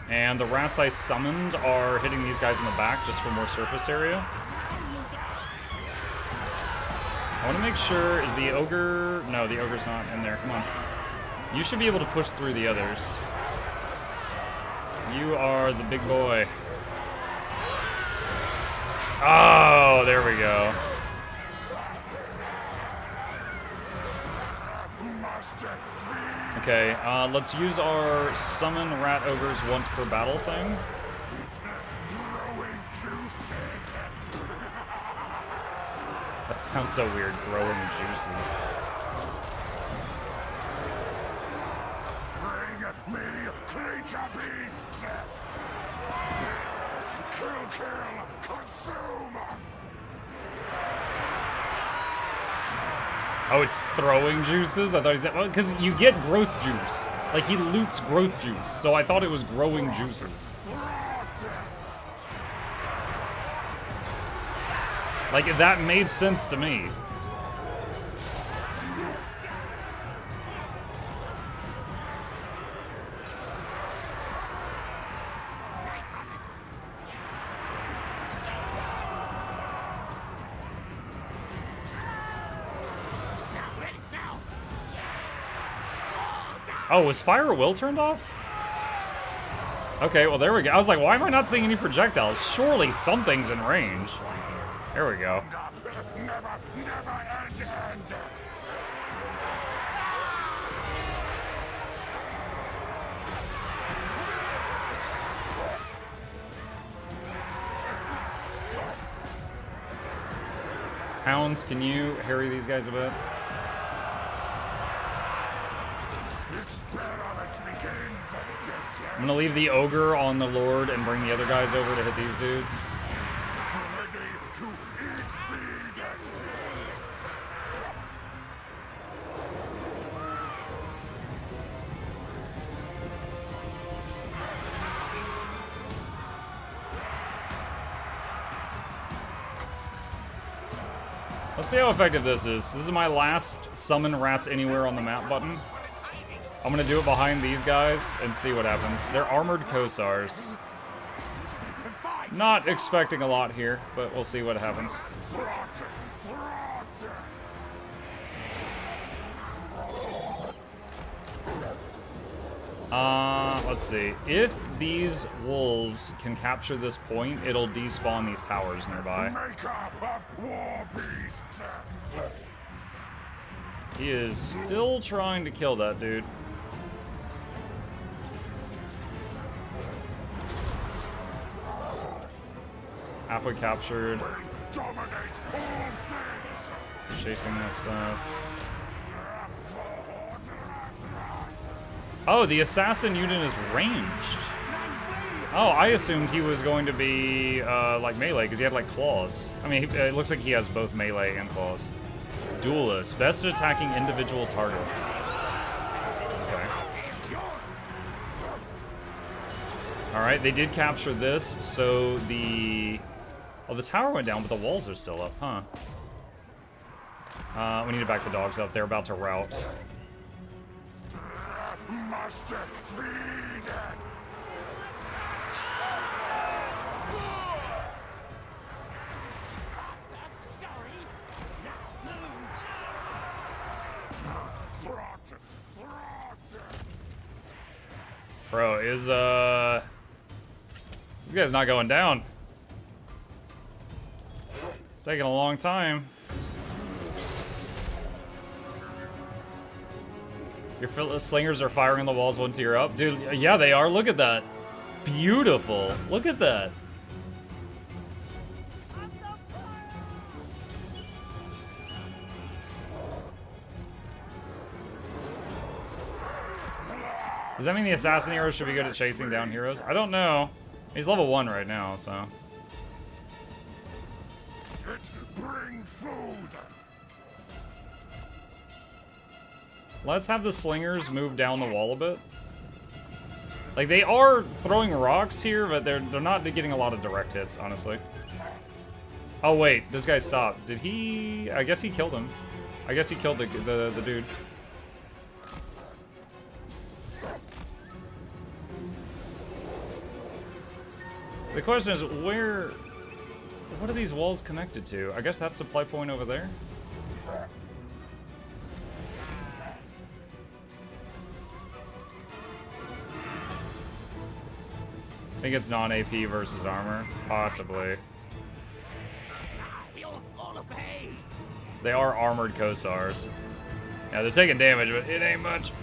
Speaker 1: And the rats I summoned are hitting these guys in the back just for more surface area. I want to make sure, is the ogre... No, the ogre's not in there. Come on. You should be able to push through the others. You are the big boy. Oh, there we go. Okay, let's use our summon rat ogres once per battle thing. Sounds so weird, growing juices.
Speaker 9: Bring me creature beasts! Kill, consume!
Speaker 1: Oh, it's throwing juices? I thought he said, well, because you get growth juice. Like, he loots growth juice, so I thought it was growing juices. Like, that made sense to me. Oh, was Fire at Will turned off? Okay, well there we go. I was like, why am I not seeing any projectiles? Surely something's in range. There we go. Hounds, can you harry these guys a bit? I'm gonna leave the ogre on the Lord and bring the other guys over to hit these dudes. Let's see how effective this is. This is my last summon rats anywhere on the map button. I'm gonna do it behind these guys and see what happens. They're armored Kosars. Not expecting a lot here, but we'll see what happens. Let's see. If these wolves can capture this point, it'll despawn these towers nearby. He is still trying to kill that dude. Halfway captured. Chasing that stuff. Oh, the assassin unit is ranged. Oh, I assumed he was going to be like melee because he had like claws. I mean, it looks like he has both melee and claws. Duelist, best at attacking individual targets. Okay. All right, they did capture this, so the tower went down, but the walls are still up, huh? We need to back the dogs up. They're about to rout.
Speaker 9: Master, feed!
Speaker 1: Bro, is this guy's not going down. It's taking a long time. Your slingers are firing the walls once you're up. Dude, yeah, they are. Look at that. Beautiful. Look at that. Does that mean the assassin heroes should be good at chasing down heroes? I don't know. He's level 1 right now, so.
Speaker 9: Bring food.
Speaker 1: Let's have the slingers move down the wall a bit. Like, they are throwing rocks here, but they're not getting a lot of direct hits, honestly. Oh, wait. This guy stopped. Did he... I guess he killed him. I guess he killed the dude. The question is, where... What are these walls connected to? I guess that supply point over there? I think it's non-AP versus armor. Possibly. They are armored Kosars. Yeah, they're taking damage, but it ain't much.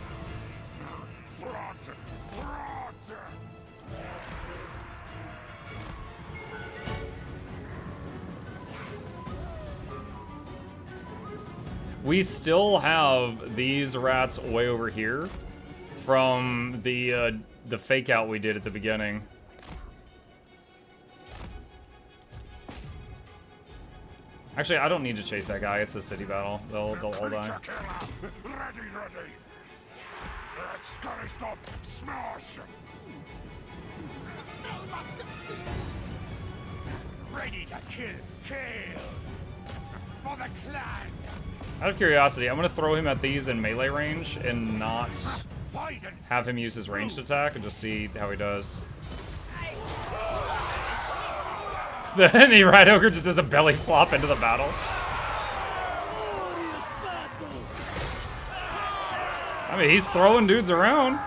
Speaker 1: We still have these rats way over here from the fake out we did at the beginning. Actually, I don't need to chase that guy. It's a city battle. They'll all die.
Speaker 9: Ready. Scurry stop. Smash. Ready to kill. For the clan.
Speaker 1: Out of curiosity, I'm gonna throw him at these in melee range and not have him use his ranged attack and just see how he does. Then the Rat Ogre just does a belly flop into the battle. I mean, he's throwing dudes around.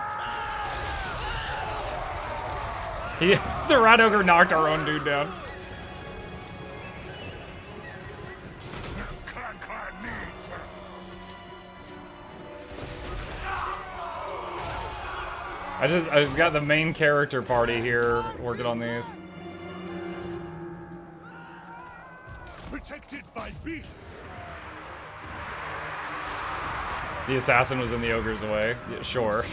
Speaker 1: The Rat Ogre knocked our own dude down. I just got the main character party here working on these.
Speaker 9: Protected by beasts.
Speaker 1: The assassin was in the ogre's way. Yeah, sure.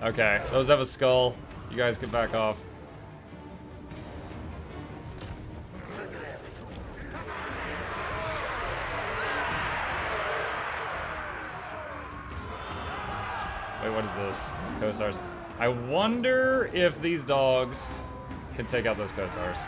Speaker 1: Okay, those have a skull. You guys get back off. Wait, what is this? Cossars. I wonder if these dogs can take out those Cossars.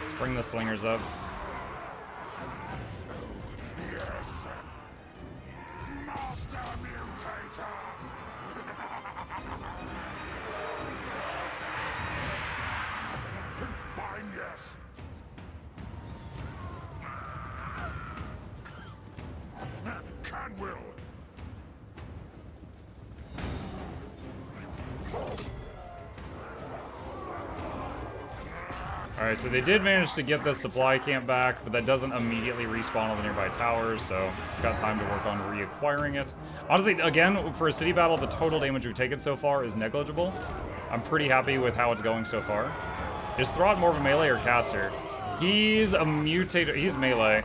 Speaker 1: Let's bring the slingers up. Alright, so they did manage to get the supply camp back, but that doesn't immediately respawn on the nearby towers, so got time to work on reacquiring it. Honestly, again, for a city battle, the total damage we've taken so far is negligible. I'm pretty happy with how it's going so far. Is Throt more of a melee or caster? He's a mutator. He's melee.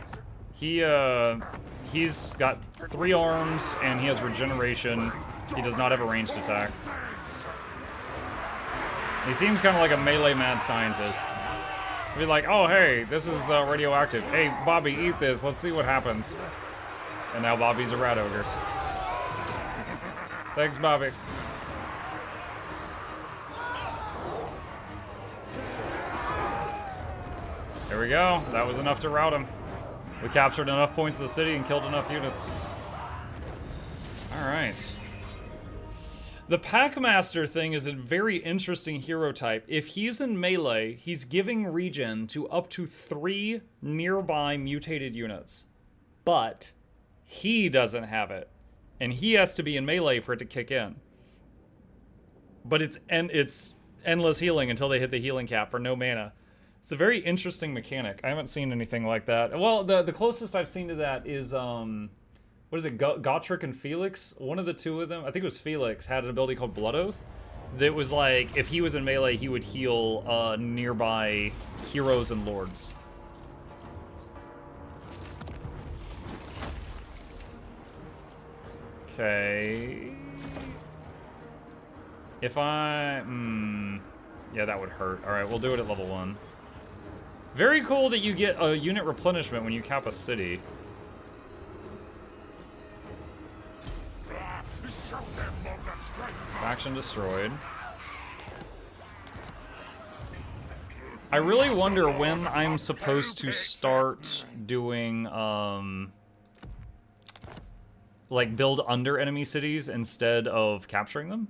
Speaker 1: He's got 3 arms, and he has regeneration. He does not have a ranged attack. He seems kind of like a melee mad scientist. Be like, oh, hey, this is radioactive. Hey, Bobby, eat this. Let's see what happens. And now Bobby's a rat ogre. Thanks, Bobby. There we go. That was enough to rout him. We captured enough points of the city and killed enough units. All right. The Packmaster thing is a very interesting hero type. If he's in melee, he's giving regen to up to 3 nearby mutated units. But he doesn't have it. And he has to be in melee for it to kick in. But it's endless healing until they hit the healing cap for no mana. It's a very interesting mechanic. I haven't seen anything like that. Well, the closest I've seen to that is what is it, Gotrek and Felix? One of the two of them, I think it was Felix, had an ability called Blood Oath. That was like, if he was in melee, he would heal nearby heroes and lords. Okay. If I... yeah, that would hurt. Alright, we'll do it at level 1. Very cool that you get a unit replenishment when you cap a city. Faction destroyed. I really wonder when I'm supposed to start doing, like, build under enemy cities instead of capturing them.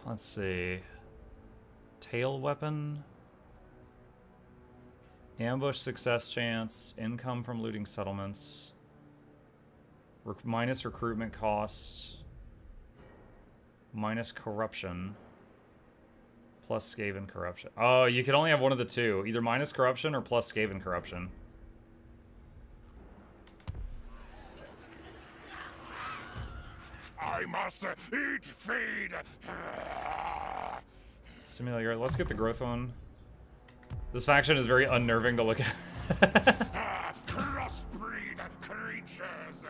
Speaker 1: Let's see. Tail weapon. Ambush success chance, income from looting settlements, minus recruitment costs, minus corruption, plus Skaven corruption. Oh, you can only have one of the two. Either minus corruption or plus Skaven corruption.
Speaker 9: I must eat, feed.
Speaker 1: Simulator. Let's get the growth one. This faction is very unnerving to look at.
Speaker 9: Crossbreed creatures.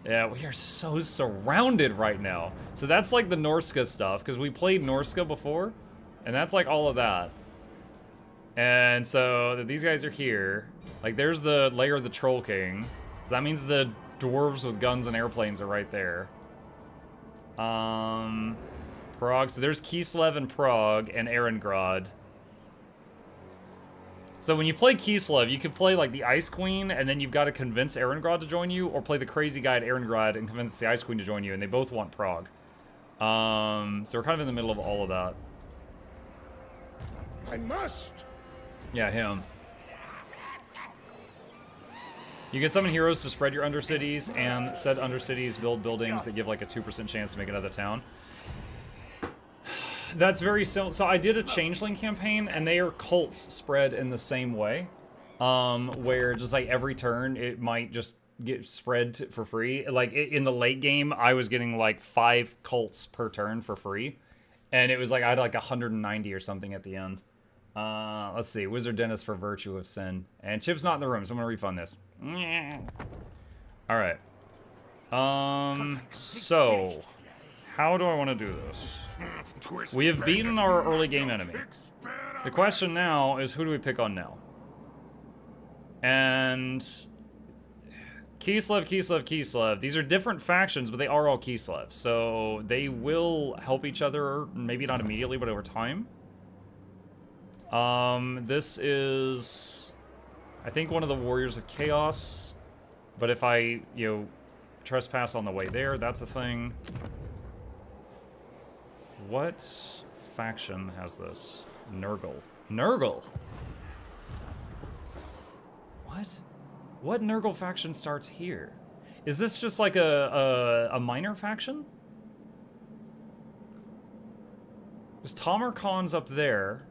Speaker 1: Yeah, we are so surrounded right now. So that's like the Norska stuff, because we played Norska before, and that's like all of that. And so these guys are here. Like, there's the lair of the Troll King. So that means the dwarves with guns and airplanes are right there. Prague. So there's Kislev and Prague and Erengrad. So when you play Kislev, you can play like the Ice Queen, and then you've got to convince Erengrad to join you, or play the crazy guy at Erengrad and convince the Ice Queen to join you, and they both want Prague. So we're kind of in the middle of all of that.
Speaker 9: I must.
Speaker 1: Yeah, him. You can summon heroes to spread your undercities, and said undercities build buildings that give like a 2% chance to make another town. That's very similar. So I did a Changeling campaign, and they are cults spread in the same way. Where just like every turn, it might just get spread for free. Like in the late game, I was getting like 5 cults per turn for free. And it was like, I had like 190 or something at the end. Let's see, Wizard Dennis for Virtue of Sin. And Chip's not in the room, so I'm gonna refund this. Alright. So, how do I want to do this? We have beaten our early game enemy. The question now is, who do we pick on now? And Kislev, Kislev, Kislev. These are different factions, but they are all Kislev. So they will help each other, maybe not immediately, but over time. This is, I think, one of the Warriors of Chaos. But if I, trespass on the way there, that's a thing. What faction has this? Nurgle. Nurgle! What? What Nurgle faction starts here? Is this just like a minor faction? There's Tamarkon's up there.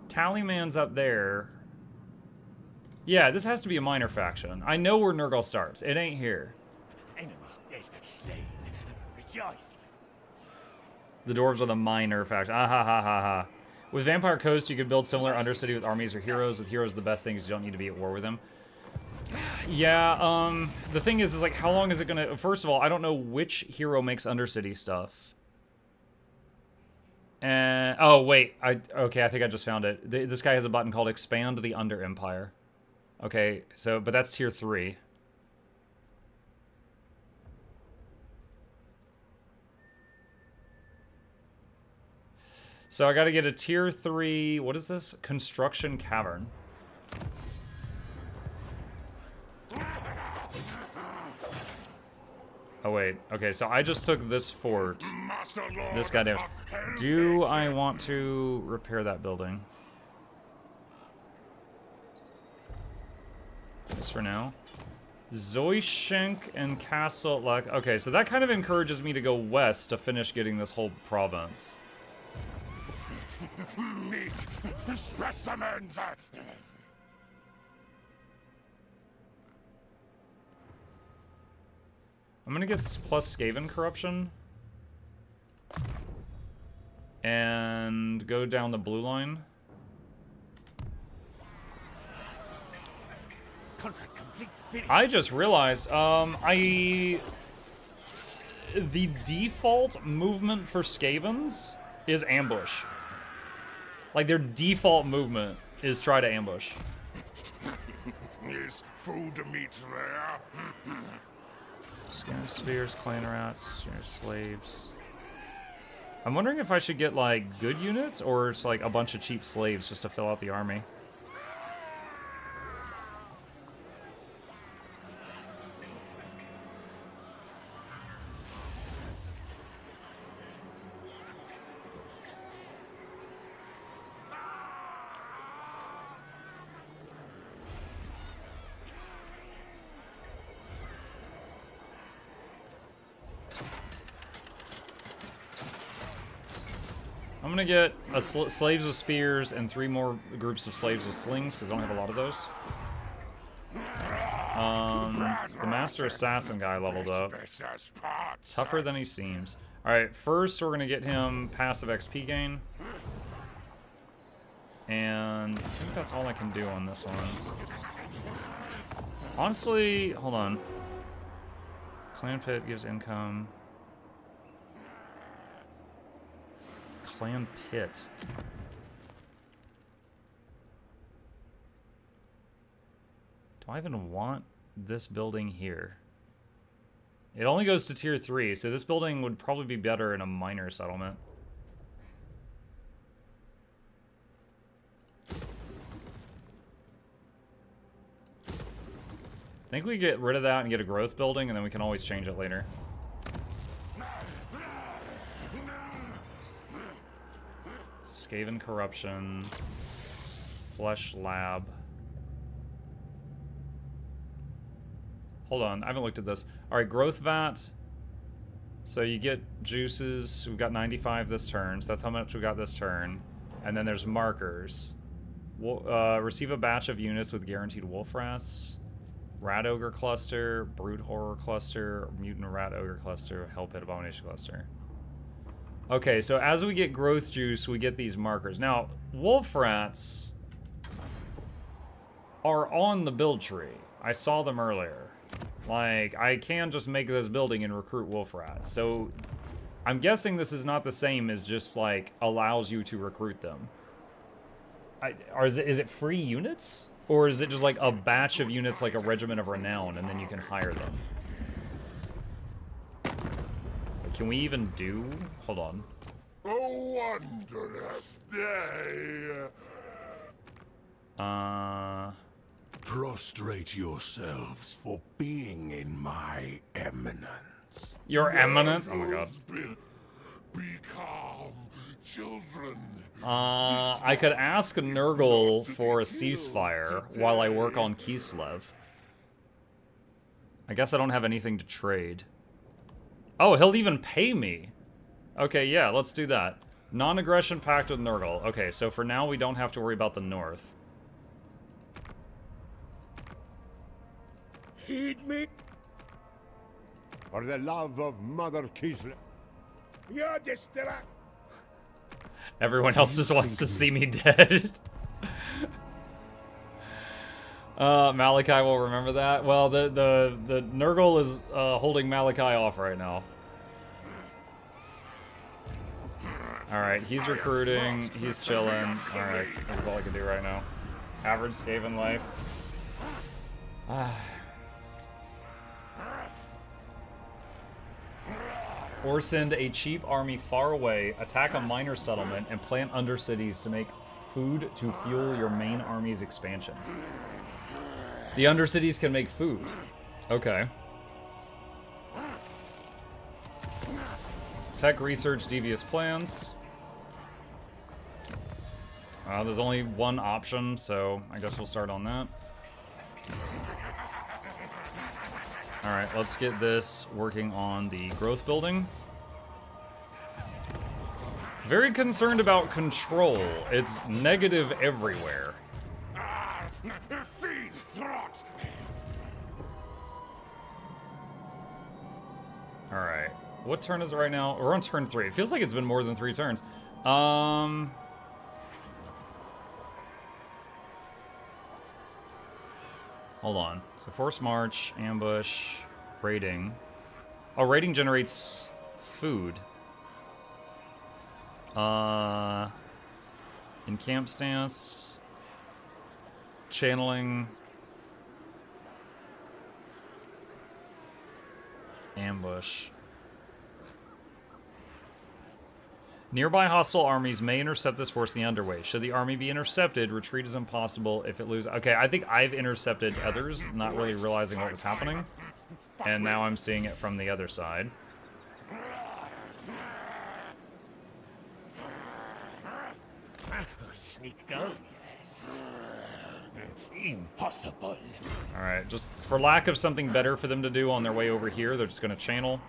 Speaker 1: Tallyman's up there. Yeah, this has to be a minor faction. I know where Nurgle starts. It ain't here.
Speaker 2: Enemies dead, slain. Rejoice.
Speaker 1: The dwarves are the minor faction. Ah ha ha ha ha. With Vampire Coast, you could build similar Undercity with armies or heroes. With heroes, the best thing is you don't need to be at war with them. Yeah, the thing is like, how long is it gonna... First of all, I don't know which hero makes Undercity stuff. And... Oh, wait. Okay, I think I just found it. This guy has a button called Expand the Under Empire. Okay, so... But that's tier 3. So I gotta get a tier 3... What is this? Construction Cavern. Oh, wait. Okay, so I just took this fort. This guy there. Do I want to repair that building? Just for now. Zoyschenk and Castle... Like, okay, so that kind of encourages me to go west to finish getting this whole province.
Speaker 9: Meat specimens.
Speaker 1: I'm gonna get plus Skaven corruption. And go down the blue line.
Speaker 2: Contract complete. Finish.
Speaker 1: I just realized, the default movement for Skavens is ambush. Like, their default movement is try to ambush.
Speaker 9: Is food meat there?
Speaker 1: Scanner spheres, clan rats, slaves. I'm wondering if I should get, like, good units, or it's like a bunch of cheap slaves just to fill out the army. I'm gonna get a slaves with spears and 3 more groups of slaves with slings, because I don't have a lot of those. The Master Assassin guy leveled up. Tougher than he seems. Alright, first we're gonna get him passive XP gain. And I think that's all I can do on this one. Honestly, hold on. Clan Pit gives income. Clan Pit. Do I even want this building here? It only goes to tier 3, so this building would probably be better in a minor settlement. I think we get rid of that and get a growth building, and then we can always change it later. Skaven Corruption. Flesh Lab. Hold on, I haven't looked at this. Alright, Growth Vat. So you get juices. We've got 95 this turn, so that's how much we got this turn. And then there's markers. Receive a batch of units with guaranteed wolf rats. Rat Ogre Cluster, Brood Horror Cluster, Mutant Rat Ogre Cluster, Hell Pit Abomination Cluster. Okay, so as we get growth juice, we get these markers. Now, wolf rats are on the build tree. I saw them earlier. Like, I can just make this building and recruit wolf rats. So, I'm guessing this is not the same as just, like, allows you to recruit them. Is it free units? Or is it just like a batch of units like a Regiment of Renown and then you can hire them? Can we even do... Hold on.
Speaker 9: A wondrous day. Prostrate yourselves for being in my eminence.
Speaker 1: Your eminence? Oh my god.
Speaker 9: Be calm, children.
Speaker 1: I could ask Nurgle for a ceasefire while I work on Kislev. I guess I don't have anything to trade. Oh, he'll even pay me. Okay, yeah, let's do that. Non-aggression pact with Nurgle. Okay, so for now we don't have to worry about the north.
Speaker 9: Heed me. For the love of Mother Kislev. You're distracted.
Speaker 1: Everyone else just wants to see me dead. Malachi will remember that. Well, the Nurgle is holding Malachi off right now. Alright, he's recruiting, he's chilling. Alright, that's all I can do right now. Average Skaven life. Or send a cheap army far away, attack a minor settlement, and plant undercities to make food to fuel your main army's expansion. The undercities can make food. Okay. Tech research devious plans. There's only one option, so I guess we'll start on that. Alright, let's get this working on the growth building. Very concerned about control. It's negative everywhere.
Speaker 9: Feed throt.
Speaker 1: Alright. What turn is it right now? We're on turn 3. It feels like it's been more than 3 turns. Hold on. So force march, ambush, raiding. Oh, raiding generates food. In camp stance. Channeling. Ambush. Nearby hostile armies may intercept this force in the underway. Should the army be intercepted, retreat is impossible if it loses. Okay, I think I've intercepted others, not really realizing what was happening. And now I'm seeing it from the other side.
Speaker 9: Sneak go, yes. Impossible.
Speaker 1: Alright, just for lack of something better for them to do on their way over here, they're just going to channel.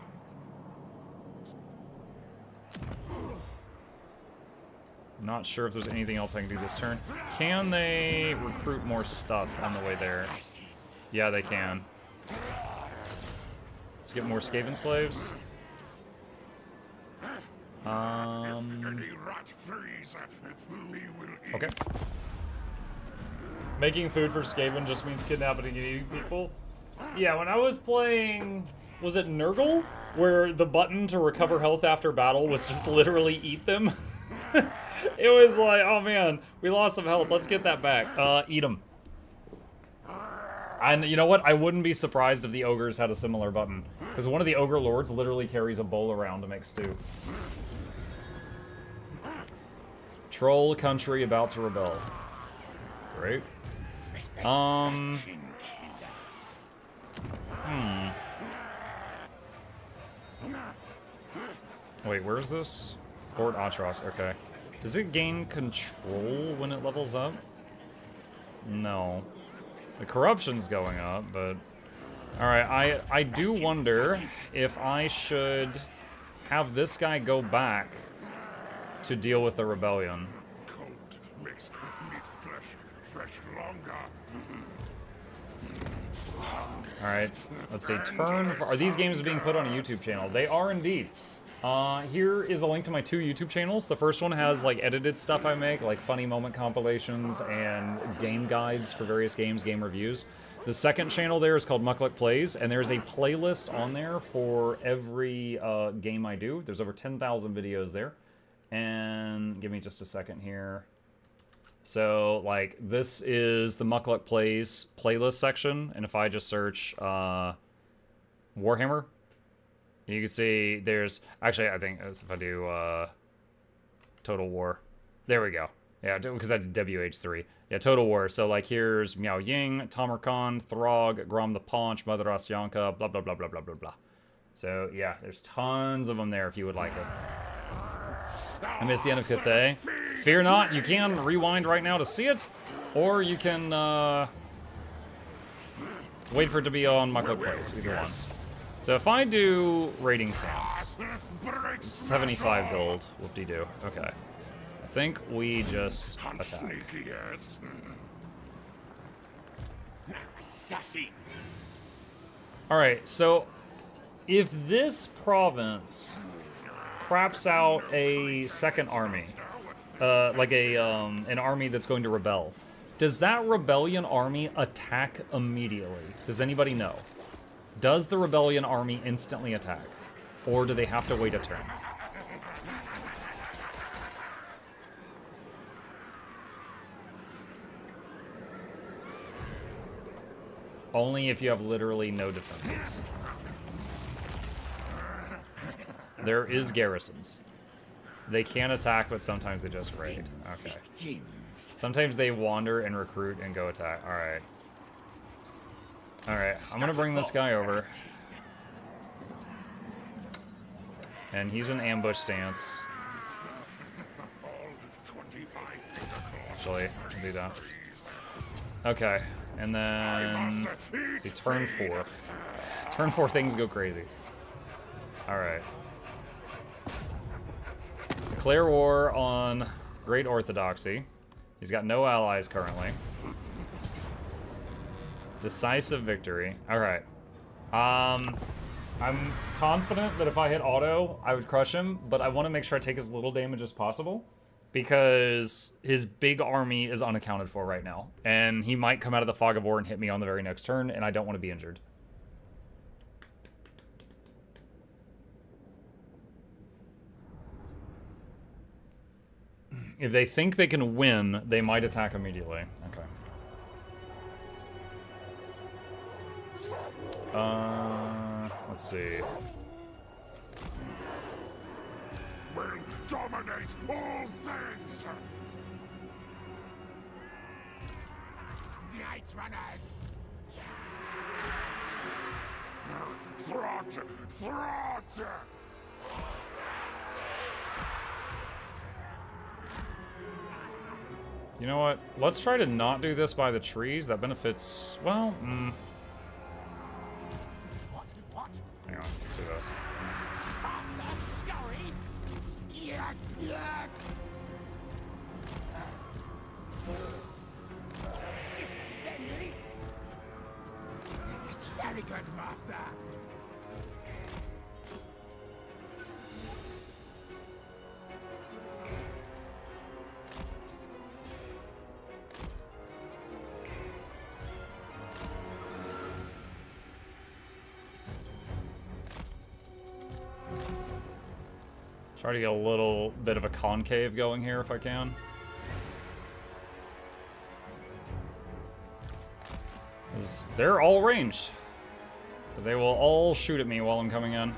Speaker 1: Not sure if there's anything else I can do this turn. Can they recruit more stuff on the way there? Yeah, they can. Let's get more Skaven slaves. Okay. Making food for Skaven just means kidnapping and eating people. Yeah, when I was playing, was it Nurgle? Where the button to recover health after battle was just literally eat them. It was like, oh man, we lost some health. Let's get that back. Eat them. And you know what? I wouldn't be surprised if the ogres had a similar button. Because one of the ogre lords literally carries a bowl around to make stew. Troll country about to rebel. Great. Wait, where is this? Fort Atros, okay. Does it gain control when it levels up? No. The corruption's going up, but... Alright, I do wonder if I should have this guy go back to deal with the rebellion.
Speaker 9: Cold makes meat fresh longer.
Speaker 1: Alright, let's see. Turn for... Are these games being put on a YouTube channel? They are indeed. Here is a link to my 2 YouTube channels. The first one has like edited stuff I make, like funny moment compilations and game guides for various games, game reviews. The second channel there is called Mukluk Plays, and there's a playlist on there for every game I do. There's over 10,000 videos there. And give me just a second here. So, like, this is the Mukluk Plays playlist section, and if I just search Warhammer, you can see there's... Actually, I think if I do Total War. There we go. Yeah, because I did WH3. Yeah, Total War. So, like, here's Miao Ying, Tamarkan, Throg, Grom the Paunch, Mother Ostyanka, blah, blah, blah, blah, blah, blah, blah. So, yeah, there's tons of them there if you would like it. I missed the end of Cathay. Fear not, you can rewind right now to see it, or you can wait for it to be on Mukluk Plays, either one. So if I do raiding stance, 75 gold, whoop-de-doo, okay. I think we just attack. Alright, so if this province craps out a second army, like an army that's going to rebel, does that rebellion army attack immediately? Does anybody know? Does the rebellion army instantly attack? Or do they have to wait a turn? Only if you have literally no defenses. There is garrisons. They can attack, but sometimes they just raid. Okay. Sometimes they wander and recruit and go attack. Alright. Alright, I'm gonna bring this guy over. And he's in ambush stance. Actually, I'll do that. Okay, and then... Let's see, turn 4. Turn 4 things go crazy. Alright. Declare war on Great Orthodoxy. He's got no allies currently. Decisive victory. Alright. I'm confident that if I hit auto, I would crush him, but I want to make sure I take as little damage as possible, because his big army is unaccounted for right now, and he might come out of the fog of war and hit me on the very next turn, and I don't want to be injured. If they think they can win, they might attack immediately. Okay. Let's see.
Speaker 9: Will dominate all things. Night Runners. Fraud! Fraud!
Speaker 1: You know what? Let's try to not do this by the trees. That benefits... Well, Hang on, let's do this.
Speaker 9: Yes, yes. Very good, master.
Speaker 1: Try to get a little bit of a concave going here if I can. They're all ranged. They will all shoot at me while I'm coming in.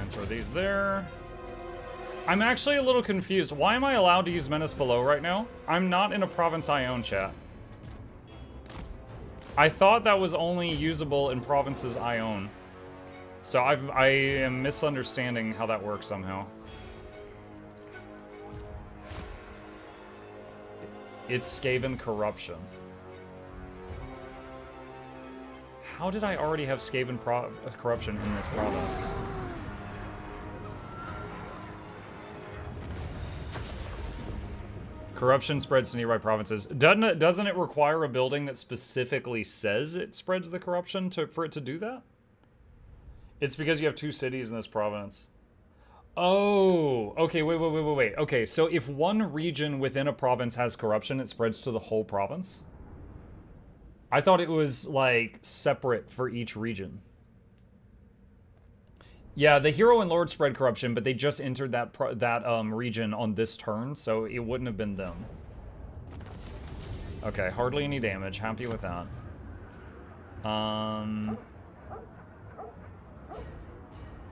Speaker 1: Throw these there. I'm actually a little confused. Why am I allowed to use Menace Below right now? I'm not in a province I own, chat. I thought that was only usable in provinces I own. So I am misunderstanding how that works somehow. It's Skaven Corruption. How did I already have Skaven Corruption in this province? Corruption spreads to nearby provinces. Doesn't it require a building that specifically says it spreads the corruption for it to do that? It's because you have 2 cities in this province. Oh, okay, wait. Okay, so if one region within a province has corruption, it spreads to the whole province? I thought it was, like, separate for each region. Yeah, the hero and lord spread corruption, but they just entered that region on this turn, so it wouldn't have been them. Okay, hardly any damage. Happy with that.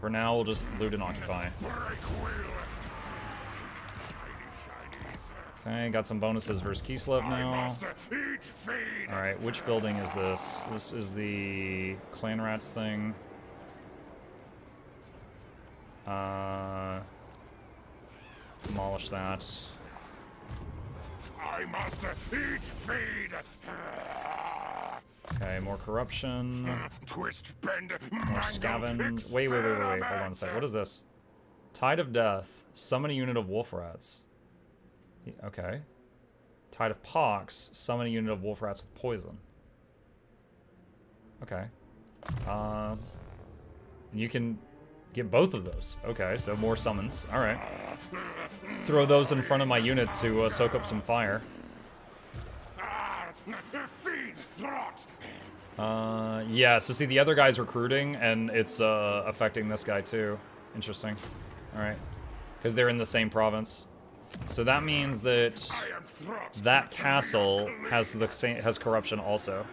Speaker 1: For now, we'll just loot and occupy. Okay, got some bonuses versus Kislev now. Alright, which building is this? This is the Clan Rats thing. Demolish that.
Speaker 9: I must eat, feed.
Speaker 1: Okay, more corruption.
Speaker 9: Twist, bend,
Speaker 1: More scavenge. Wait. Hold on a sec. What is this? Tide of Death. Summon a unit of wolf rats. Okay. Tide of Pox. Summon a unit of wolf rats with poison. Okay. You can get both of those. Okay, so more summons. Alright. Throw those in front of my units to soak up some fire. Yeah, so see, the other guy's recruiting, and it's affecting this guy too. Interesting. Alright. Because they're in the same province. So that means that that castle has corruption also.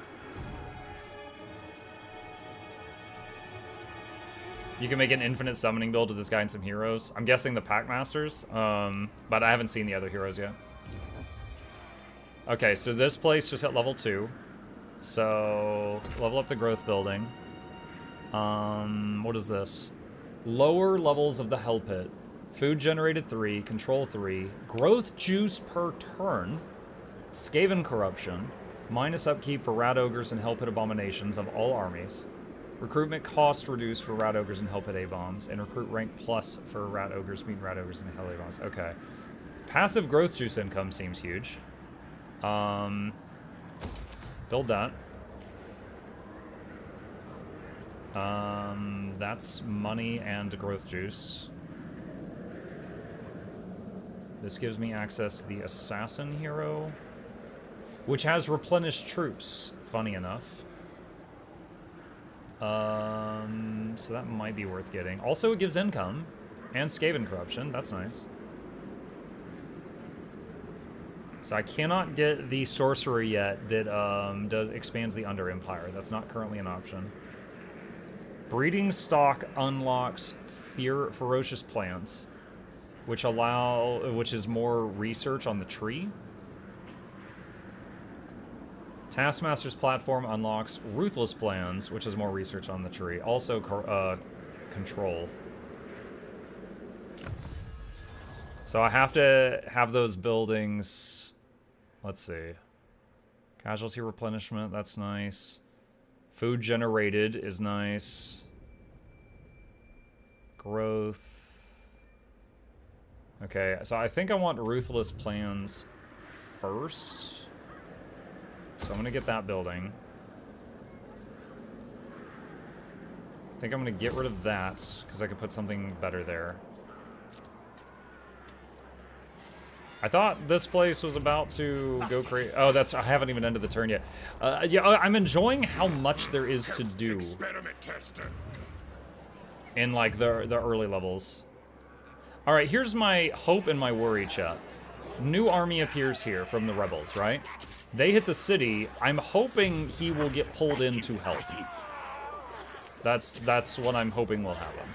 Speaker 1: You can make an infinite summoning build with this guy and some heroes. I'm guessing the Packmasters, but I haven't seen the other heroes yet. Okay, so this place just hit level 2. So, level up the growth building. What is this? Lower levels of the Hell Pit. Food generated 3, control 3, growth juice per turn, Skaven Corruption, minus upkeep for Rat Ogres and Hell Pit Abominations of all armies. Recruitment cost reduced for Rat Ogres and Hell Pit A-Bombs, and recruit rank plus for Rat Ogres, Mutant Rat Ogres, and Hell A-Bombs. Okay. Passive growth juice income seems huge. Build that. That's money and growth juice. This gives me access to the Assassin hero, which has replenished troops, funny enough. So that might be worth getting. Also, it gives income and Skaven Corruption. That's nice. So I cannot get the sorcery yet that expands the Under Empire. That's not currently an option. Breeding stock unlocks ferocious plants, which is more research on the tree. Taskmaster's platform unlocks ruthless plans, which is more research on the tree. Also control. So I have to have those buildings. Let's see. Casualty replenishment, that's nice. Food generated is nice. Growth. Okay, so I think I want ruthless plans first. So I'm gonna get that building. I think I'm gonna get rid of that, because I could put something better there. I thought this place was about to go crazy. Oh, I haven't even ended the turn yet. Yeah, I'm enjoying how much there is to do in like the early levels. All right, here's my hope and my worry, chat. New army appears here from the rebels, right? They hit the city. I'm hoping he will get pulled in to help. That's what I'm hoping will happen.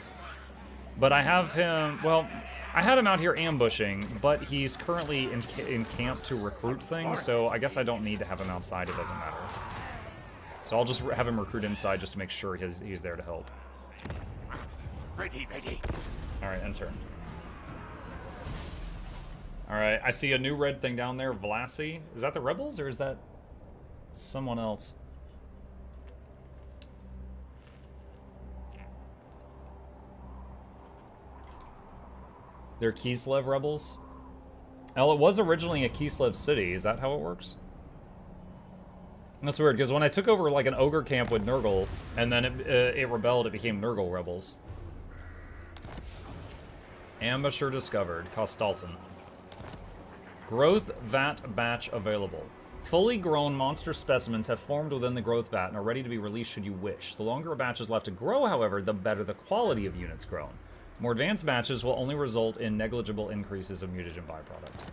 Speaker 1: But I have him, well, I had him out here ambushing, but he's currently in camp to recruit things, so I guess I don't need to have him outside, it doesn't matter. So I'll just have him recruit inside just to make sure he's there to help.
Speaker 9: Ready.
Speaker 1: Alright, end turn. Alright, I see a new red thing down there, Vlasi. Is that the rebels, or is that someone else? They're Kislev rebels? Well, it was originally a Kislev city. Is that how it works? That's weird, because when I took over like an ogre camp with Nurgle, and then it rebelled, it became Nurgle rebels. Ambusher discovered. Kostalton. Growth vat batch available. Fully grown monster specimens have formed within the growth vat and are ready to be released should you wish. The longer a batch is left to grow, however, the better the quality of units grown. More advanced batches will only result in negligible increases of mutagen byproduct.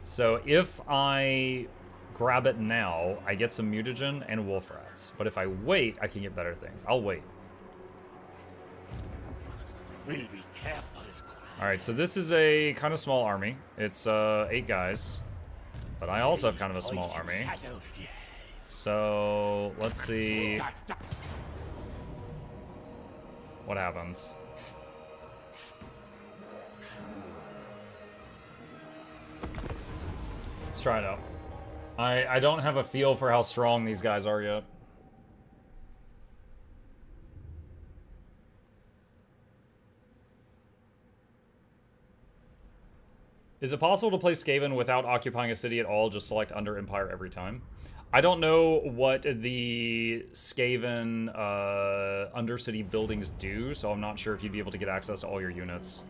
Speaker 1: So if I grab it now, I get some mutagen and wolf rats. But if I wait, I can get better things. I'll wait.
Speaker 9: We'll be careful.
Speaker 1: Alright, so this is a kind of small army. It's 8 guys. But I also have kind of a small army. So let's see what happens. Let's try it out. I don't have a feel for how strong these guys are yet. Is it possible to play Skaven without occupying a city at all, just select Under Empire every time? I don't know what the Skaven Undercity buildings do, so I'm not sure if you'd be able to get access to all your units.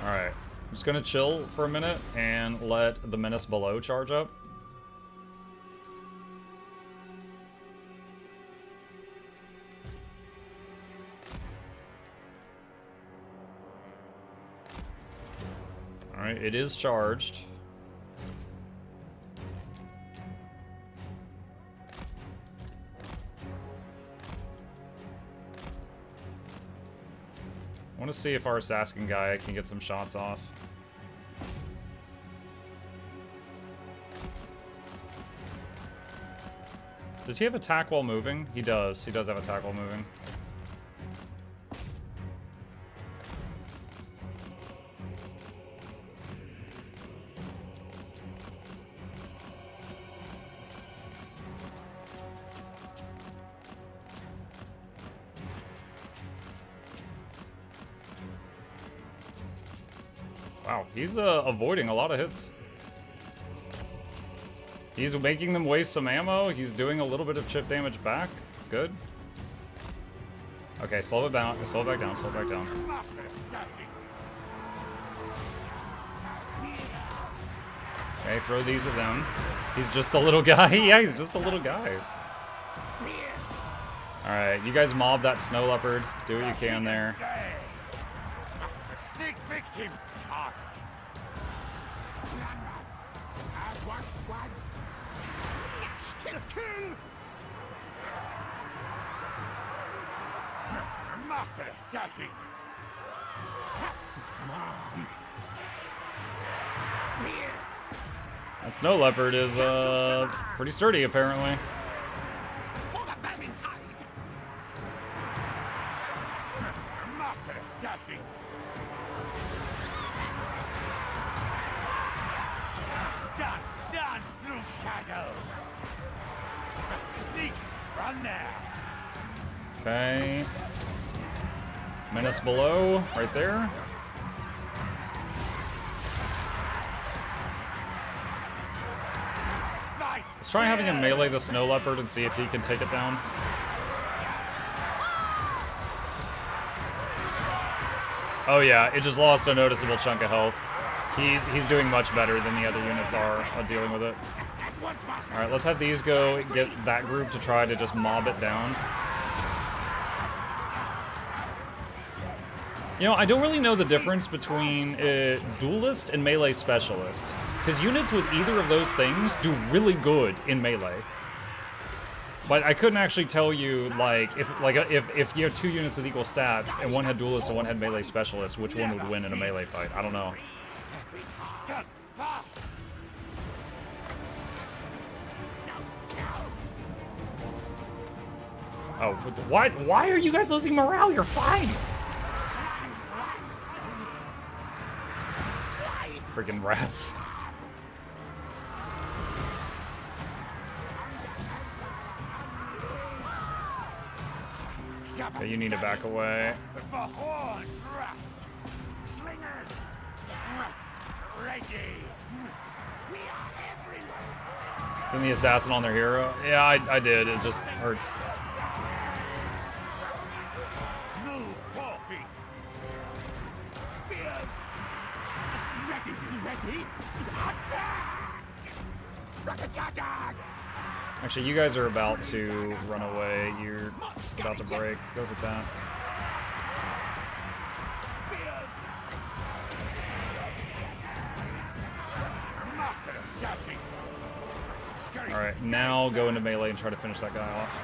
Speaker 1: Alright, I'm just gonna chill for a minute and let the menace below charge up. Alright, it is charged. I want to see if our assassin guy can get some shots off. Does he have attack while moving? He does. He does have attack while moving. Wow, he's avoiding a lot of hits. He's making them waste some ammo. He's doing a little bit of chip damage back. It's good. Okay, slow it down. Slow it back down. Slow it back down. Okay, throw these at them. He's just a little guy. Yeah, he's just a little guy. Alright, you guys mob that snow leopard. Do what you can there.
Speaker 9: Seek victim targets. Kill! Master assassin. Come on. Spears.
Speaker 1: That snow leopard is pretty sturdy apparently.
Speaker 9: For the Vermintide. Master assassin. Dance through shadow. Sneak, run there.
Speaker 1: Okay. Menace below, right there. Let's try having him melee the snow leopard and see if he can take it down. Oh yeah, it just lost a noticeable chunk of health. He's doing much better than the other units are at dealing with it. Alright, let's have these go get that group to try to just mob it down. You know, I don't really know the difference between duelist and melee specialist, because units with either of those things do really good in melee. But I couldn't actually tell you, like, if you had two units with equal stats and one had duelist and one had melee specialist, which one would win in a melee fight. I don't know. Oh, what? Why are you guys losing morale? You're fine. Freaking rats. Okay, you need to back away. Send the assassin on their hero. Yeah, I did. It just hurts. Actually, you guys are about to run away. You're about to break. Go with that. Alright, now go into melee and try to finish that guy off.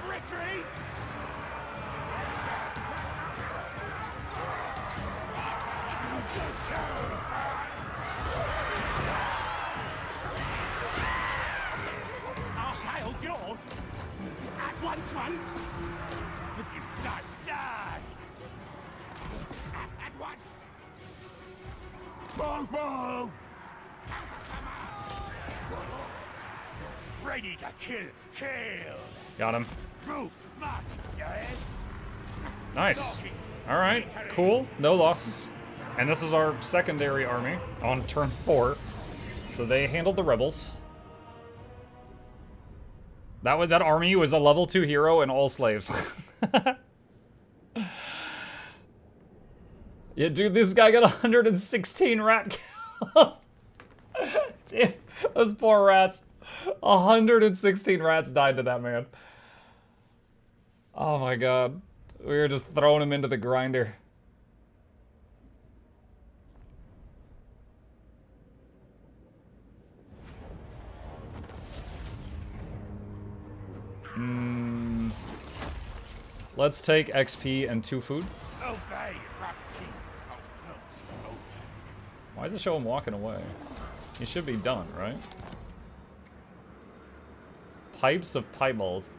Speaker 9: Retreat! Our tile's yours! At once! But you not die! At once! Move! Ready to kill!
Speaker 1: Got him.
Speaker 9: Move! March! Yes!
Speaker 1: Nice. Alright, cool. No losses. And this was our secondary army on turn 4. So they handled the rebels. That army was a level 2 hero and all slaves. Yeah, dude, this guy got 116 rat kills. Dude, those poor rats. 116 rats died to that man. Oh my god. We were just throwing him into the grinder. Let's take XP and 2 food. Why does it show him walking away? He should be done, right? Pipes of Piebald.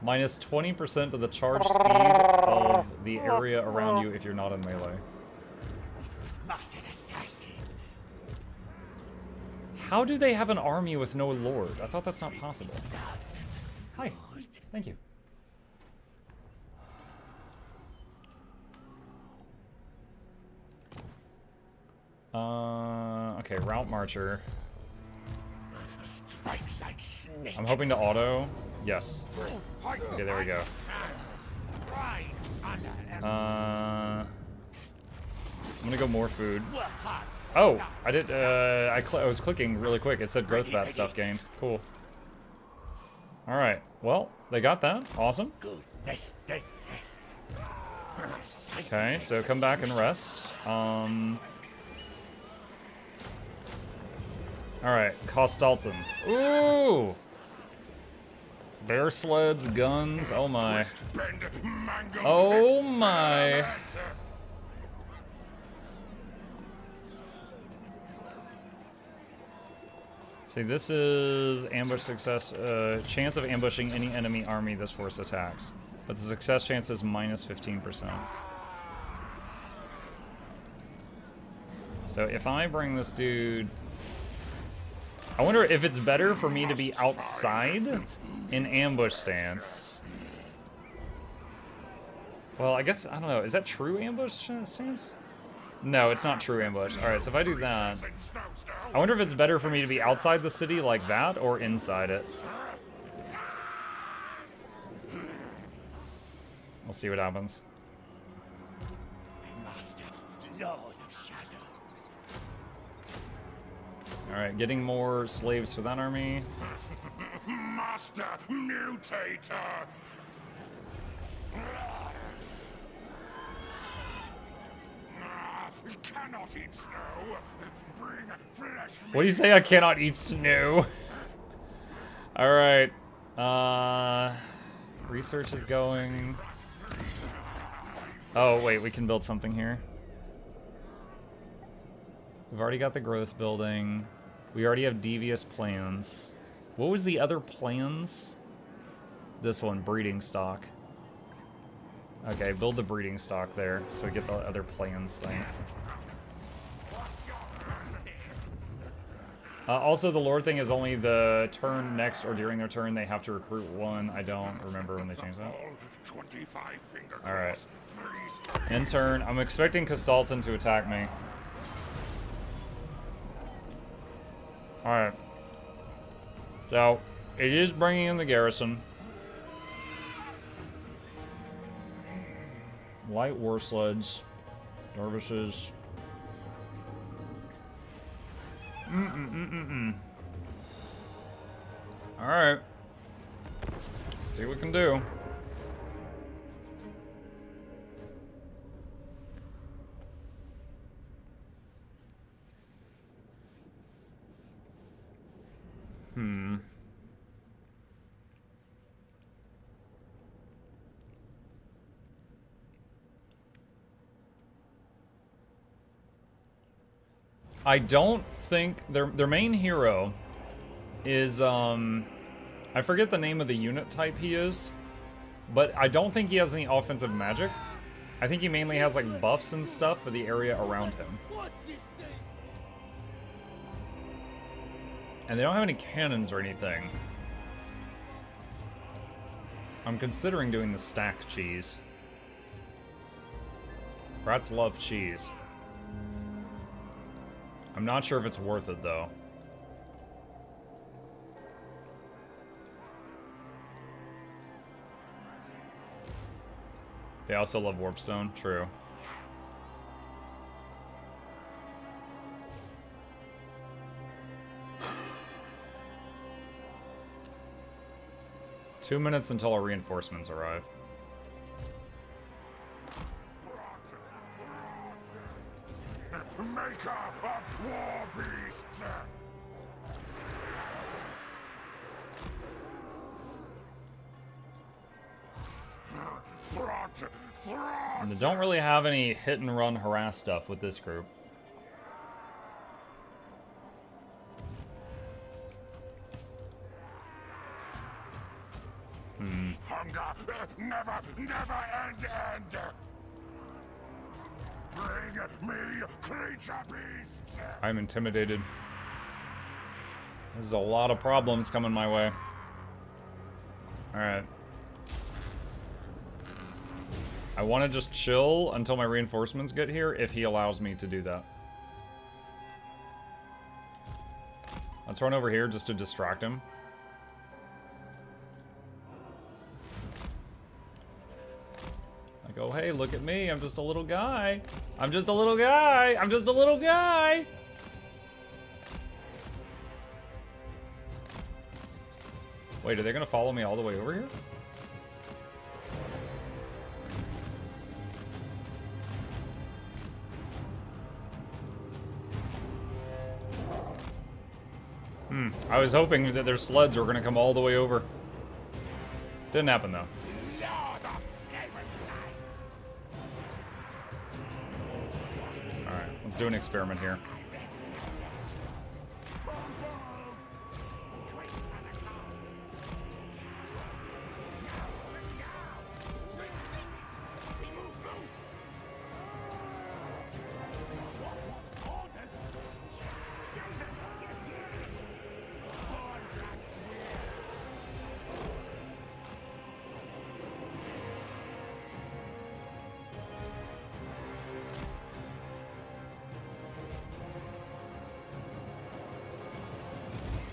Speaker 1: Minus 20% of the charge speed of the area around you if you're not in melee. How do they have an army with no lord? I thought that's not possible. Hi. Thank you. Okay, Route Marcher. I'm hoping to auto. Yes. Okay, there we go. I'm gonna go more food. Oh, I did, I was clicking really quick. It said growth fat stuff gained. Cool. Alright, well, they got that. Awesome. Okay, so come back and rest. Alright, Costalton. Ooh! Bear sleds, guns, oh my. Oh my. See, this is ambush success, chance of ambushing any enemy army this force attacks. But the success chance is minus 15%. So if I bring this dude... I wonder if it's better for me to be outside in ambush stance. Well, I guess, I don't know, is that true ambush stance? No, it's not true ambush. Alright, so if I do that, I wonder if it's better for me to be outside the city like that or inside it. We'll see what happens. Alright, getting more slaves for that army.
Speaker 9: Master Mutator! Cannot eat snow. Bring flesh.
Speaker 1: What do you say? I cannot eat snow. Alright. Research is going. Oh, wait, we can build something here. We've already got the growth building. We already have devious plans. What was the other plans? This one, breeding stock. Okay, build the breeding stock there, so we get the other plans thing. Also, the Lord thing is only the turn next or during their turn they have to recruit one. I don't remember when they changed that. Alright. In turn, I'm expecting Costalton to attack me. Alright. So, it is bringing in the garrison. Light war sleds. Dervishes. Alright. See what we can do. I don't think their main hero is I forget the name of the unit type he is, but I don't think he has any offensive magic. I think he mainly has like buffs and stuff for the area around him. And they don't have any cannons or anything. I'm considering doing the stack cheese. Rats love cheese. I'm not sure if it's worth it, though. They also love warpstone. True. Two minutes until our reinforcements arrive.
Speaker 9: Maker of war beasts!
Speaker 1: And they don't really have any hit and run harass stuff with this group.
Speaker 9: Hunger never end. Bring me creature beasts!
Speaker 1: I'm intimidated. This is a lot of problems coming my way. Alright. I want to just chill until my reinforcements get here, if he allows me to do that. Let's run over here just to distract him. I go, hey, look at me, I'm just a little guy. I'm just a little guy. I'm just a little guy. Wait, are they gonna follow me all the way over here? I was hoping that their sleds were gonna come all the way over. Didn't happen though. Alright, let's do an experiment here.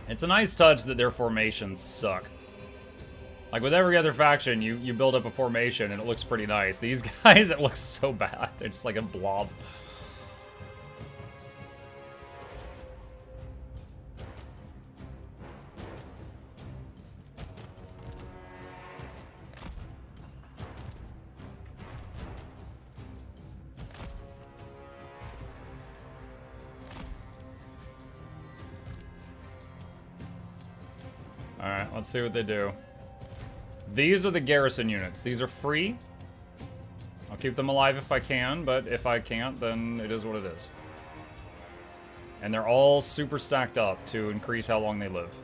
Speaker 1: It's a nice touch that their formations suck. Like with every other faction, you build up a formation and it looks pretty nice. These guys, it looks so bad. They're just like a blob. Alright, let's see what they do. These are the garrison units. These are free. I'll keep them alive if I can, but if I can't, then it is what it is. And they're all super stacked up to increase how long they live.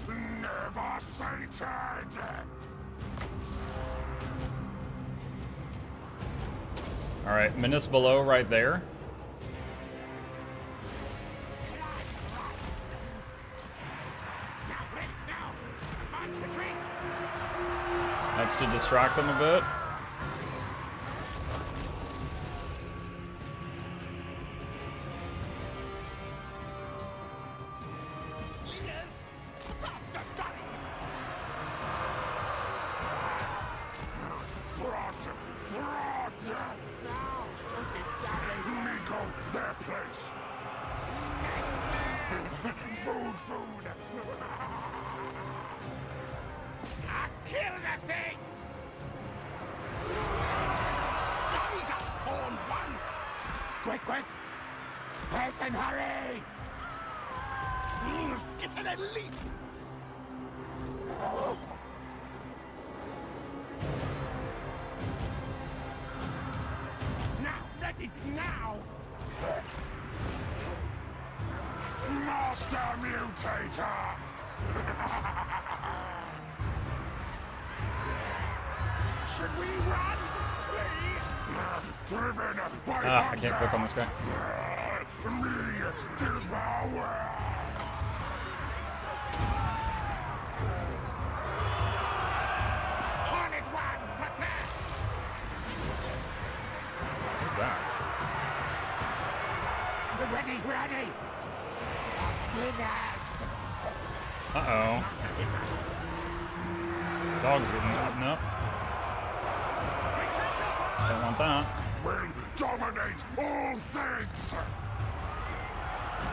Speaker 9: Never sated!
Speaker 1: Alright, Minas below right there. That's to distract them a bit. I can't click on this guy. What's that?
Speaker 9: Ready!
Speaker 1: Uh-oh. Dog's getting up. Nope. Don't want that.
Speaker 9: Will dominate all things!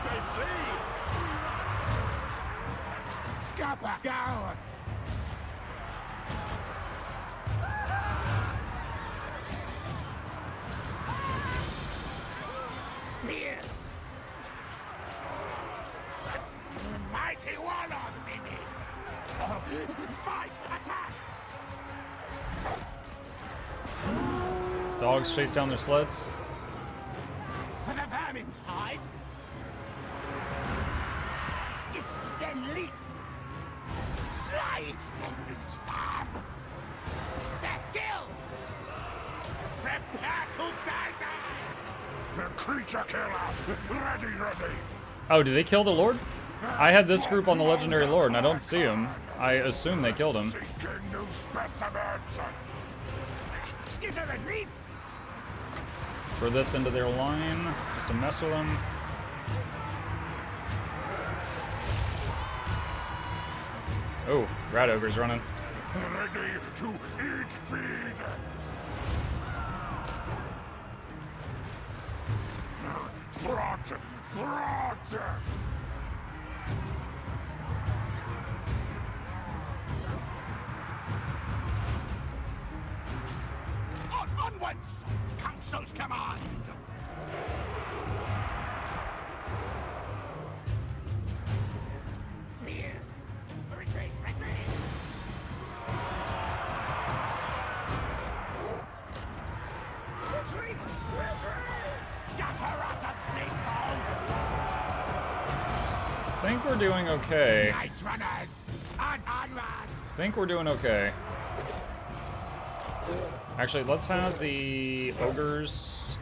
Speaker 9: They flee! Scupper, go! Spears! Mighty warlord, Mimi! Fight! Attack!
Speaker 1: Dogs chase down their sleds.
Speaker 9: For the vermin's hide! Skit, then leap! Slay, then stab! Death kill! Prepare to die! The creature killer! Ready!
Speaker 1: Oh, did they kill the Lord? I had this group on the Legendary Lord, and I don't see him. I assume they killed him.
Speaker 9: Seeking new specimens! Skitter and leap!
Speaker 1: Throw this into their line, just to mess with them. Oh, Rat Ogre's running.
Speaker 9: Ready to eat feed! Onwards! Council's command! Spears! Retreat! Retreat! Retreat! Retreat! Scatter at the snake
Speaker 1: I think we're doing okay.
Speaker 9: Night runners! Onward!
Speaker 1: I think we're doing okay. Actually, let's have the ogres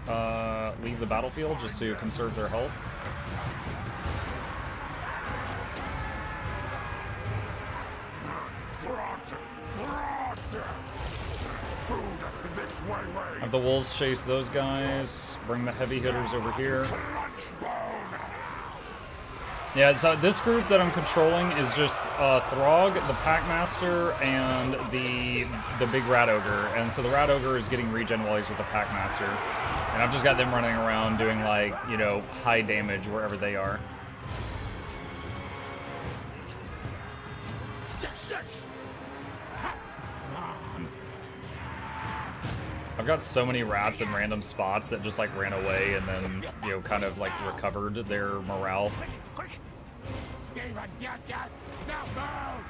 Speaker 1: leave the battlefield just to conserve their health. Have the wolves chase those guys. Bring the heavy hitters over here. Yeah, so this group that I'm controlling is just Throg, the Packmaster, and the big Rat Ogre. And so the Rat Ogre is getting regen while he's with the Packmaster. And I've just got them running around doing, like, you know, high damage wherever they are. I've got so many rats in random spots that just, like, ran away and then, you know, kind of, like, recovered their morale.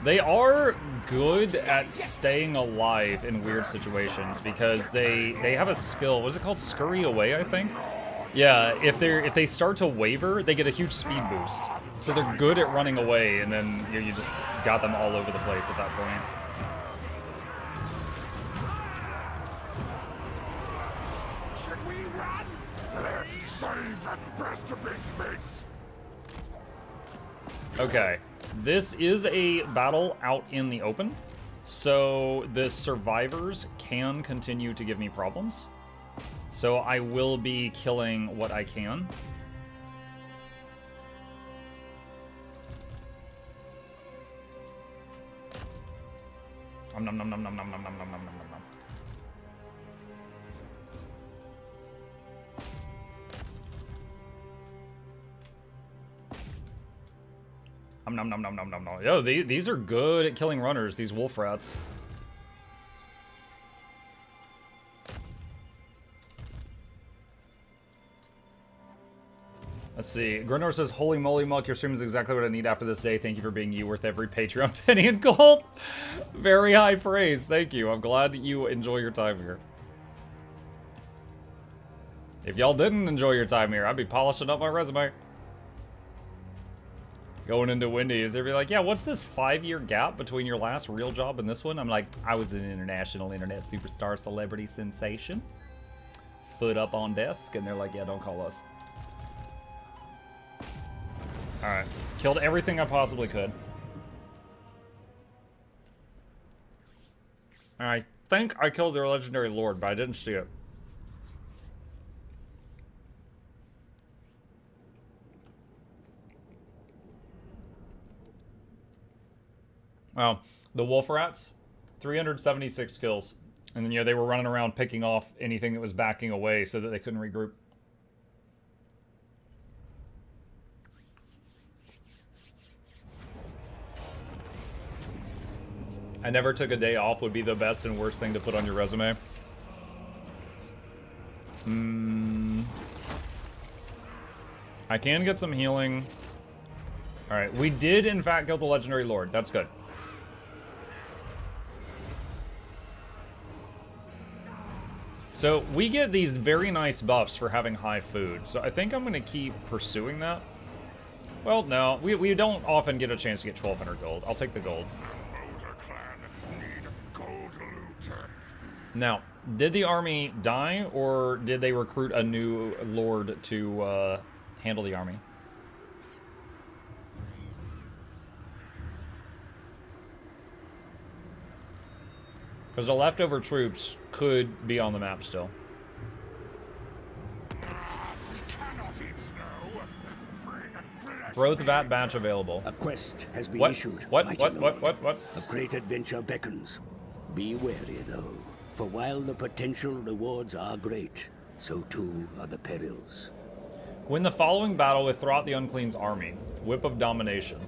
Speaker 1: They are good at staying alive in weird situations because they have a skill. What is it called? Scurry away, I think. Yeah, if they start to waver, they get a huge speed boost. So they're good at running away, and then you just got them all over the place at that point.
Speaker 9: Should we run? Let's save and press the big mates.
Speaker 1: Okay, this is a battle out in the open, so the survivors can continue to give me problems. So I will be killing what I can. Nom nom nom nom nom nom nom nom nom nom nom nom. Nom nom nom nom nom nom. Yo, these are good at killing runners, these wolf rats. Let's see. Grinor says, holy moly, Muck, your stream is exactly what I need after this day. Thank you for being you, worth every Patreon penny and gold. Very high praise. Thank you. I'm glad you enjoy your time here. If y'all didn't enjoy your time here, I'd be polishing up my resume. Going into Wendy's, they'd be like, yeah, what's this 5-year gap between your last real job and this one? I'm like, I was an international internet superstar celebrity sensation. Foot up on desk, and they're like, yeah, don't call us. Alright, killed everything I possibly could. And I think I killed their legendary lord, but I didn't see it. Wow, the wolf rats, 376 kills. And then, you know, they were running around picking off anything that was backing away so that they couldn't regroup. I never took a day off would be the best and worst thing to put on your resume. I can get some healing. Alright, we did in fact kill the legendary lord. That's good. So we get these very nice buffs for having high food. So I think I'm going to keep pursuing that. Well, no, we don't often get a chance to get 1,200 gold. I'll take the gold. Now, did the army die, or did they recruit a new lord to handle the army? Because the leftover troops could be on the map still. Growth VAT batch available.
Speaker 10: A quest has been
Speaker 1: What?
Speaker 10: issued.
Speaker 1: What?
Speaker 10: mighty
Speaker 1: What?
Speaker 10: lord.
Speaker 1: What?
Speaker 10: A great adventure beckons. Be wary, though, for while the potential rewards are great, so too are the perils.
Speaker 1: Win the following battle with Throt the Unclean's army. Whip of Domination.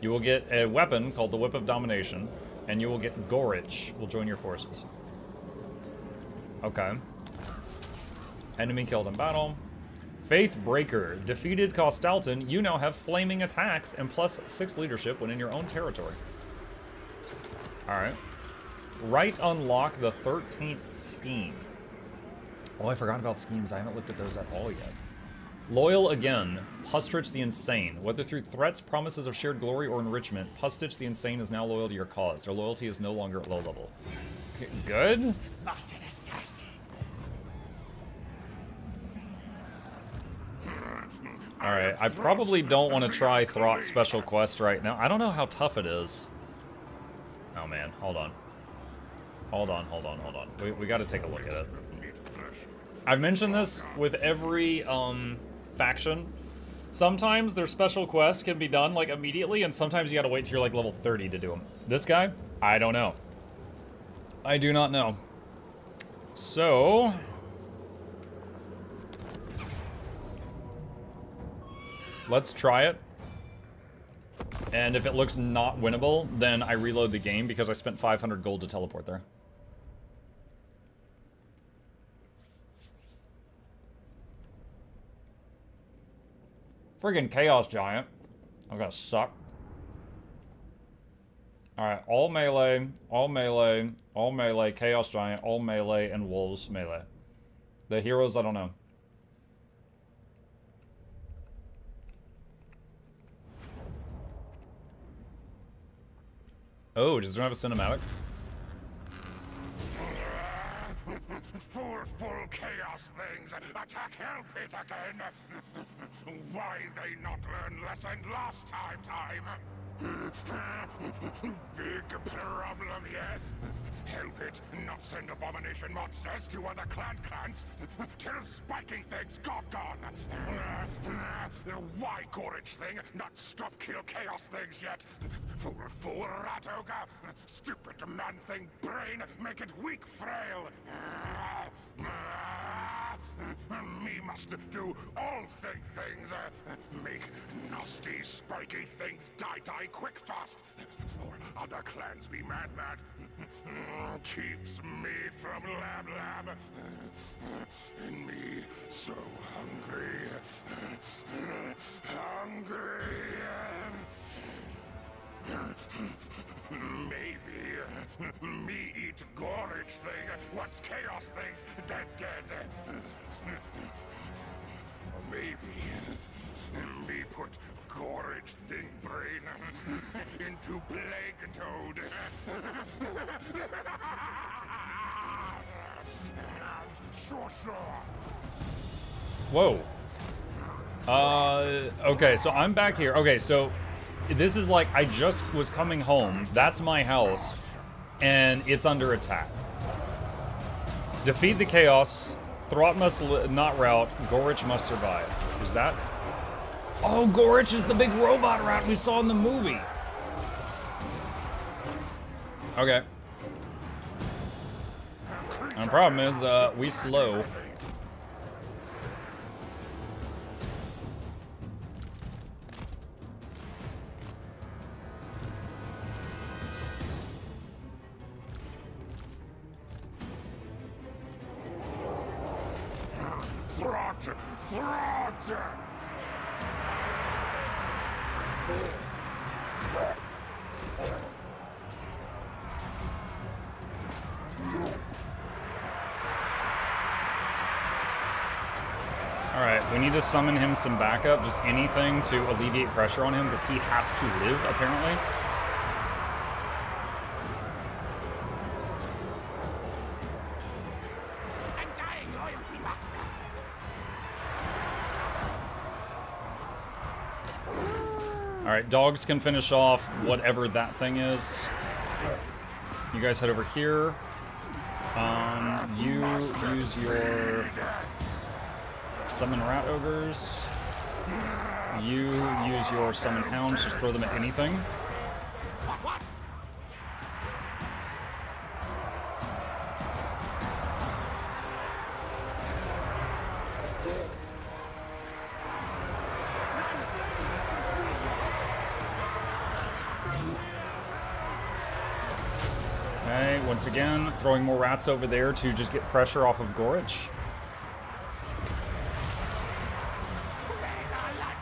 Speaker 1: You will get a weapon called the Whip of Domination, and you will get Gorich will join your forces. Okay. Enemy killed in battle. Faith Breaker. Defeated Costalton, you now have flaming attacks and +6 leadership when in your own territory. Alright. Right unlock the 13th scheme. Oh, I forgot about schemes. I haven't looked at those at all yet. Loyal again. Pustrich the Insane. Whether through threats, promises of shared glory, or enrichment, Pustrich the Insane is now loyal to your cause. Their loyalty is no longer at low level. Good? Alright, I probably don't want to try Throt's special quest right now. I don't know how tough it is. Oh man, hold on. Hold on. We gotta take a look at it. I've mentioned this with every faction. Sometimes their special quests can be done like immediately, and sometimes you gotta wait till you're like level 30 to do them. This guy, I don't know. I do not know. So let's try it. And if it looks not winnable, then I reload the game because I spent 500 gold to teleport there. Friggin' Chaos Giant. I'm gonna suck. Alright, all melee, Chaos Giant, all melee, and Wolves melee. The heroes, I don't know. Oh, does it have a cinematic?
Speaker 9: Full chaos things. Attack Hell Pit again. Why they not learn lesson last time? Big problem, yes. Help it not send abomination monsters to other clans till spiky things gone. Why Gorich thing not stop kill chaos things yet? Fool rat ogre. Stupid man thing brain make it weak frail. Me must do all things. Make nasty spiky things die quick fast. Or other clans be mad. Keeps me from lab. And me so hungry. Maybe me eat Gorich thing once chaos things dead. Or maybe me put Gorich thing brain into Plague Toad. Sure.
Speaker 1: Whoa. Okay, so I'm back here. Okay, so this is like, I just was coming home. That's my house, and it's under attack. Defeat the chaos. Throt must not rout. Gorich must survive. Is that? Oh, Gorich is the big robot rat we saw in the movie. Okay. And the problem is, we slow.
Speaker 9: Throt!
Speaker 1: Alright, we need to summon him some backup, just anything to alleviate pressure on him, because he has to live, apparently.
Speaker 9: Undying loyalty, master.
Speaker 1: Alright, dogs can finish off whatever that thing is. You guys head over here. You use your summon rat ogres. You use your summon hounds, just throw them at anything. Okay, once again, throwing more rats over there to just get pressure off of Gorich.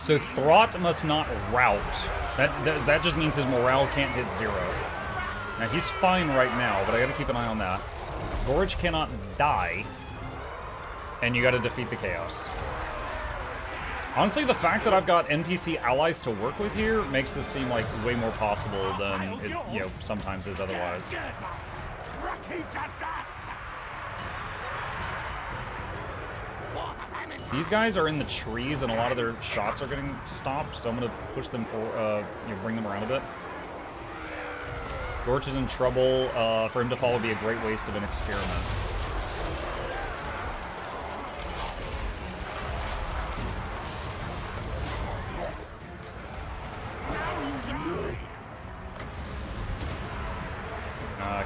Speaker 1: So Throt must not rout. That just means his morale can't hit 0. Now he's fine right now, but I gotta keep an eye on that. Gorich cannot die, and you gotta defeat the Chaos. Honestly, the fact that I've got NPC allies to work with here makes this seem like way more possible than it, sometimes is otherwise. These guys are in the trees, and a lot of their shots are getting stopped, so I'm gonna push them for, bring them around a bit. Gorich is in trouble. For him to fall would be a great waste of an experiment.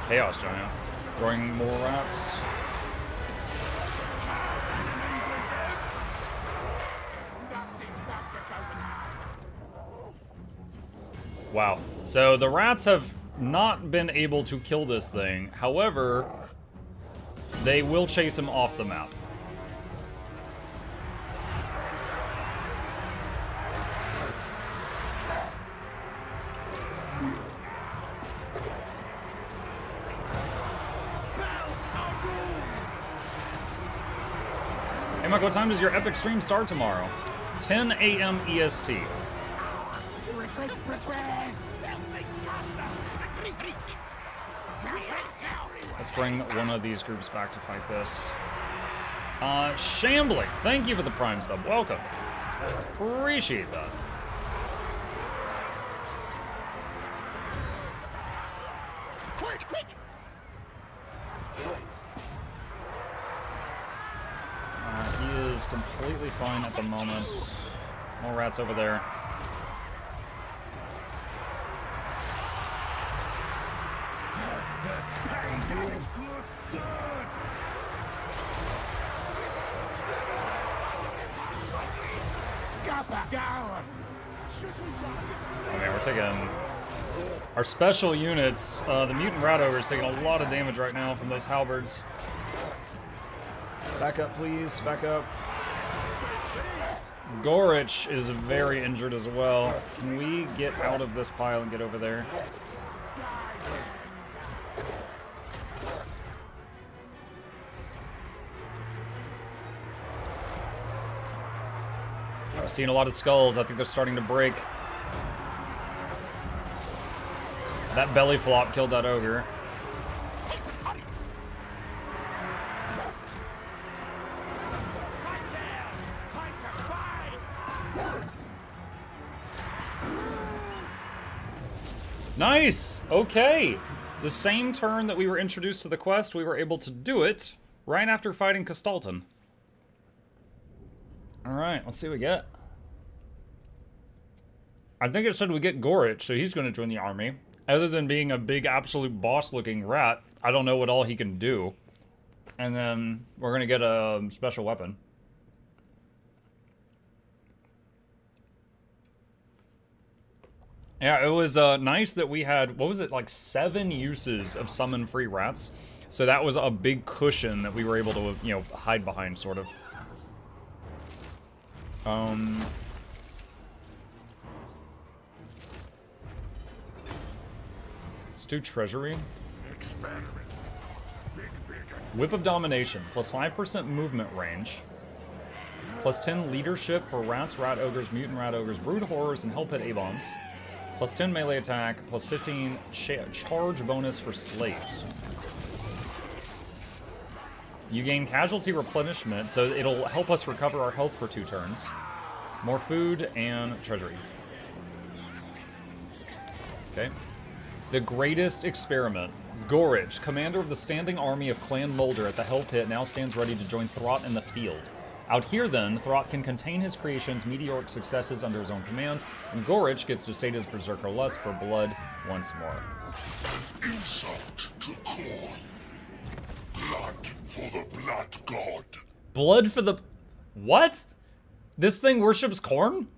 Speaker 1: Chaos Giant. Throwing more rats. Wow. So the rats have not been able to kill this thing. However, they will chase him off the map. Hey Mike, what time does your epic stream start tomorrow? 10 a.m. EST. Let's bring one of these groups back to fight this. Shambling, thank you for the Prime sub. Welcome. Appreciate that.
Speaker 9: Quick!
Speaker 1: He is completely fine at the moment. More rats over there. I mean, we're taking our special units. The mutant rat ogre is taking a lot of damage right now from those halberds. Back up, please. Back up. Gorich is very injured as well. Can we get out of this pile and get over there? I've seen a lot of skulls. I think they're starting to break. That belly flop killed that ogre. Nice! Okay! The same turn that we were introduced to the quest, we were able to do it right after fighting Castalton. Alright, let's see what we get. I think it said we get Gorich, so he's going to join the army. Other than being a big, absolute boss-looking rat, I don't know what all he can do. And then we're going to get a special weapon. Yeah, it was nice that we had, what was it, like 7 uses of summon-free rats. So that was a big cushion that we were able to, you know, hide behind, sort of. Let's do Treasury. Whip of Domination, plus 5% movement range. Plus 10 leadership for rats, rat ogres, mutant rat ogres, brood horrors, and hell pit A-bombs. Plus 10 melee attack, plus 15 charge bonus for slaves. You gain casualty replenishment, so it'll help us recover our health for 2 turns. More food and treasury. Okay. The Greatest Experiment. Gorich, commander of the standing army of Clan Mulder at the Hell Pit, now stands ready to join Throt in the field. Out here, then, Throt can contain his creation's meteoric successes under his own command, and Gorich gets to sate his berserker lust for blood once more.
Speaker 9: Insult to corn. Blood for the blood god.
Speaker 1: Blood for the... What? This thing worships corn?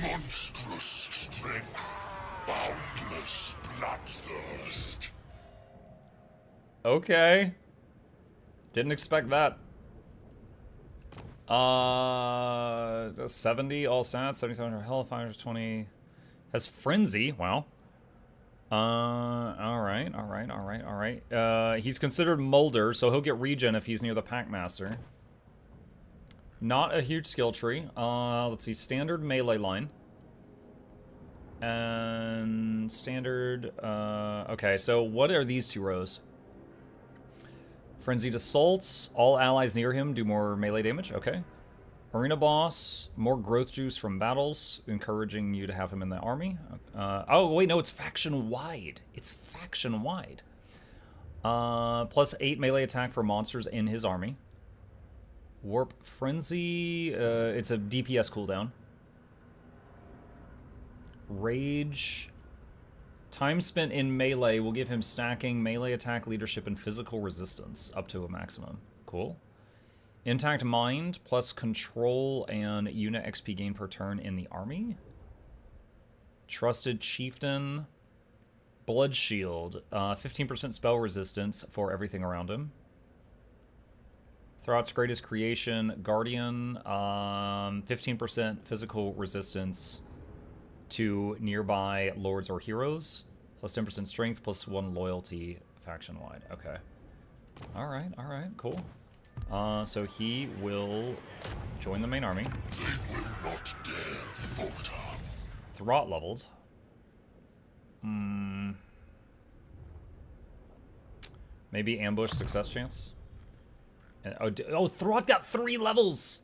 Speaker 9: Monstrous strength. Boundless bloodthirst.
Speaker 1: Okay. Didn't expect that. 70 all stats, 77 health, 520. Has frenzy. Wow. Alright. He's considered Molder, so he'll get regen if he's near the Packmaster. Not a huge skill tree. Let's see, standard melee line. And standard, okay, so what are these two rows? Frenzied Assaults, all allies near him do more melee damage, okay. Arena Boss, more growth juice from battles, encouraging you to have him in the army. Oh, wait, no, it's faction-wide. It's faction-wide. Plus 8 melee attack for monsters in his army. Warp Frenzy, it's a DPS cooldown. Rage. Time spent in melee will give him stacking, melee attack, leadership, and physical resistance up to a maximum. Cool. Intact Mind, plus control and unit XP gain per turn in the army. Trusted Chieftain. Blood Shield. 15% spell resistance for everything around him. Throughout's greatest creation. Guardian. 15% physical resistance to nearby lords or heroes. Plus 10% strength, plus 1 loyalty faction-wide. Okay. Alright, cool. So he will join the main army.
Speaker 9: They will not dare falter.
Speaker 1: Throt leveled. Maybe ambush success chance. And, oh, Throt got 3 levels!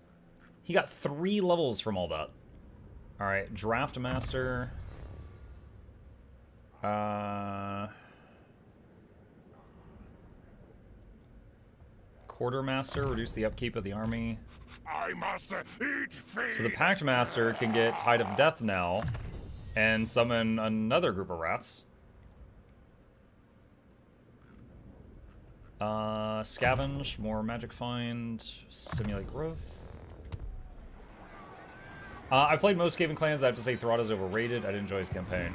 Speaker 1: He got 3 levels from all that. Alright, Draft Master. Quartermaster, reduce the upkeep of the army.
Speaker 9: I must eat feed.
Speaker 1: So the Pact Master can get Tide of Death now and summon another group of rats. Scavenge, more magic find, simulate growth. I've played most Skaven clans. I have to say Throt is overrated. I didn't enjoy his campaign.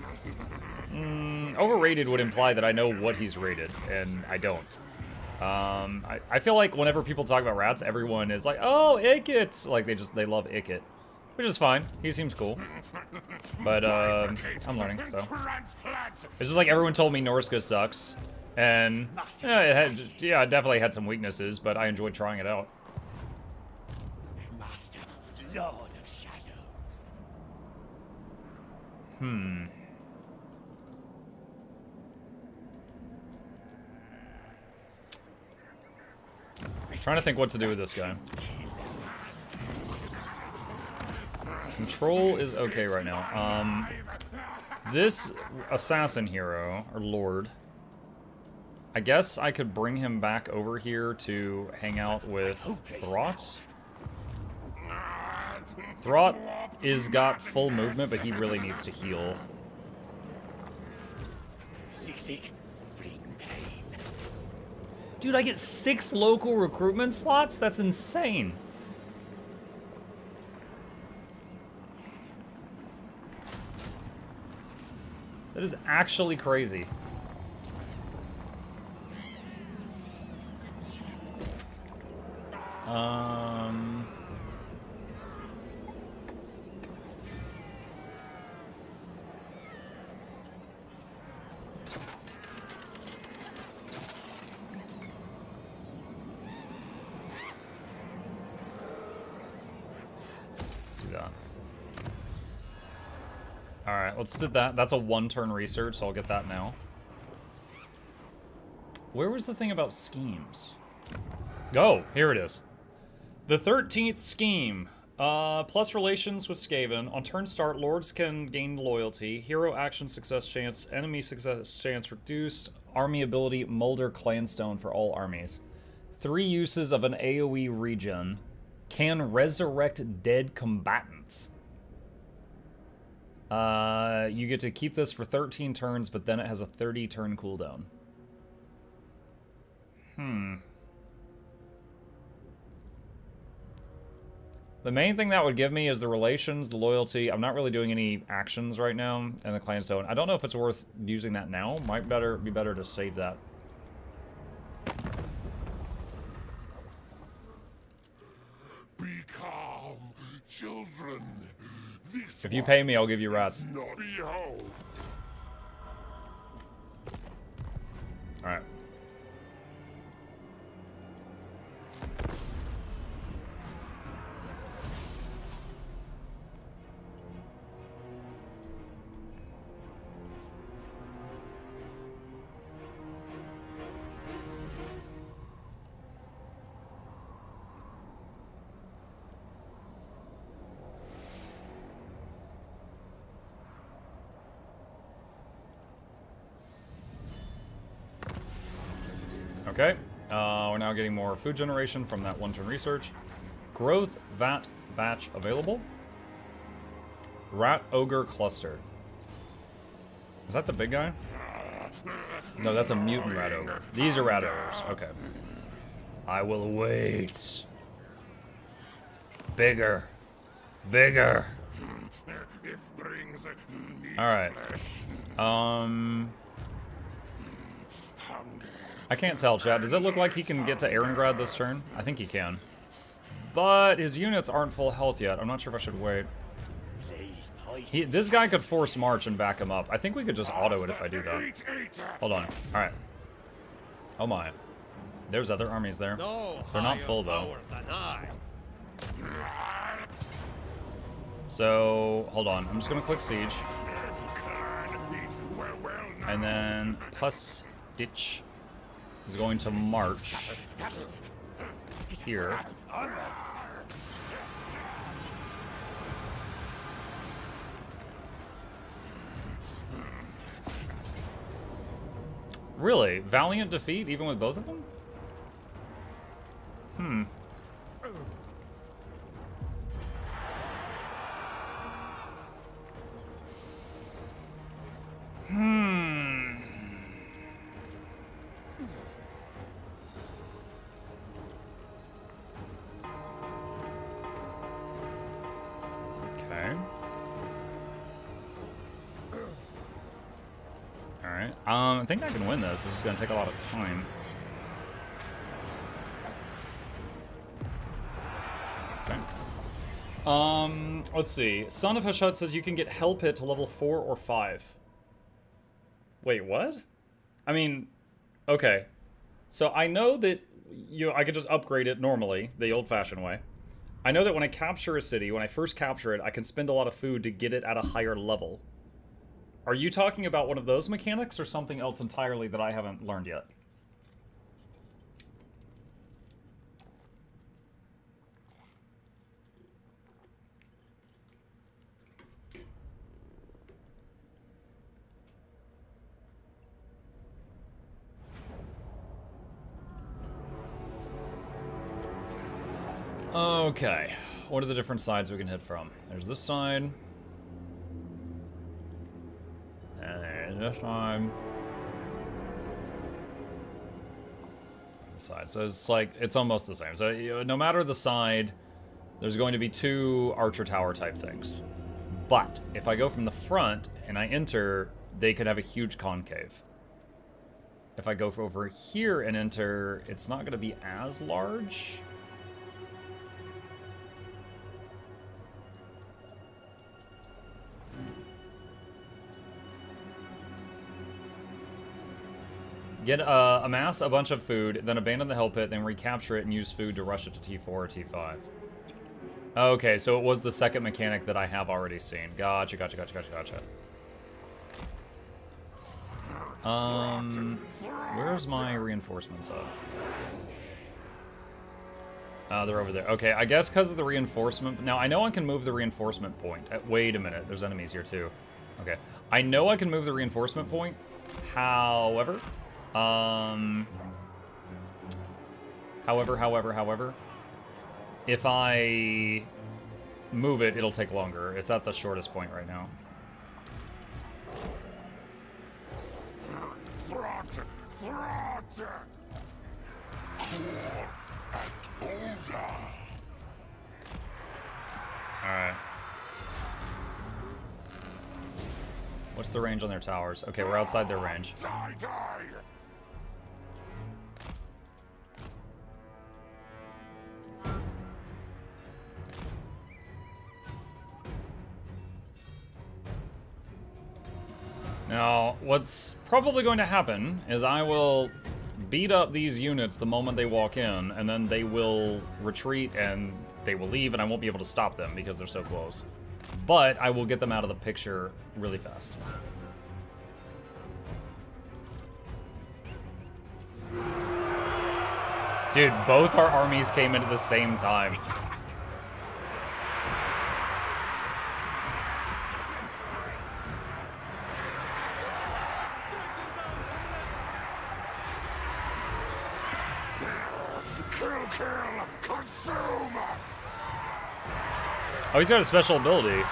Speaker 1: Overrated would imply that I know what he's rated, and I don't. I feel like whenever people talk about rats, everyone is like, oh, Ikit! Like, they love Ikit. Which is fine. He seems cool. But, I'm learning, so. It's just like everyone told me Norska sucks. And, yeah, it definitely had some weaknesses, but I enjoyed trying it out.
Speaker 10: Master, Lord of Shadows.
Speaker 1: Trying to think what to do with this guy. Control is okay right now. This assassin hero, or lord, I guess I could bring him back over here to hang out with Throt. Throt is got full movement, but he really needs to heal. Dude, I get 6 local recruitment slots? That's insane. That is actually crazy. Let's do that. Alright, let's do that. That's a 1-turn research, so I'll get that now. Where was the thing about schemes? Oh, here it is. The 13th scheme. Plus relations with Skaven. On turn start, lords can gain loyalty. Hero action success chance. Enemy success chance reduced. Army ability Molder Clanstone for all armies. 3 uses of an AoE regen. Can resurrect dead combatants. You get to keep this for 13 turns, but then it has a 30-turn cooldown. The main thing that would give me is the relations, the loyalty. I'm not really doing any actions right now in the clan zone. I don't know if it's worth using that now. Might be better to save that.
Speaker 9: Be calm, children. This
Speaker 1: If you pay me, I'll give you rats.
Speaker 9: not behold.
Speaker 1: All right. Okay, we're now getting more food generation from that one-turn research. Growth vat batch available. Rat ogre cluster. Is that the big guy? No, that's a mutant rat ogre. These are rat ogres. Okay. I will wait. Bigger. Bigger. All right. I can't tell, chat. Does it look like he can get to Erengrad this turn? I think he can. But his units aren't full health yet. I'm not sure if I should wait. This guy could force march and back him up. I think we could just auto it if I do that. Hold on. All right. Oh my. There's other armies there. They're not full though. So, hold on. I'm just going to click siege. And then Pus Ditch is going to march here. Really? Valiant defeat even with both of them? Okay. Alright. I think I can win this. It's just gonna take a lot of time. Okay. Let's see. Son of Hashut says you can get Hell Pit to level 4 or 5. Wait, what? I mean, okay. So I know that I could just upgrade it normally, the old-fashioned way. I know that when I capture a city, when I first capture it, I can spend a lot of food to get it at a higher level. Are you talking about one of those mechanics or something else entirely that I haven't learned yet? Okay, what are the different sides we can hit from? There's this side. And there's this side. This side. So it's like, it's almost the same. So no matter the side, there's going to be 2 archer tower type things. But if I go from the front and I enter, they could have a huge concave. If I go over here and enter, it's not going to be as large. Amass a bunch of food, then abandon the Hell Pit, then recapture it and use food to rush it to T4 or T5. Okay, so it was the second mechanic that I have already seen. Gotcha. Where's my reinforcements at? They're over there. Okay, I guess because of the reinforcement. Now, I know I can move the reinforcement point. Wait a minute, there's enemies here too. Okay, I know I can move the reinforcement point. However, if I move it, it'll take longer. It's at the shortest point right now. Alright. What's the range on their towers? Okay, we're outside their range.
Speaker 9: Die, die!
Speaker 1: Now, what's probably going to happen is I will beat up these units the moment they walk in, and then they will retreat and they will leave, and I won't be able to stop them because they're so close. But I will get them out of the picture really fast. Dude, both our armies came in at the same time.
Speaker 9: Consume!
Speaker 1: Oh, he's got a special ability.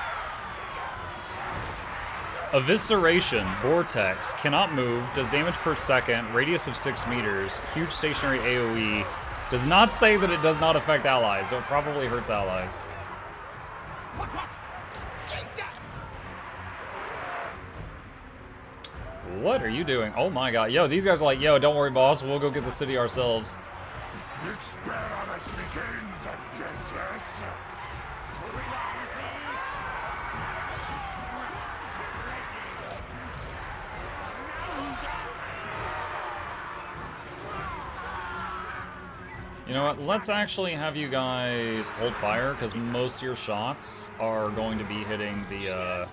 Speaker 1: Evisceration, Vortex, cannot move, does damage per second, radius of 6 meters, huge stationary AoE. Does not say that it does not affect allies, so it probably hurts allies. What are you doing? Oh my god. Yo, these guys are like, yo, don't worry, boss, we'll go get the city ourselves.
Speaker 9: Experiment begins. Yes, yes.
Speaker 1: You know what? Let's actually have you guys hold fire, because most of your shots are going to be hitting the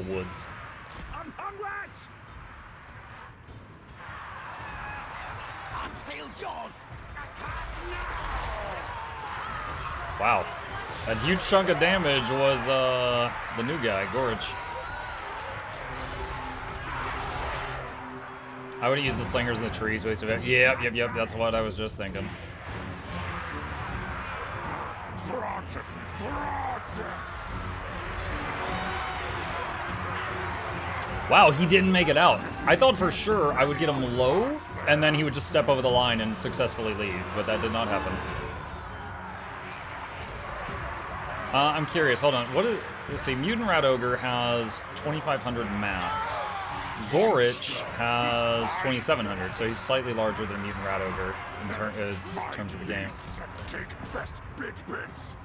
Speaker 1: woods. Wow. That huge chunk of damage was the new guy, Gorich. I would have used the slingers in the trees, waste of it. Yep, that's what I was just thinking. Wow, he didn't make it out. I thought for sure I would get him low, and then he would just step over the line and successfully leave, but that did not happen. I'm curious, hold on. Let's see, Mutant Rat Ogre has 2,500 mass. Gorich has 2,700, so he's slightly larger than Mutant Rat Ogre in terms of the game.
Speaker 9: Take best bits.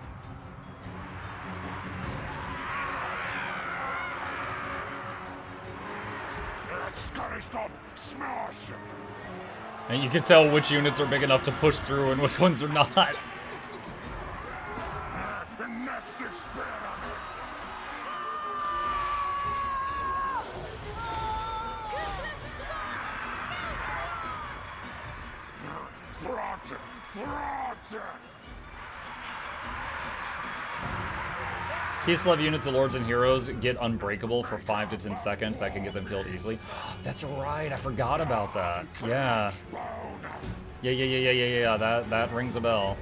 Speaker 9: Scurry stop, smash!
Speaker 1: And you can tell which units are big enough to push through and which ones are not.
Speaker 9: Next experiment. Front!
Speaker 1: Kislev units of Lords and Heroes get unbreakable for 5 to 10 seconds. That can get them killed easily. That's right, I forgot about that. Yeah. Yeah, that rings a bell.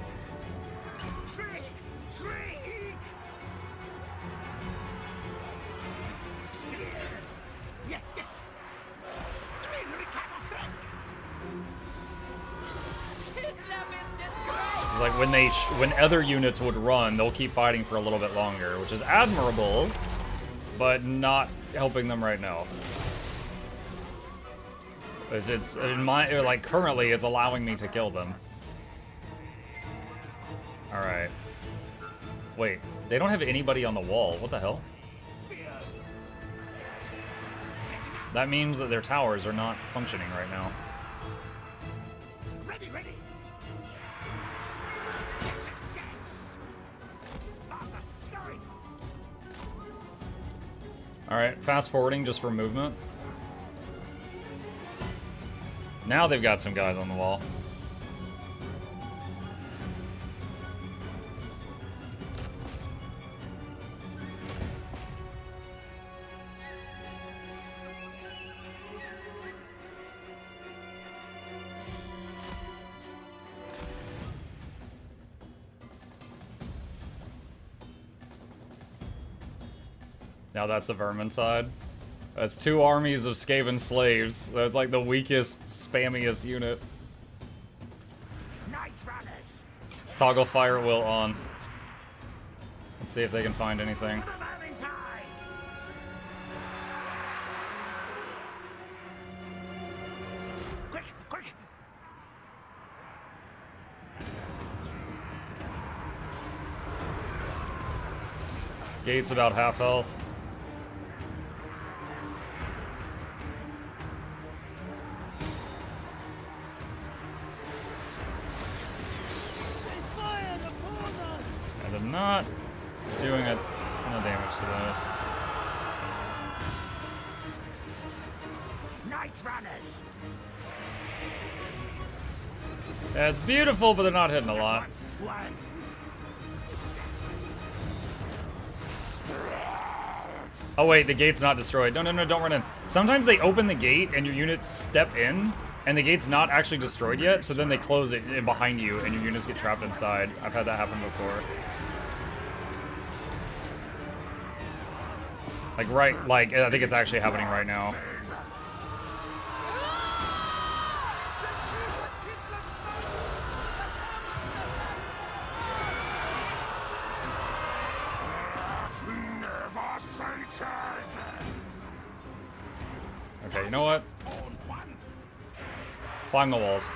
Speaker 1: It's like when other units would run, they'll keep fighting for a little bit longer, which is admirable, but not helping them right now. It's in my like currently it's allowing me to kill them. All right. Wait, they don't have anybody on the wall. What the hell? That means that their towers are not functioning right now. Alright, fast forwarding just for movement. Now they've got some guys on the wall. Now that's a Vermintide. That's 2 armies of Skaven slaves. So it's like the weakest, spammiest unit. Toggle fire will on. Let's see if they can find anything.
Speaker 10: Quick, quick!
Speaker 1: Gate's about half health. And I'm not doing a ton of damage to those.
Speaker 10: Night runners!
Speaker 1: Yeah, it's beautiful, but they're not hitting a lot.
Speaker 10: Once.
Speaker 1: Oh wait, the gate's not destroyed. No, don't run in. Sometimes they open the gate and your units step in, and the gate's not actually destroyed yet, so then they close it in behind you, and your units get trapped inside. I've had that happen before. Like, I think it's actually happening right now.
Speaker 9: Never sated.
Speaker 1: Okay, you know what? Climb the walls.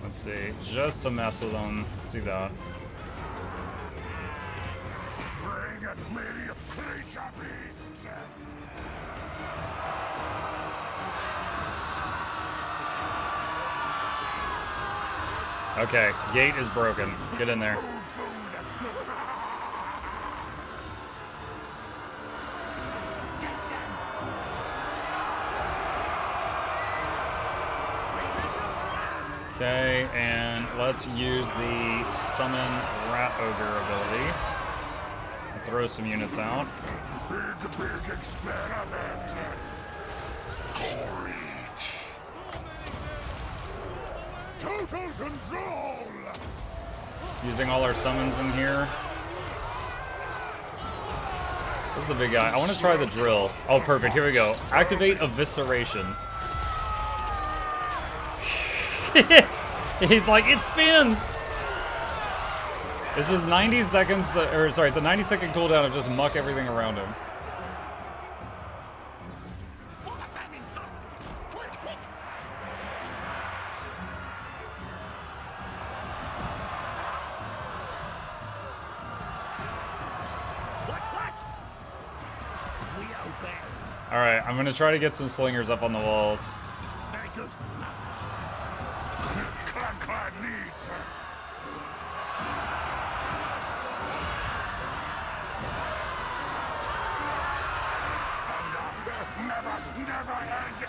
Speaker 1: Let's see, just to mess with them. Let's do that.
Speaker 9: Bring me creature beasts.
Speaker 1: Okay, gate is broken. Get in there. Okay, and let's use the summon rat ogre ability. And throw some units out.
Speaker 9: Big experiment. Courage. Total control.
Speaker 1: Using all our summons in here. Where's the big guy? I want to try the drill. Oh, perfect. Here we go. Activate Evisceration. He's like, it spins! It's just 90 seconds, or sorry, it's a 90-second cooldown of just muck everything around him. Alright, I'm gonna try to get some slingers up on the walls.
Speaker 10: Very good.
Speaker 9: Clad needs. Never end.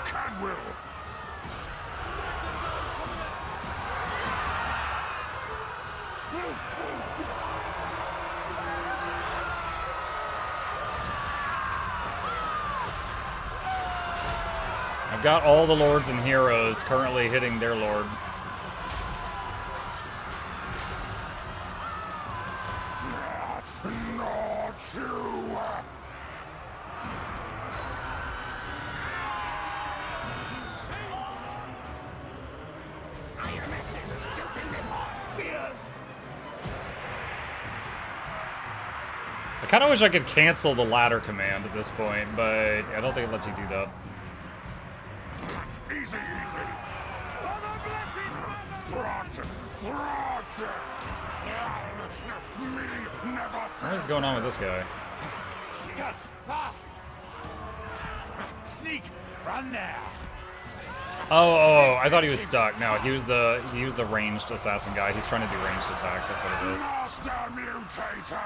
Speaker 9: Can will.
Speaker 1: I've got all the lords and heroes currently hitting their lord.
Speaker 9: Not you.
Speaker 1: I kind of wish I could cancel the ladder command at this point, but I don't think it lets you do that.
Speaker 9: Easy.
Speaker 1: What is going on with this guy?
Speaker 10: Scut, fast! Sneak, run now!
Speaker 1: Oh, I thought he was stuck. No, he was the ranged assassin guy. He's trying to do ranged attacks. That's what it is.
Speaker 9: Master Mutator!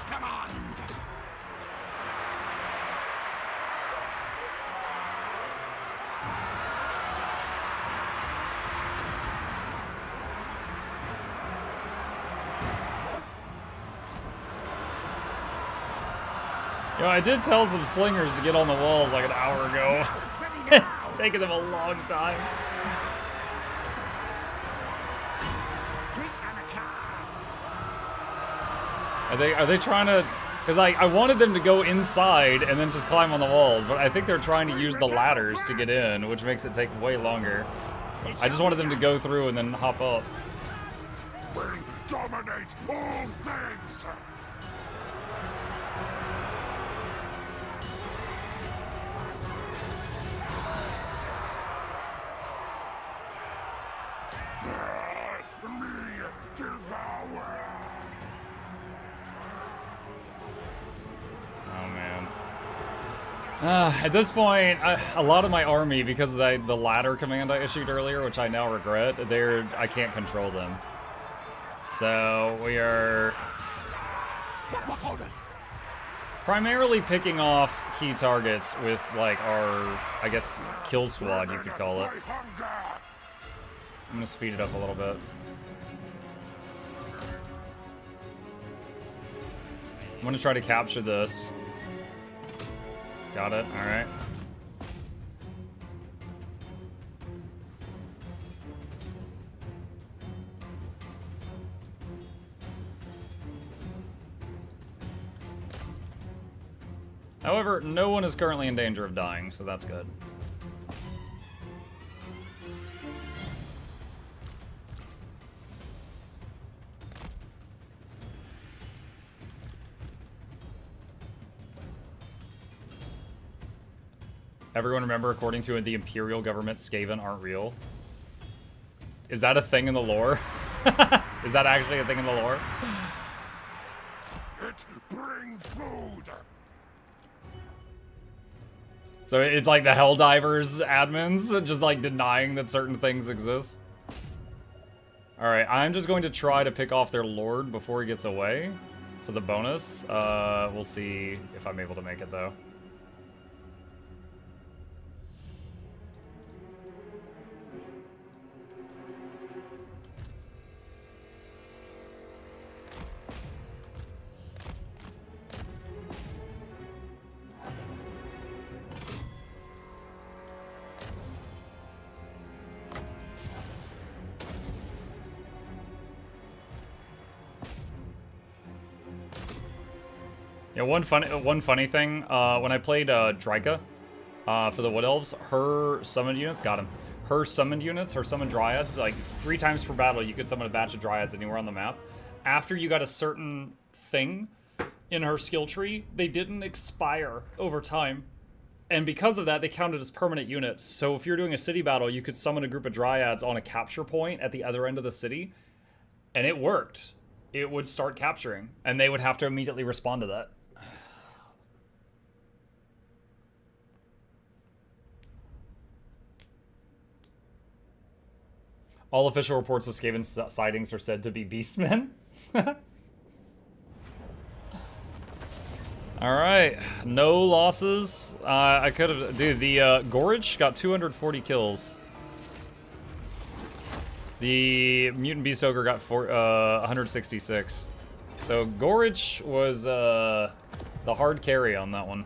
Speaker 10: Come on!
Speaker 1: You know, I did tell some slingers to get on the walls like an hour ago. It's taken them a long time. Are they trying to... Because I wanted them to go inside and then just climb on the walls, but I think they're trying to use the ladders to get in, which makes it take way longer. I just wanted them to go through and then hop up.
Speaker 9: We dominate all things! Me devour!
Speaker 1: Oh man. At this point, a lot of my army, because of the ladder command I issued earlier, which I now regret, I can't control them. So we are primarily picking off key targets with like our, I guess, kill squad, you could call it. I'm gonna speed it up a little bit. I'm gonna try to capture this. Got it, alright. However, no one is currently in danger of dying, so that's good. Everyone remember, according to the Imperial government, Skaven aren't real? Is that a thing in the lore? Is that actually a thing in the lore?
Speaker 9: It brings food!
Speaker 1: So it's like the Helldivers admins, just like denying that certain things exist? Alright, I'm just going to try to pick off their lord before he gets away for the bonus. We'll see if I'm able to make it though. Yeah, one funny thing, when I played Drika for the Wood Elves, her summoned units, got him. Her summoned units, her summoned dryads, like 3 times per battle you could summon a batch of dryads anywhere on the map. After you got a certain thing in her skill tree, they didn't expire over time. And because of that, they counted as permanent units. So if you're doing a city battle, you could summon a group of dryads on a capture point at the other end of the city, and it worked. It would start capturing, and they would have to immediately respond to that. All official reports of Skaven sightings are said to be beastmen. Alright, no losses. I could have... Dude, the Gorge got 240 kills. The Mutant Beast Ogre got 166. So Gorge was the hard carry on that one.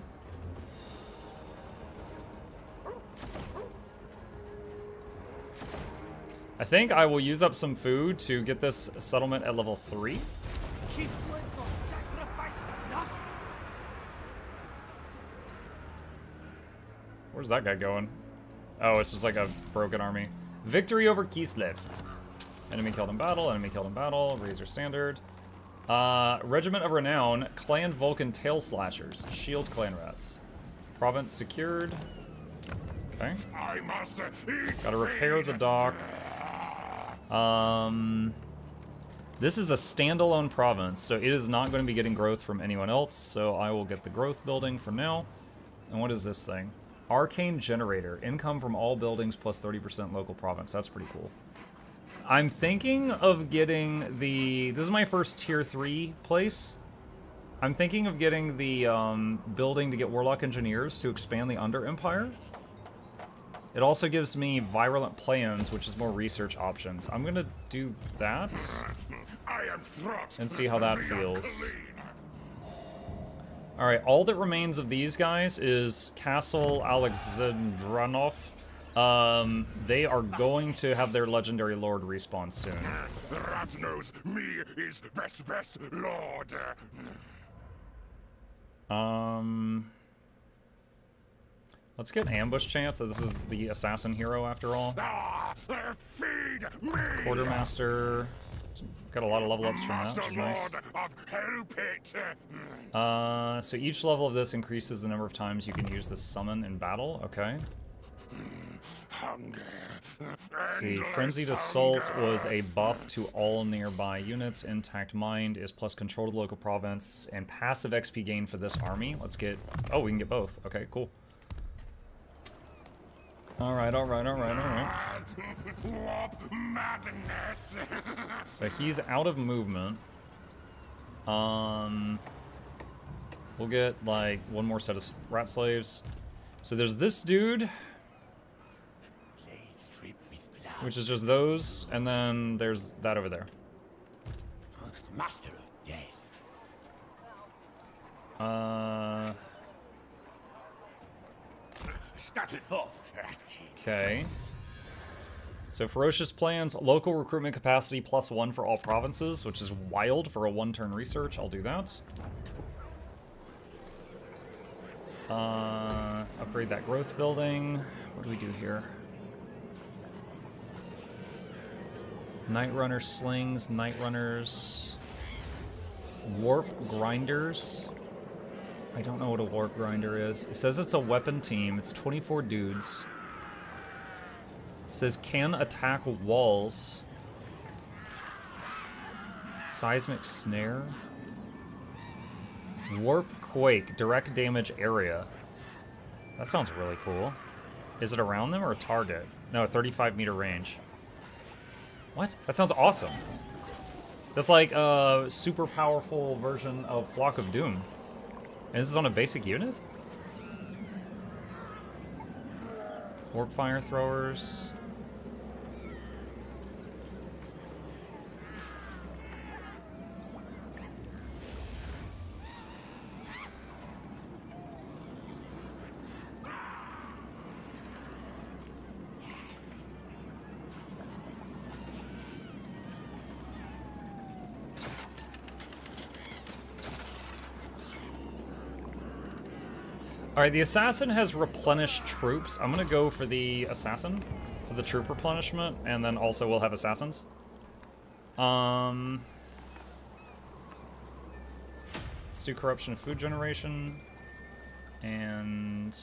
Speaker 1: I think I will use up some food to get this settlement at level 3. Where's that guy going? Oh, it's just like a broken army. Victory over Kislev. Enemy killed in battle, enemy killed in battle, Razor Standard. Regiment of Renown, Clan Vulcan Tail Slashers, Shield Clan Rats. Province secured. Okay. Gotta repair the dock. This is a standalone province, so it is not going to be getting growth from anyone else, so I will get the growth building for now. And what is this thing? Arcane Generator. Income from all buildings plus 30% local province. That's pretty cool. I'm thinking of getting the... This is my first tier 3 place. I'm thinking of getting the building to get Warlock Engineers to expand the Under Empire. It also gives me Virulent Plans, which is more research options. I'm gonna do that and see how that feels. Alright, all that remains of these guys is Castle Alexandranov. They are going to have their legendary lord respawn soon.
Speaker 9: Rat knows me is best lord.
Speaker 1: Let's get ambush chance. This is the assassin hero after all.
Speaker 9: Feed me.
Speaker 1: Quartermaster. Got a lot of level ups from that, which is nice.
Speaker 9: Of Hellpit.
Speaker 1: So each level of this increases the number of times you can use this summon in battle. Okay.
Speaker 9: Hunger.
Speaker 1: Let's see, Frenzied Assault was a buff to all nearby units. Intact Mind is plus control to the local province and passive XP gain for this army. Let's get... Oh, we can get both. Okay, cool. Alright.
Speaker 9: Warp madness.
Speaker 1: So he's out of movement. We'll get, like, one more set of rat slaves. So there's this dude, which is just those, and then there's that over there.
Speaker 10: Master of death. Scatter forth, rat king.
Speaker 1: Okay. So Ferocious Plans, local recruitment capacity +1 for all provinces, which is wild for a one-turn research. I'll do that. Upgrade that growth building. What do we do here? Night Runner slings, Night Runners, Warp Grinders. I don't know what a Warp Grinder is. It says it's a weapon team. It's 24 dudes. It says can attack walls. Seismic Snare. Warp Quake, direct damage area. That sounds really cool. Is it around them or a target? No, 35-meter range. What? That sounds awesome. That's like a super powerful version of Flock of Doom. And this is on a basic unit? Warp Fire Throwers. Alright, the assassin has replenished troops. I'm gonna go for the assassin, for the troop replenishment, and then also we'll have assassins. Let's do corruption of food generation. And...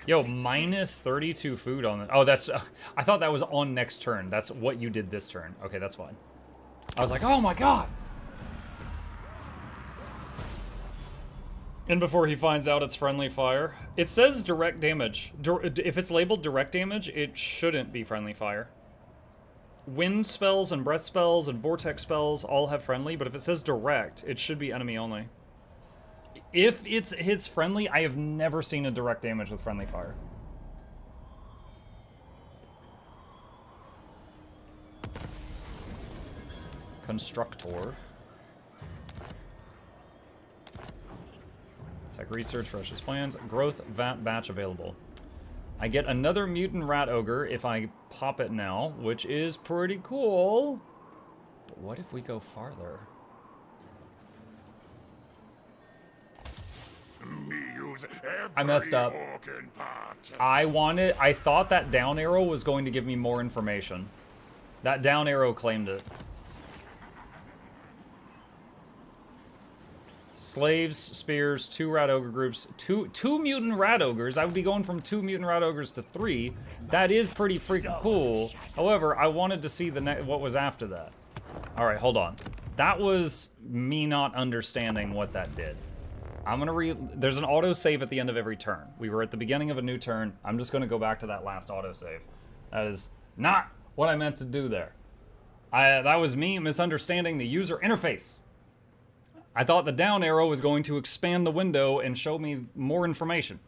Speaker 1: Yo, minus 32 food on it. Oh, that's... I thought that was on next turn. That's what you did this turn. Okay, that's fine. I was like, oh my god! And before he finds out it's friendly fire. It says direct damage. If it's labeled direct damage, it shouldn't be friendly fire. Wind spells and breath spells and vortex spells all have friendly, but if it says direct, it should be enemy only. If it's his friendly, I have never seen a direct damage with friendly fire. Constructor. Tech research, Ferocious Plans, growth vat batch available. I get another mutant rat ogre if I pop it now, which is pretty cool. But what if we go farther? I messed up. I thought that down arrow was going to give me more information. That down arrow claimed it. Slaves, spears, 2 rat ogre groups, two mutant rat ogres. I would be going from 2 mutant rat ogres to 3. That is pretty freaking cool. However, I wanted to see what was after that. All right, hold on. That was me not understanding what that did. I'm gonna there's an autosave at the end of every turn. We were at the beginning of a new turn. I'm just gonna go back to that last autosave. That is not what I meant to do there. That was me misunderstanding the user interface. I thought the down arrow was going to expand the window and show me more information.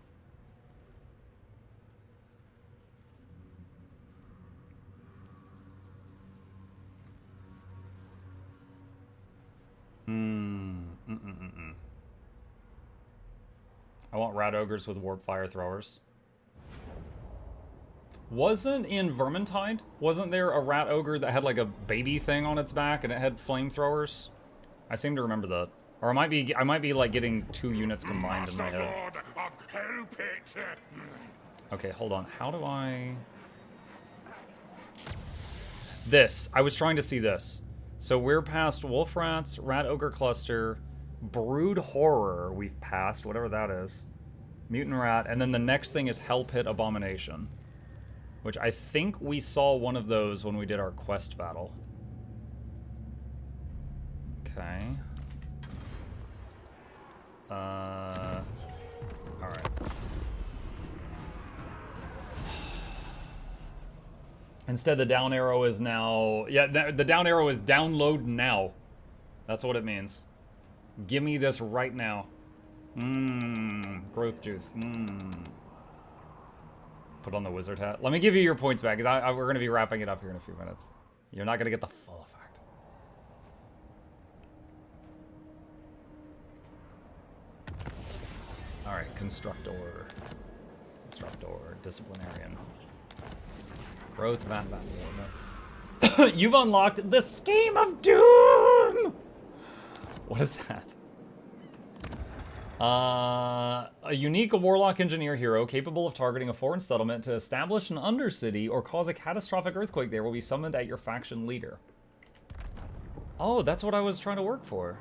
Speaker 1: I want rat ogres with warp fire throwers. Wasn't in Vermintide? Wasn't there a rat ogre that had like a baby thing on its back and it had flamethrowers? I seem to remember that. Or I might be like getting 2 units combined in my head. Okay, hold on. How do I... This. I was trying to see this. So we're past Wolf Rats, Rat Ogre Cluster, Brood Horror we've passed, whatever that is. Mutant Rat, and then the next thing is Hell Pit Abomination. Which I think we saw one of those when we did our quest battle. Okay. Alright. Instead, the down arrow is now... Yeah, the down arrow is download now. That's what it means. Give me this right now. Growth juice. Put on the wizard hat. Let me give you your points back, because we're going to be wrapping it up here in a few minutes. You're not going to get the full effect. Alright, Constructor. Disciplinarian. Growth, Van. You've unlocked the Scheme of Doom! What is that? A unique warlock engineer hero capable of targeting a foreign settlement to establish an undercity or cause a catastrophic earthquake there will be summoned at your faction leader. Oh, that's what I was trying to work for.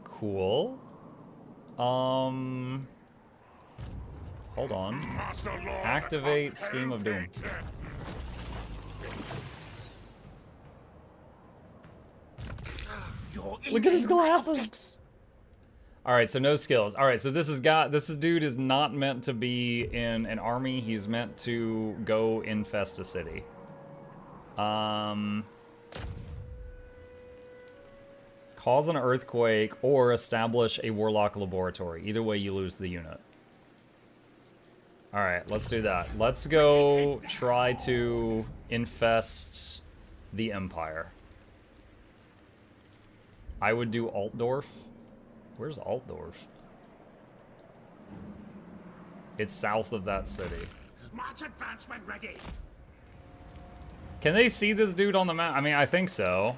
Speaker 1: Cool. Hold on. Activate Scheme of Doom. Look at his glasses! Alright, so no skills. Alright, so this dude is not meant to be in an army, he's meant to go infest a city. Cause an earthquake or establish a warlock laboratory. Either way, you lose the unit. Alright, let's do that. Let's go try to infest the Empire. I would do Altdorf. Where's Altdorf? It's south of that city.
Speaker 9: March advancement ready.
Speaker 1: Can they see this dude on the map? I mean, I think so.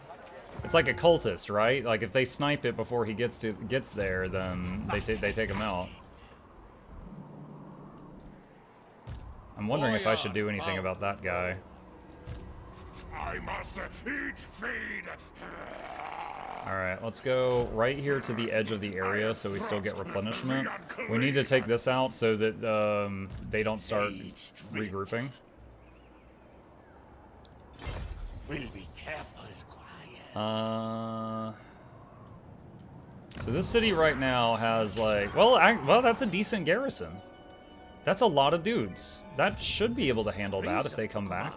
Speaker 1: It's like a cultist, right? Like if they snipe it before he gets there, then they take him out. I'm wondering if I should do anything about that guy.
Speaker 9: I must eat, feed.
Speaker 1: Alright, let's go right here to the edge of the area so we still get replenishment. We need to take this out so that they don't start regrouping.
Speaker 10: We'll be careful, quiet.
Speaker 1: So this city right now has like, well, that's a decent garrison. That's a lot of dudes. That should be able to handle that if they come back.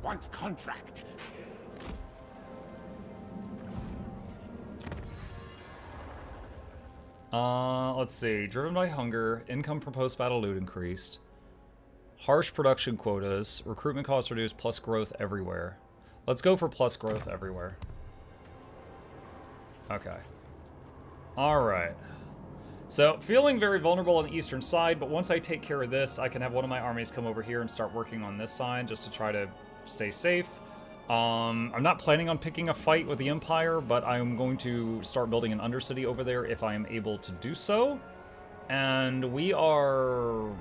Speaker 10: Want contract.
Speaker 1: Let's see. Driven by hunger, income from post-battle loot increased. Harsh production quotas, recruitment costs reduced, plus growth everywhere. Let's go for plus growth everywhere. Okay. Alright. So, feeling very vulnerable on the eastern side, but once I take care of this, I can have one of my armies come over here and start working on this side just to try to stay safe. I'm not planning on picking a fight with the Empire, but I'm going to start building an undercity over there if I am able to do so. And we are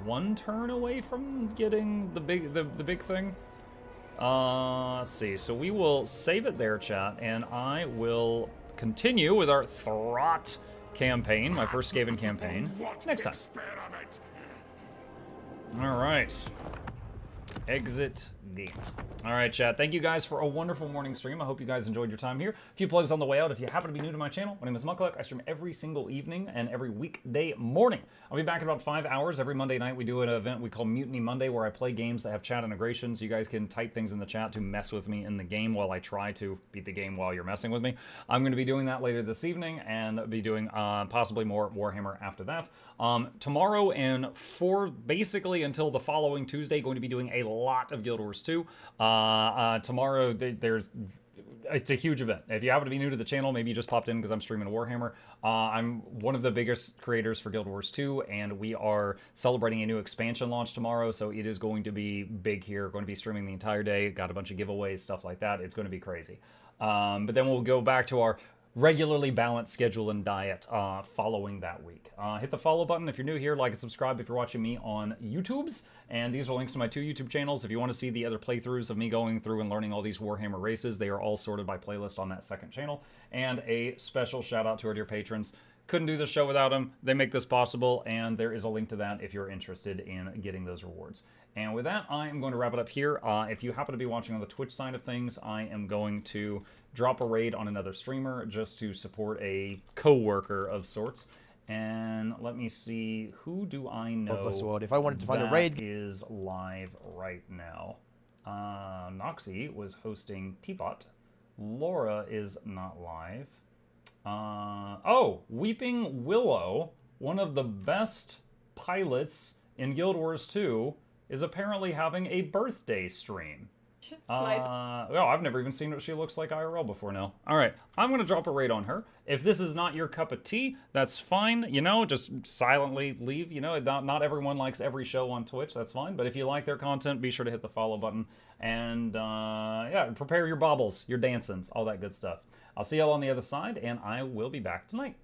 Speaker 1: one turn away from getting the big thing. Let's see. So we will save it there, chat, and I will continue with our Throt campaign, my first Skaven campaign, next time. All right. Exit All right, chat. Thank you guys for a wonderful morning stream. I hope you guys enjoyed your time here. A few plugs on the way out. If you happen to be new to my channel, my name is Mukluk. I stream every single evening and every weekday morning. I'll be back in about 5 hours. Every Monday night, we do an event we call Mutiny Monday, where I play games that have chat integrations. You guys can type things in the chat to mess with me in the game while I try to beat the game while you're messing with me. I'm going to be doing that later this evening and be doing possibly more Warhammer after that. Tomorrow and for basically until the following Tuesday, going to be doing a lot of Guild Wars 2. Tomorrow, it's a huge event. If you happen to be new to the channel, maybe you just popped in because I'm streaming Warhammer. I'm one of the biggest creators for Guild Wars 2, and we are celebrating a new expansion launch tomorrow, so it is going to be big here. Going to be streaming the entire day. Got a bunch of giveaways, stuff like that. It's going to be crazy. But then we'll go back to our regularly balanced schedule and diet following that week. Hit the follow button if you're new here, like and subscribe if you're watching me on YouTubes, and these are links to my 2 YouTube channels. If you want to see the other playthroughs of me going through and learning all these Warhammer races, they are all sorted by playlist on that second channel. And a special shout out to our dear patrons. Couldn't do this show without them. They make this possible, and there is a link to that if you're interested in getting those rewards. And with that, I am going to wrap it up here. If you happen to be watching on the Twitch side of things, I am going to drop a raid on another streamer just to support a co-worker of sorts. And let me see, who do I know
Speaker 11: if I wanted to find a raid
Speaker 1: is live right now? Noxxi was hosting Teapot. Laura is not live. Oh, Weeping Willow, one of the best pilots in Guild Wars 2, is apparently having a birthday stream. Well, I've never even seen what she looks like IRL before now. All right, I'm going to drop a raid on her. If this is not your cup of tea, that's fine. You know, just silently leave. You know, not everyone likes every show on Twitch. That's fine. But if you like their content, be sure to hit the follow button. And, yeah, prepare your baubles, your dancings, all that good stuff. I'll see y'all on the other side, and I will be back tonight.